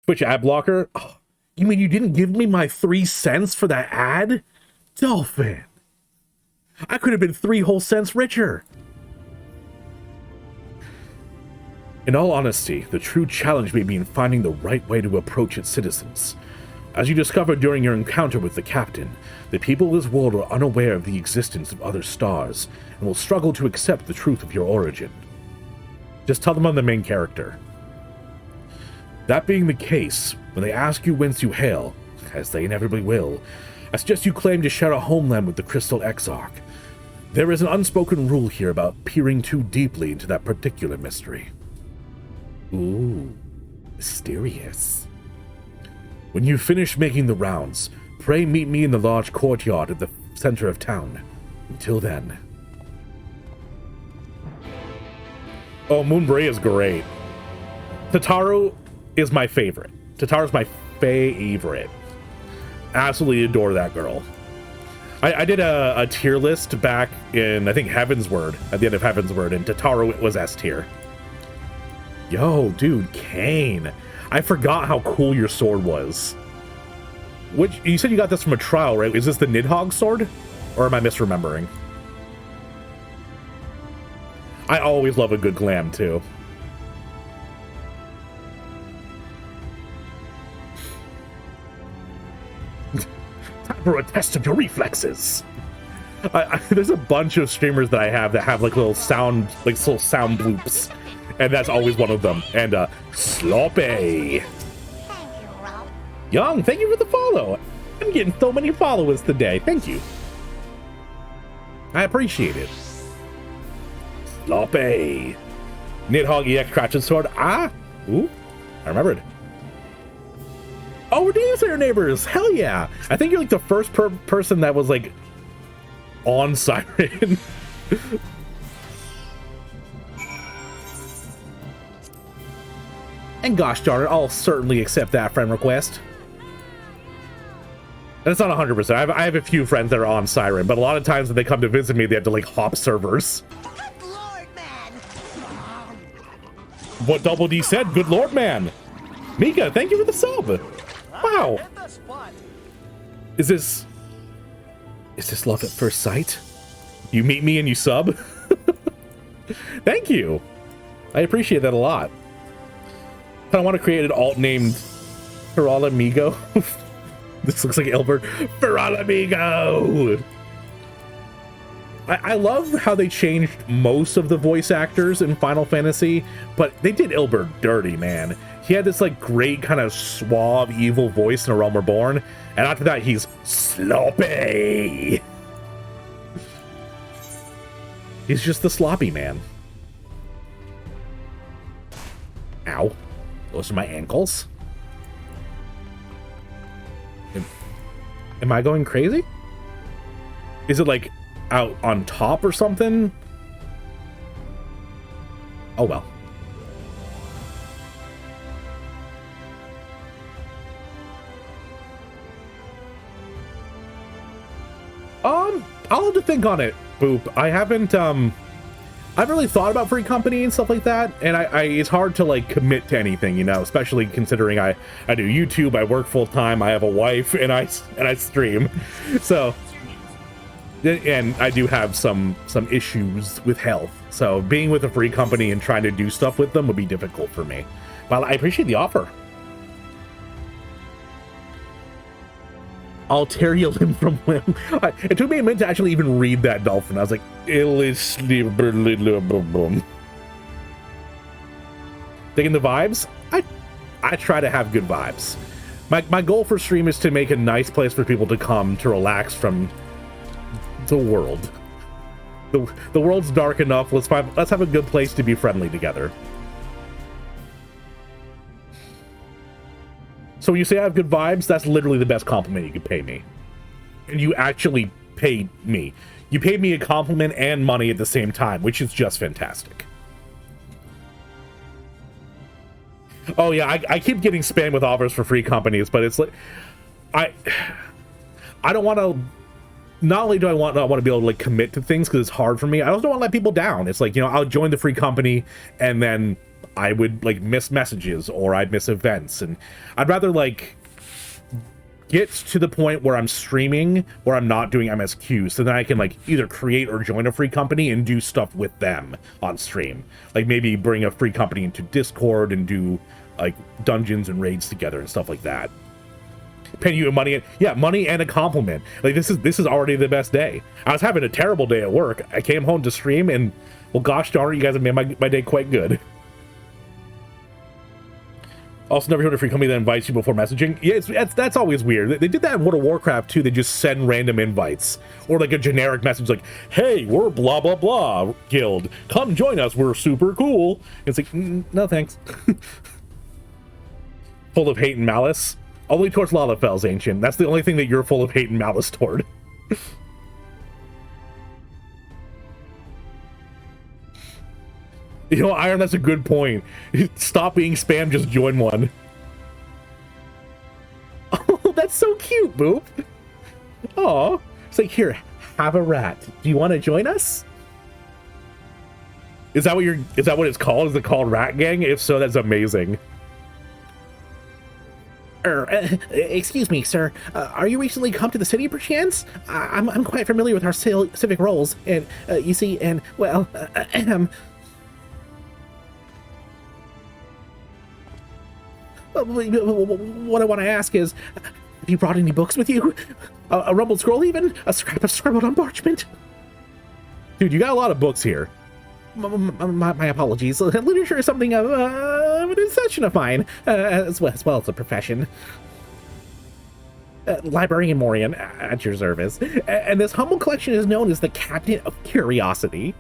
B: Twitch ad blocker. Oh, you mean you didn't give me my 3 cents for that ad? Dolphin. I could have been 3 whole cents richer. In all honesty, the true challenge may be in finding the right way to approach its citizens. As you discovered during your encounter with the captain, the people of this world are unaware of the existence of other stars and will struggle to accept the truth of your origin. Just tell them I'm the main character. That being the case, when they ask you whence you hail, as they inevitably will, I suggest you claim to share a homeland with the Crystal Exarch. There is an unspoken rule here about peering too deeply into that particular mystery. Ooh, mysterious. When you finish making the rounds, pray meet me in the large courtyard at the center of town. Until then. Oh, Moonbray is great. Tataru is my favorite. Tataru's my favorite. Absolutely adore that girl. I did a tier list back in, I think, Heaven's Word, at the end of Heaven's Word, and Tataru was S tier. Yo, dude, Kane. I forgot how cool your sword was. Which, you said you got this from a trial, right? Is this the Nidhogg sword? Or am I misremembering? I always love a good glam, too. Time for a test of your reflexes. There's a bunch of streamers that I have that have like little sound bloops, and that's always one of them. And Sloppy. Young, thank you for the follow. I'm getting so many followers today. Thank you. I appreciate it. Sloppy. Nidhogg EX Cratchit Sword. Ooh, I remembered. Oh, we're Demon Slayer neighbors. Hell yeah. I think you're like the first person that was like on Siren. And gosh darn it, I'll certainly accept that friend request. And it's not 100%. I have a few friends that are on Siren, but a lot of times when they come to visit me, they have to like hop servers. Good Lord, man. What Double D said, good Lord, man. Mika, thank you for the sub. Wow. Is this love at first sight? You meet me and you sub? Thank you. I appreciate that a lot. I want to create an alt named Feralamigo. This looks like Elbert. Feralamigo! I love how they changed most of the voice actors in Final Fantasy, but they did Ilbert dirty, man. He had this like great kind of suave, evil voice in A Realm Reborn, and after that he's sloppy. He's just the sloppy man. Ow. Those are my ankles. Am I going crazy? Is it like out on top or something? Oh well. I'll have to think on it, Boop. I haven't really thought about Free Company and stuff like that, and I it's hard to like commit to anything, you know, especially considering I do YouTube, I work full time, I have a wife, and I stream, so, and I do have some issues with health, so being with a Free Company and trying to do stuff with them would be difficult for me. But I appreciate the offer. I'll tear you limb from limb. It took me a minute to actually even read that, Dolphin. I was like, taking the vibes? I try to have good vibes. My goal for stream is to make a nice place for people to come to relax from the world. The world's dark enough. Let's have a good place to be friendly together. So when you say I have good vibes, that's literally the best compliment you could pay me. And you actually paid me. You paid me a compliment and money at the same time, which is just fantastic. Oh yeah, I keep getting spammed with offers for Free Companies, but it's like I don't want to. Not only do I not want to be able to like commit to things because it's hard for me, I also don't want to let people down. It's like, you know, I'll join the Free Company and then I would like miss messages or I'd miss events, and I'd rather like get to the point where I'm streaming where I'm not doing MSQ, so then I can like either create or join a Free Company and do stuff with them on stream, like maybe bring a Free Company into Discord and do like dungeons and raids together and stuff like that. Paying you money, yeah, money and a compliment. Like this is already the best day. I was having a terrible day at work. I came home to stream and, well, gosh darn it, you guys have made my day quite good. Also, never heard of a Free Company that invites you before messaging. Yeah, that's always weird. They did that in World of Warcraft too. They just send random invites or like a generic message like, "Hey, we're blah blah blah guild. Come join us. We're super cool." It's like, no thanks. Full of hate and malice. Only towards Lalafels, Ancient. That's the only thing that you're full of hate and malice toward. You know, Iron, that's a good point. Stop being spam, just join one. Oh, that's so cute, Boop. Aw, It's like, here, have a rat. Do you want to join us? Is that what it's called? Is it called Rat Gang? If so, that's amazing.
S: Excuse me, sir. Are you recently come to the city, perchance? I'm quite familiar with our civic roles, and you see, and well, what I want to ask is, have you brought any books with you? A rumbled scroll, even a scrap of scribbled on parchment?
B: Dude, you got a lot of books here.
S: My apologies. Literature is something of an obsession of mine, as well as a profession. Librarian Morian, at your service. And this humble collection is known as the Cabinet of Curiosity.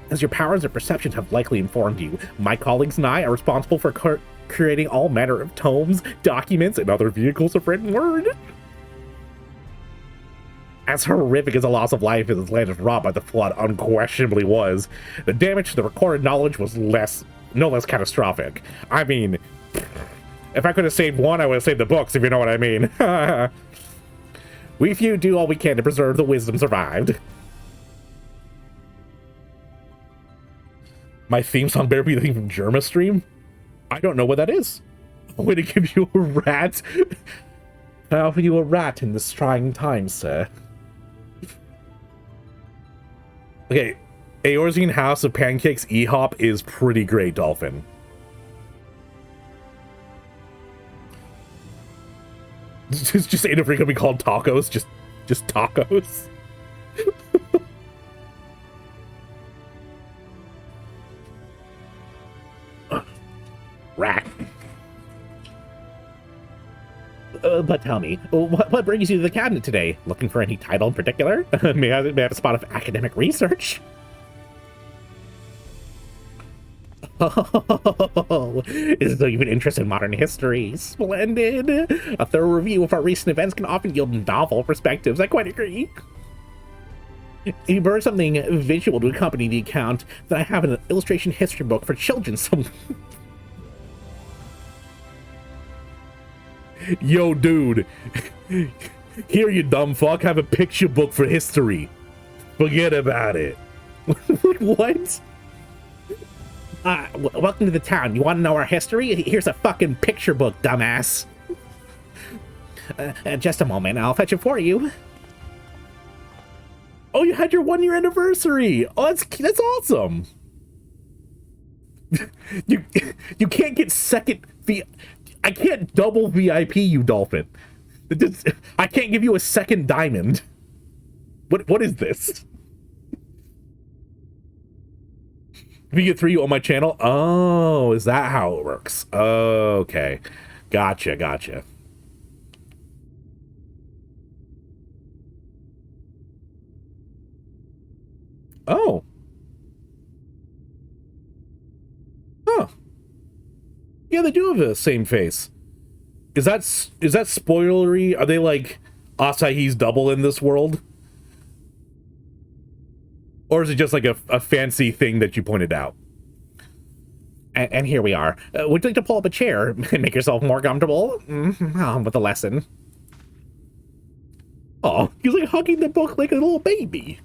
S: As your powers of perception have likely informed you, my colleagues and I are responsible for creating all manner of tomes, documents, and other vehicles of written word. As horrific as the loss of life in this land is wrought by the flood unquestionably was, the damage to the recorded knowledge was no less catastrophic. I mean, if I could have saved one, I would have saved the books, if you know what I mean. We few do all we can to preserve the wisdom survived. My theme song better be the theme from Germa Stream? I don't know what that is. I'm going to give you a rat. I offer you a rat in this trying time, sir. Okay, Eorzean House of Pancakes E-Hop is pretty great, Dolphin. Just ain't ever gonna be called tacos, just tacos. Rat. But tell me, what brings you to the cabinet today? Looking for any title in particular? may I have a spot of academic research? Oh, is there even interest in modern history? Splendid! A thorough review of our recent events can often yield novel perspectives, I quite agree. If you prefer something visual to accompany the account, then I have an illustration history book for children. Yo, dude. Here, you dumb fuck, have a picture book for history. Forget about it. What? Welcome to the town. You want to know our history? Here's a fucking picture book, dumbass. Just a moment, I'll fetch it for you. Oh, you had your 1-year anniversary. Oh, that's awesome. You can't get second. I can't double VIP you, Dolphin. I can't give you a second diamond. What is this? If you get 3 on my channel? Oh, is that how it works? Okay. Gotcha. Oh. Huh. Yeah, they do have the same face. Is that spoilery? Are they like Asahi's double in this world? Or is it just like a fancy thing that you pointed out? And here we are. Would you like to pull up a chair and make yourself more comfortable? With a lesson. Oh, he's like hugging the book like a little baby.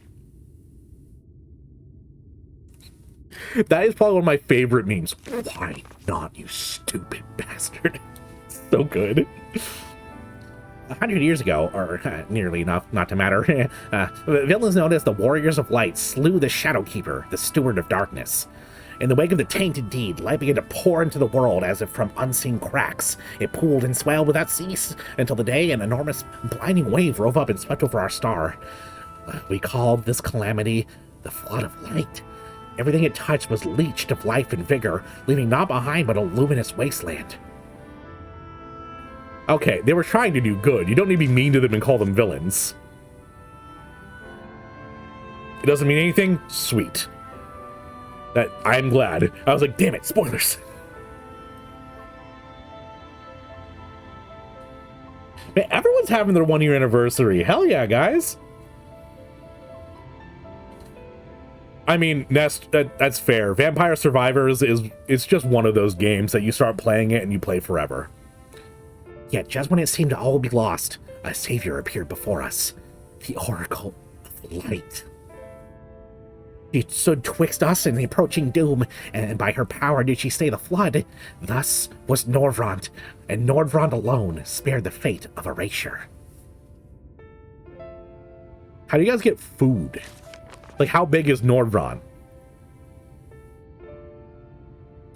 S: That is probably one of my favorite memes. Why not, you stupid bastard? So good. 100 years ago, or nearly enough, not to matter, villains known as the Warriors of Light slew the Shadowkeeper, the Steward of Darkness. In the wake of the tainted deed, light began to pour into the world as if from unseen cracks. It pooled and swelled without cease, until the day an enormous, blinding wave rose up and swept over our star. We called this calamity the Flood of Light. Everything it touched was leached of life and vigor, leaving naught behind but a luminous wasteland. Okay, they were trying to do good. You don't need to be mean to them and call them villains. It doesn't mean anything? Sweet. I'm glad. I was like, damn it, spoilers. Man, everyone's having their 1-year anniversary. Hell yeah, guys. I mean, that's fair. Vampire Survivors it's just one of those games that you start playing it and you play forever. Yet just when it seemed to all be lost, a savior appeared before us. The Oracle of Light. She stood twixt us and the approaching doom, and by her power did she stay the flood. Thus was Nordvrond, and Nordvrond alone spared the fate of erasure. How do you guys get food? Like, how big is Nordvrond?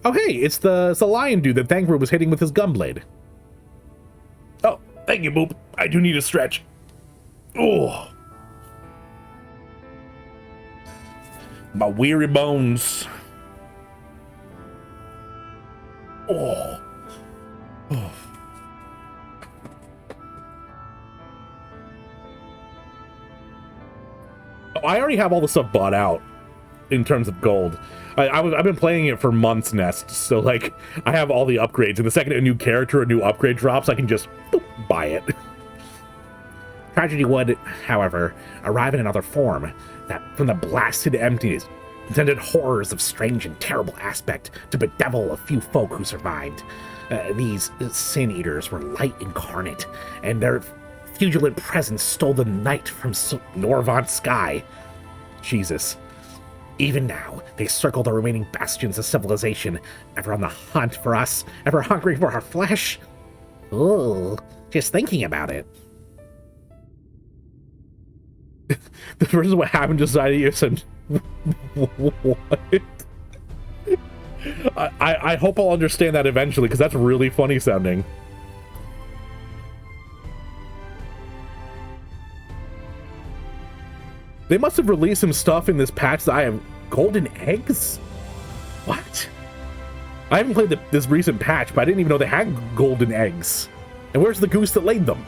S: Oh, hey, it's the lion dude that Thancred was hitting with his gunblade. Oh, thank you, Boop. I do need a stretch. Oh. My weary bones. Oh. Oh. I already have all the stuff bought out in terms of gold. I've been playing it for months, Nest, so like I have all the upgrades, and the second a new character, a new upgrade drops, I can just boop, buy it. Tragedy would, however, arrive in another form, that from the blasted emptiness intended horrors of strange and terrible aspect to bedevil a few folk who survived. These sin eaters were light incarnate, and their fugilant presence stole the night from Nordvrond's sky. Jesus. Even now, they circle the remaining bastions of civilization, ever on the hunt for us, ever hungry for our flesh. Ooh, just thinking about it. This is what happened to Zydius and what? I hope I'll understand that eventually, because that's really funny sounding. They must have released some stuff in this patch that I have golden eggs? What? I haven't played this recent patch, but I didn't even know they had golden eggs. And where's the goose that laid them?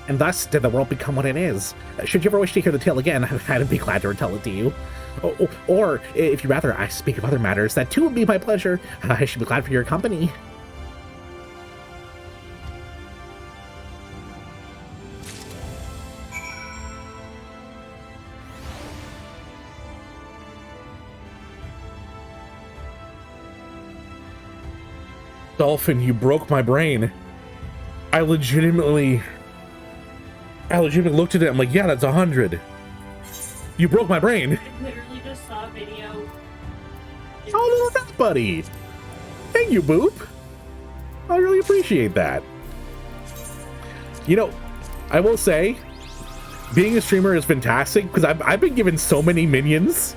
S: And thus did the world become what it is. Should you ever wish to hear the tale again, I'd be glad to retell it to you. Or, if you'd rather I speak of other matters, that too would be my pleasure. I should be glad for your company. Dolphin, you broke my brain. I legitimately looked at it. I'm like, yeah, that's 100. You broke my brain.
K: I literally just saw a video.
S: Oh, look at that, buddy. Thank you, Boop. I really appreciate that. You know, I will say, being a streamer is fantastic because I've been given so many minions.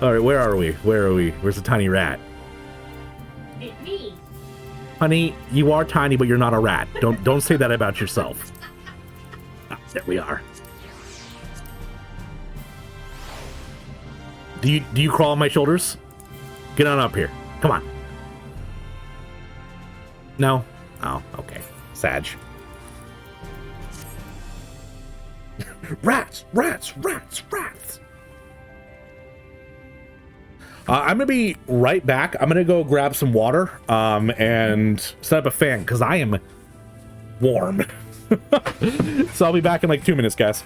S: All right, where are we? Where are we? Where's the tiny rat?
K: It's me.
S: Honey, you are tiny, but you're not a rat. Don't say that about yourself. Ah, there we are. Do you crawl on my shoulders? Get on up here. Come on. No? Oh, okay. Sag. Rats! Rats! Rats! Rats! I'm gonna be right back. I'm gonna go grab some water and set up a fan because I am warm. So I'll be back in like 2 minutes, guys.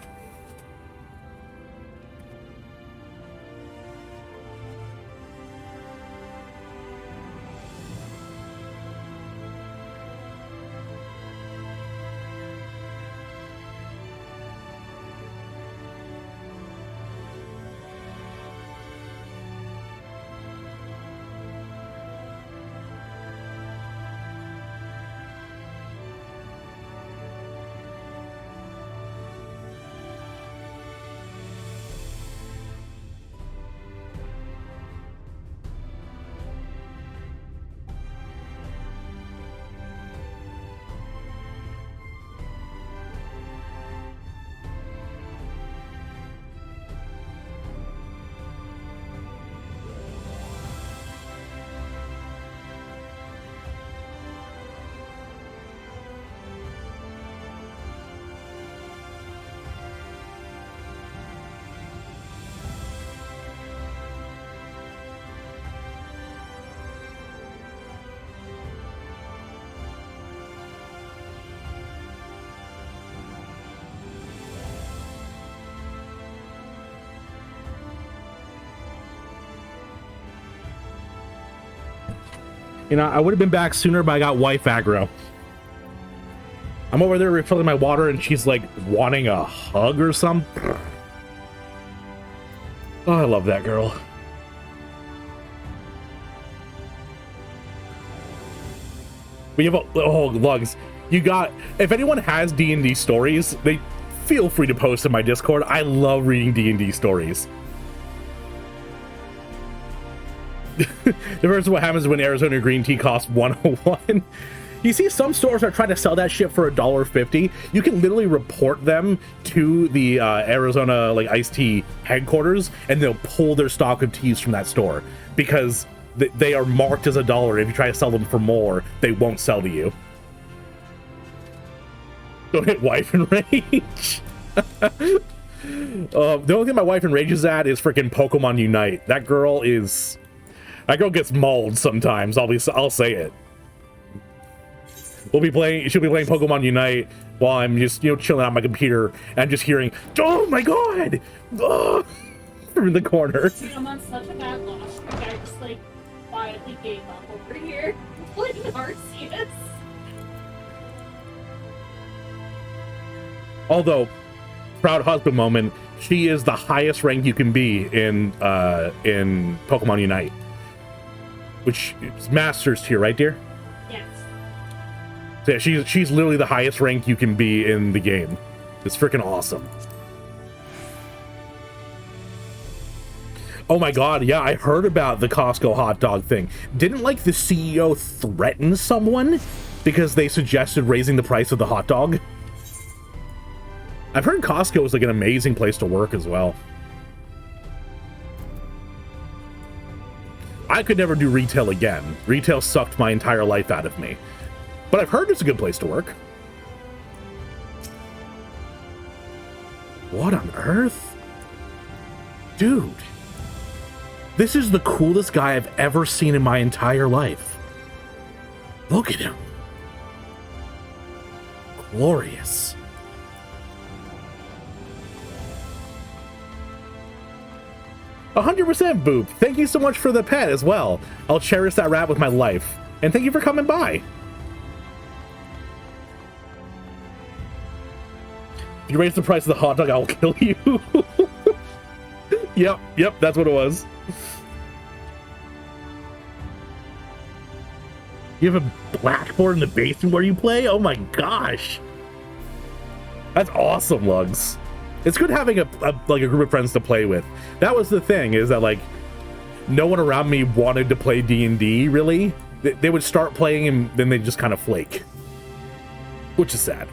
S: You know, I would have been back sooner, but I got wife aggro. I'm over there refilling my water and she's like wanting a hug or something. Oh, I love that girl. We have Lugs. You got, if anyone has D&D stories, they feel free to post in my Discord. I love reading D&D stories. The first, what happens when Arizona green tea costs 101. You see, some stores are trying to sell that shit for $1.50. You can literally report them to the Arizona like iced tea headquarters, and they'll pull their stock of teas from that store because they are marked as $1. If you try to sell them for more, they won't sell to you. Don't hit wife in rage. The only thing my wife enrages at is freaking Pokemon Unite. That girl gets mauled sometimes. I'll say it. She'll be playing Pokemon Unite while I'm just, chilling on my computer and just hearing, oh my god! Oh! From the corner.
K: Dude, I'm on such a bad loss streak, I just, like, quietly gave up over here. Like, Arceus.
S: Although, proud husband moment, she is the highest rank you can be in Pokemon Unite. Which is Masters tier, right, dear?
K: Yes.
S: So yeah, she's literally the highest rank you can be in the game. It's freaking awesome. Oh my god, yeah, I heard about the Costco hot dog thing. Didn't, like, the CEO threaten someone because they suggested raising the price of the hot dog? I've heard Costco is, like, an amazing place to work as well. I could never do retail again. Retail sucked my entire life out of me. But I've heard it's a good place to work. What on earth? Dude. This is the coolest guy I've ever seen in my entire life. Look at him. Glorious. "100% Boop. Thank you so much for the pet as well. I'll cherish that rat with my life. And thank you for coming by." If you raise the price of the hot dog, I will kill you. Yep, that's what it was. You have a blackboard in the basement where you play? Oh my gosh. That's awesome, Lugs. It's good having a group of friends to play with. That was the thing, is that, like, no one around me wanted to play D&D, really. They would start playing and then they'd just kind of flake. Which is sad.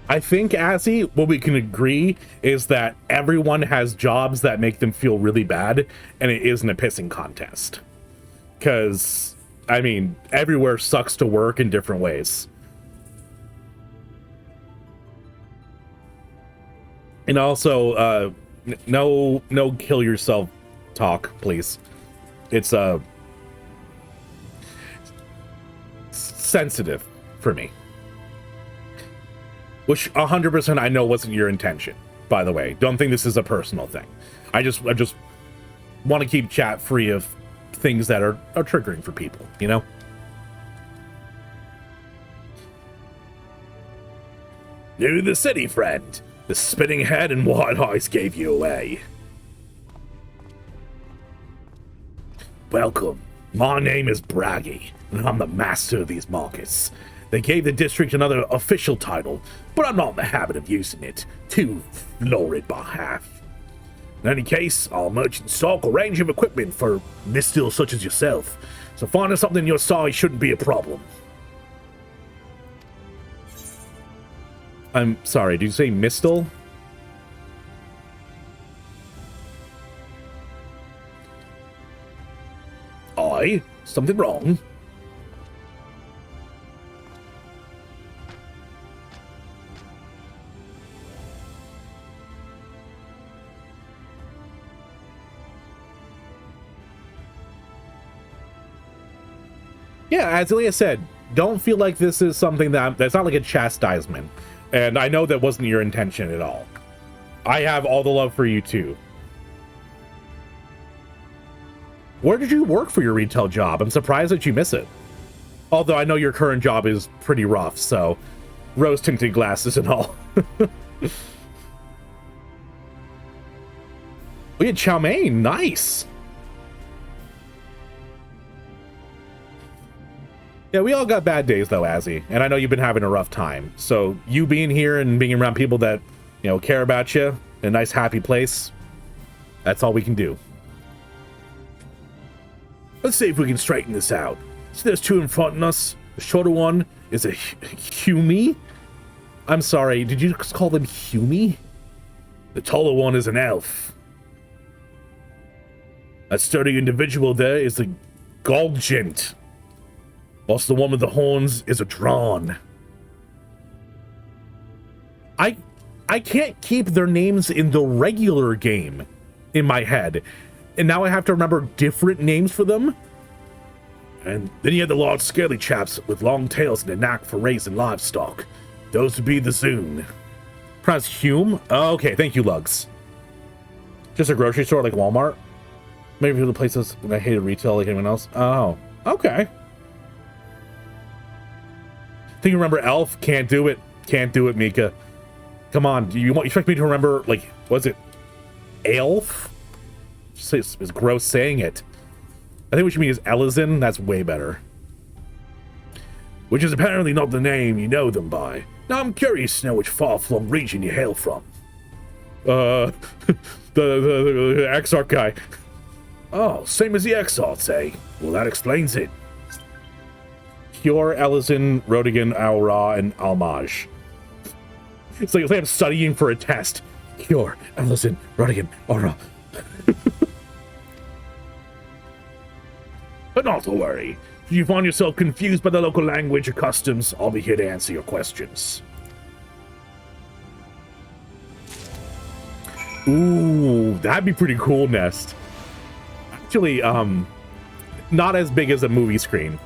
S: I think, Azzy, what we can agree is that everyone has jobs that make them feel really bad, and it isn't a pissing contest. Because, I mean, everywhere sucks to work in different ways. And also, no kill yourself talk, please. It's sensitive for me. Which 100% I know wasn't your intention, by the way. Don't think this is a personal thing. I just want to keep chat free of things that are triggering for people, you know? New to the city, friend. The spinning head and wide eyes gave you away. Welcome. My name is Braggy, and I'm the master of these markets. They gave the district another official title, but I'm not in the habit of using it. Too florid by half. In any case, our merchants stock a range of equipment for mistils such as yourself, so finding something your size shouldn't be a problem. I'm sorry, did you say mistil? Aye, something wrong? Yeah, as Ilya said, don't feel like this is something that's not like a chastisement. And I know that wasn't your intention at all. I have all the love for you too. Where did you work for your retail job? I'm surprised that you miss it. Although I know your current job is pretty rough, so rose-tinted glasses and all. We had chow mein, nice. Yeah, we all got bad days though, Azzy, and I know you've been having a rough time. So you being here and being around people that, you know, care about you, a nice happy place, that's all we can do.
A: Let's see if we can straighten this out. See, there's two in front of us. The shorter one is a Humi.
S: I'm sorry, did you just call them Humi?
A: The taller one is an elf. That sturdy individual there is the Galgent. Whilst the one with the horns is a Drawn.
S: I can't keep their names in the regular game in my head. And now I have to remember different names for them?
A: And then you have the large scaly chaps with long tails and a knack for raising livestock. Those would be the Zune.
S: Pronounced Hume? Oh, okay, thank you, Lugs. Just a grocery store like Walmart? Maybe the places when I hated retail like anyone else? Oh, okay. Think you remember Elf? Can't do it. Can't do it, Mika. Come on, you expect me to remember, like, was it Elf? It's gross saying it. I think what you mean is Elizin. That's way better.
A: Which is apparently not the name you know them by. Now I'm curious to know which far-flung region you hail from.
S: The Exarch guy.
A: Oh, same as the Exarchs, eh? Well, that explains it.
S: Kior, Elizin, Rodigan, Aura, and Almaj. It's like I'm studying for a test.
A: Kior, Elizin, Rodigan, Aura. But not to worry. If you find yourself confused by the local language or customs, I'll be here to answer your questions.
S: Ooh, that'd be pretty cool, Nest. Actually, not as big as a movie screen.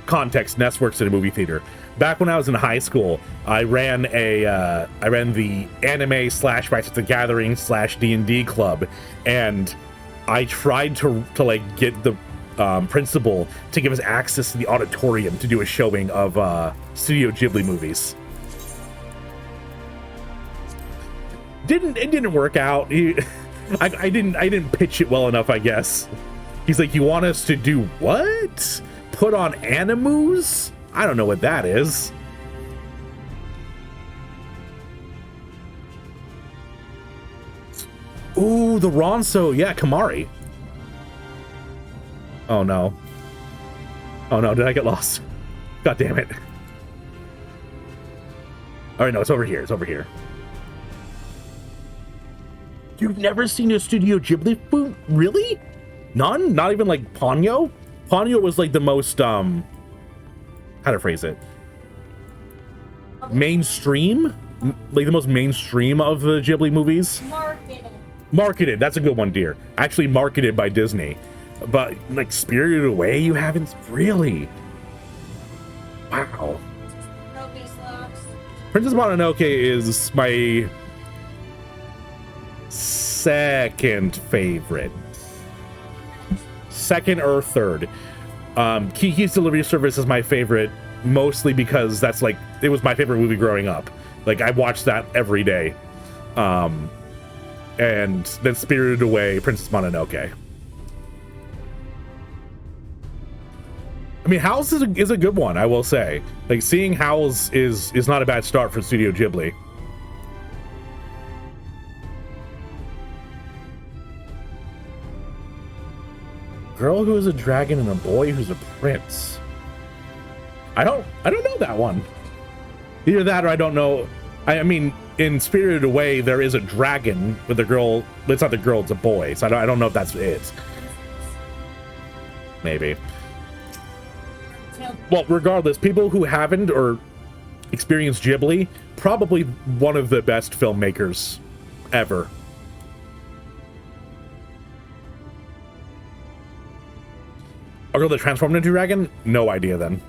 S: Context, Nest works at a movie theater. Back when I was in high school, I ran the anime / Magic the Gathering / D&D club, and I tried to like get the principal to give us access to the auditorium to do a showing of Studio Ghibli movies. It didn't work out. I didn't pitch it well enough, I guess. He's like, you want us to do what? Put on animus? I don't know what that is. Ooh, the Ronso. Yeah, Kamari. Oh no. Oh no, did I get lost? God damn it. Alright, no, it's over here. It's over here. You've never seen a Studio Ghibli film? Really? None? Not even like Ponyo? Ponyo was like the most, how to phrase it? Mainstream? Like the most mainstream of the Ghibli movies? Marketed. That's a good one, dear. Actually marketed by Disney. But like Spirited Away, you haven't really? Wow. Princess Mononoke is my second favorite. Second or third. Kiki's Delivery Service is my favorite, mostly because that's like, it was my favorite movie growing up. Like, I watched that every day. And then Spirited Away, Princess Mononoke. I mean, Howl's is a good one, I will say. Like, seeing Howl's is not a bad start for Studio Ghibli. Girl who is a dragon and a boy who's a prince. I don't know that one. Either that or I don't know. I mean, in Spirited Away, there is a dragon with a girl. It's not the girl, it's a boy. So I don't know if that's it. Maybe. Well, regardless, people who haven't or experienced Ghibli, probably one of the best filmmakers ever. A girl that transformed into a dragon? No idea then.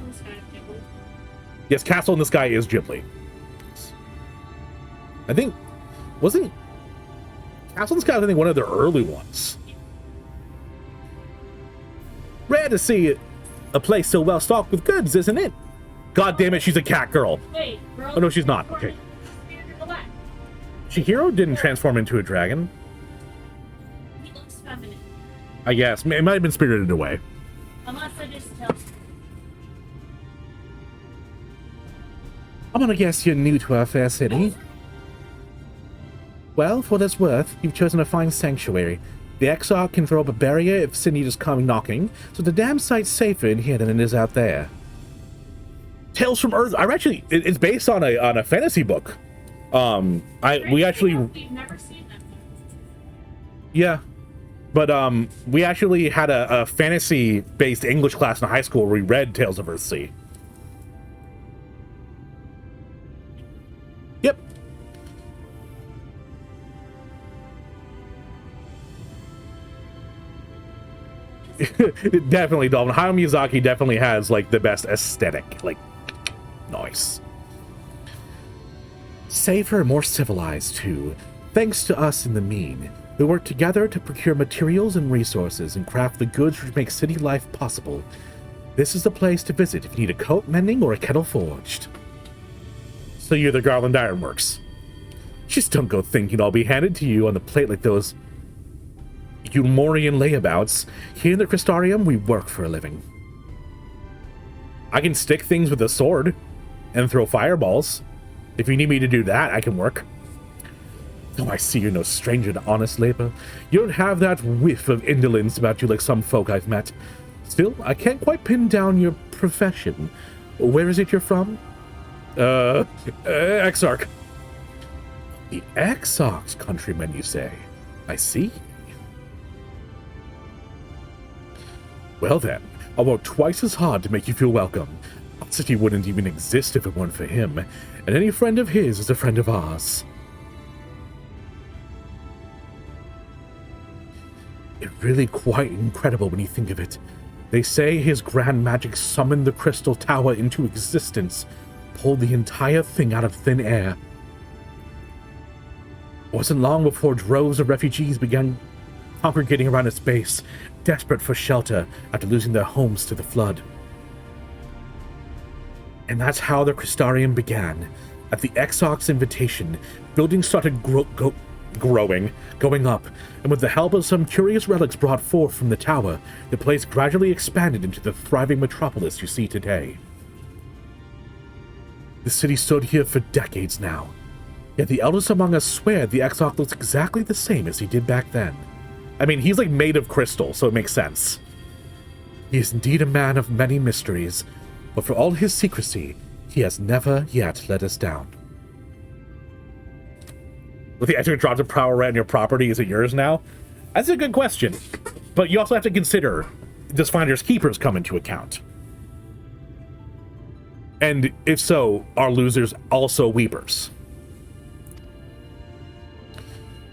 K: in the Sky is Ghibli?
S: Yes, Castle in the Sky is Ghibli. I think, wasn't Castle in the Sky, I think, one of the early ones. Rare to see a place so well stocked with goods, isn't it? God damn it, she's a cat girl.
K: Wait, girl.
S: Oh no, she's not. Okay. Chihiro didn't transform into a dragon.
K: He looks feminine.
S: I guess. It might have been spirited away.
K: Unless I just tell.
S: I'm gonna guess you're new to our fair city. Well, for what it's worth, you've chosen a fine sanctuary. The Exarch can throw up a barrier if Sin Eaters come knocking, so the damn site's safer in here than it is out there. Tales from Earth. It's based on a fantasy book. We actually.
K: We've never seen them.
S: Yeah, but we actually had a fantasy-based English class in high school where we read Tales of Earthsea. Yep. Definitely, Dalvin. Hayao Miyazaki definitely has like the best aesthetic. Like, nice. Safer and more civilized too, thanks to us in the mean, who work together to procure materials and resources and craft the goods which make city life possible. This is the place to visit if you need a coat mending or a kettle forged. So you're the Garland Ironworks. Just don't go thinking I'll be handed to you on the plate like those Eumorian layabouts. Here in the Crystarium, we work for a living. I can stick things with a sword and throw fireballs. If you need me to do that, I can work. Though I see you're no stranger to honest labor. You don't have that whiff of indolence about you like some folk I've met. Still, I can't quite pin down your profession. Where is it you're from? Exarch. The Exarch's countrymen, you say? I see. Well then, I'll work twice as hard to make you feel welcome. Our city wouldn't even exist if it weren't for him, and any friend of his is a friend of ours. It's really quite incredible when you think of it. They say his grand magic summoned the Crystal Tower into existence, pulled the entire thing out of thin air. It wasn't long before droves of refugees began congregating around its base, desperate for shelter after losing their homes to the flood. And that's how the Crystarium began. At the Exarch's invitation, buildings started going up, and with the help of some curious relics brought forth from the tower, the place gradually expanded into the thriving metropolis you see today. The city stood here for decades now, yet the elders among us swear the Exarch looks exactly the same as he did back then. I mean, he's like made of crystal, so it makes sense. He is indeed a man of many mysteries, but for all his secrecy, he has never yet let us down. With the extra drops of power around your property, is it yours now? That's a good question. But you also have to consider, does Finders Keepers come into account? And if so, are losers also weepers?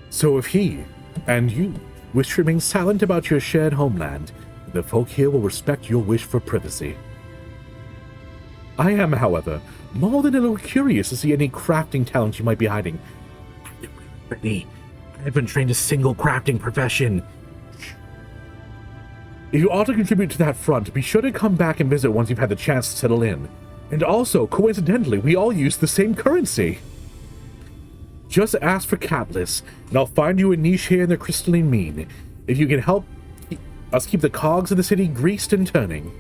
S: So if he, and you, wish to remain silent about your shared homeland, the folk here will respect your wish for privacy. I am, however, more than a little curious to see any crafting talent you might be hiding. Brittany, I haven't trained a single crafting profession. If you ought to contribute to that front, be sure to come back and visit once you've had the chance to settle in. And also, coincidentally, we all use the same currency. Just ask for Catalyst, and I'll find you a niche here in the Crystalline Mean, if you can help us keep the cogs of the city greased and turning.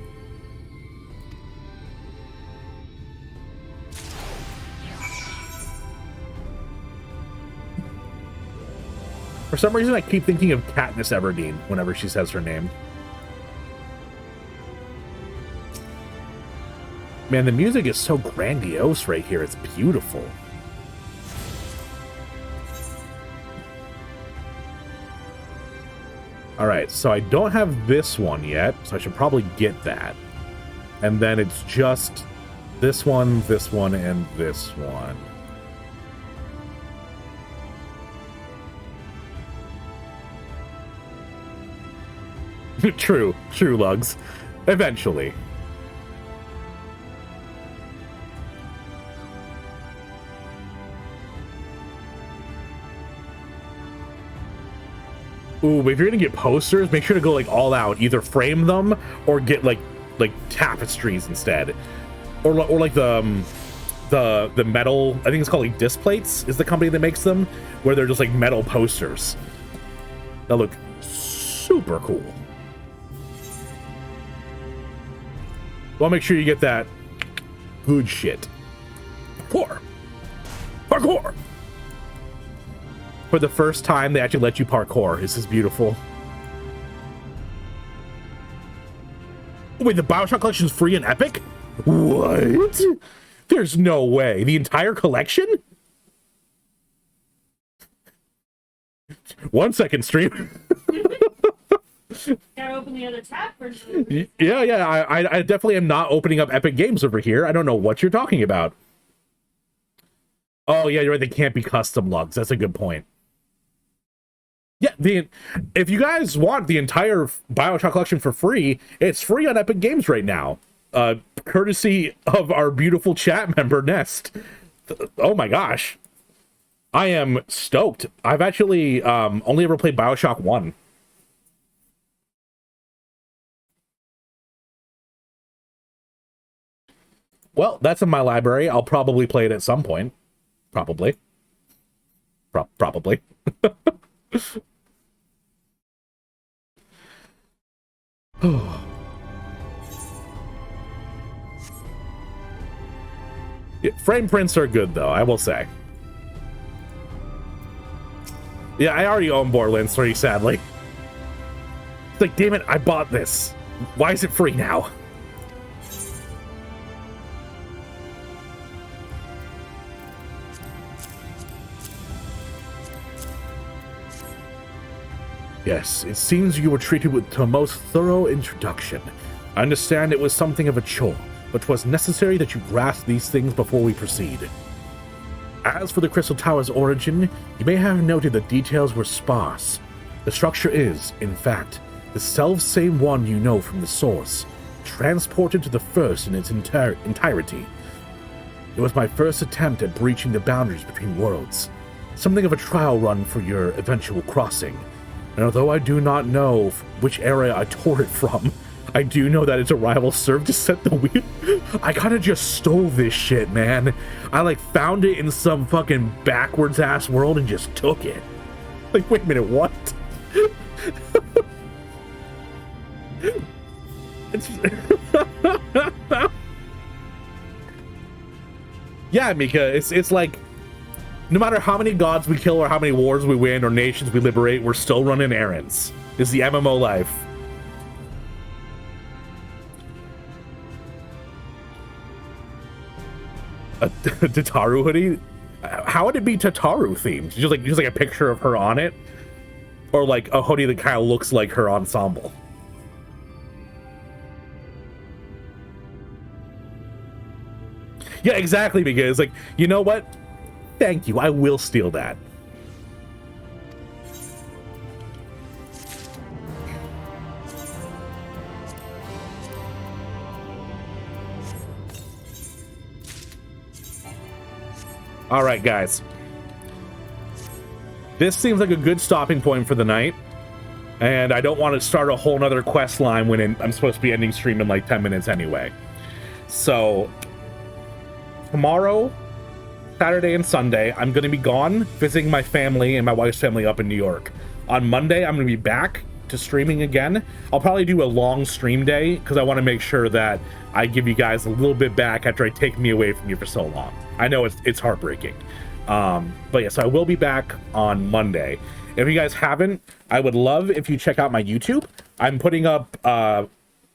S: For some reason, I keep thinking of Katniss Everdeen whenever she says her name. Man, the music is so grandiose right here. It's beautiful. Alright, so I don't have this one yet, so I should probably get that. And then it's just this one, and this one. True, Lugs. Eventually. Ooh, but if you're gonna get posters, make sure to go like all out. Either frame them or get like tapestries instead, or like the metal. I think it's called like Disc Plates is the company that makes them, where they're just like metal posters that look super cool. Well, make sure you get that good shit. Parkour. For the first time, they actually let you parkour. This is beautiful. Wait, the Bioshock collection is free and Epic? What? There's no way. The entire collection? 1 second, stream.
K: Gotta open the other tab for
S: Yeah. I definitely am not opening up Epic Games over here. I don't know what you're talking about. Oh, yeah, you're right. They can't be custom logs. That's a good point. Yeah, if you guys want the entire Bioshock collection for free, it's free on Epic Games right now. Courtesy of our beautiful chat member, Nest. Oh my gosh. I am stoked. I've actually only ever played Bioshock 1. Well, that's in my library. I'll probably play it at some point. Probably. Probably. Yeah, frame prints are good, though, I will say. Yeah, I already own Borderlands 3, sadly. It's like, damn it, I bought this. Why is it free now? Yes, it seems you were treated to a most thorough introduction. I understand it was something of a chore, but 'twas necessary that you grasp these things before we proceed. As for the Crystal Tower's origin, you may have noted that details were sparse. The structure is, in fact, the self-same one you know from the source, transported to the first in its entirety. It was my first attempt at breaching the boundaries between worlds, something of a trial run for your eventual crossing. And although I do not know which area I tore it from, I do know that its arrival served to set the wheel. I kind of just stole this shit, man. I like found it in some fucking backwards ass world and just took it. Like, wait a minute, what? Yeah, Mika, it's like, no matter how many gods we kill or how many wars we win or nations we liberate, we're still running errands. It's the MMO life. A Tataru hoodie? How would it be Tataru themed? Just like a picture of her on it? Or like a hoodie that kind of looks like her ensemble? Yeah, exactly, because like, you know what? Thank you, I will steal that. All right, guys. This seems like a good stopping point for the night. And I don't want to start a whole nother quest line when I'm supposed to be ending stream in like 10 minutes anyway. So, tomorrow, Saturday and Sunday, I'm going to be gone visiting my family and my wife's family up in New York. On Monday, I'm going to be back to streaming again. I'll probably do a long stream day because I want to make sure that I give you guys a little bit back after I take me away from you for so long. I know it's heartbreaking. But yeah, so I will be back on Monday. If you guys haven't, I would love if you check out my YouTube. I'm putting up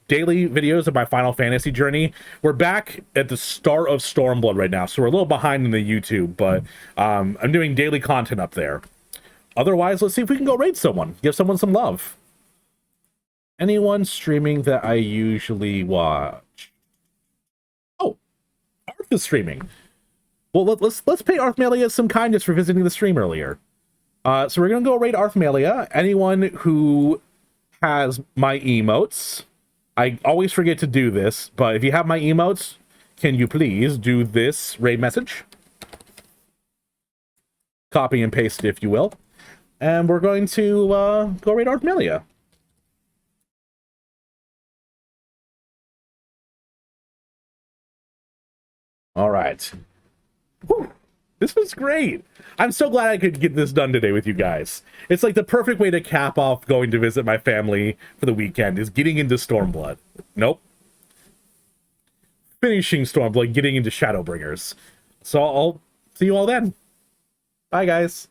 S: daily videos of my Final Fantasy journey. We're back at the start of Stormblood right now, so we're a little behind in the YouTube, but I'm doing daily content up there. Otherwise, let's see if we can go raid someone. Give someone some love. Anyone streaming that I usually watch? Oh, Arth is streaming. Well, let's pay Arthmelia some kindness for visiting the stream earlier. So we're gonna go raid Arthmelia. Anyone who has my emotes, I always forget to do this, but if you have my emotes, can you please do this raid message? Copy and paste it, if you will. And we're going to go raid Archmelia. All right. Whew. This was great. I'm so glad I could get this done today with you guys. It's like the perfect way to cap off going to visit my family for the weekend is getting into Stormblood. Nope. Finishing Stormblood, getting into Shadowbringers. So I'll see you all then. Bye, guys.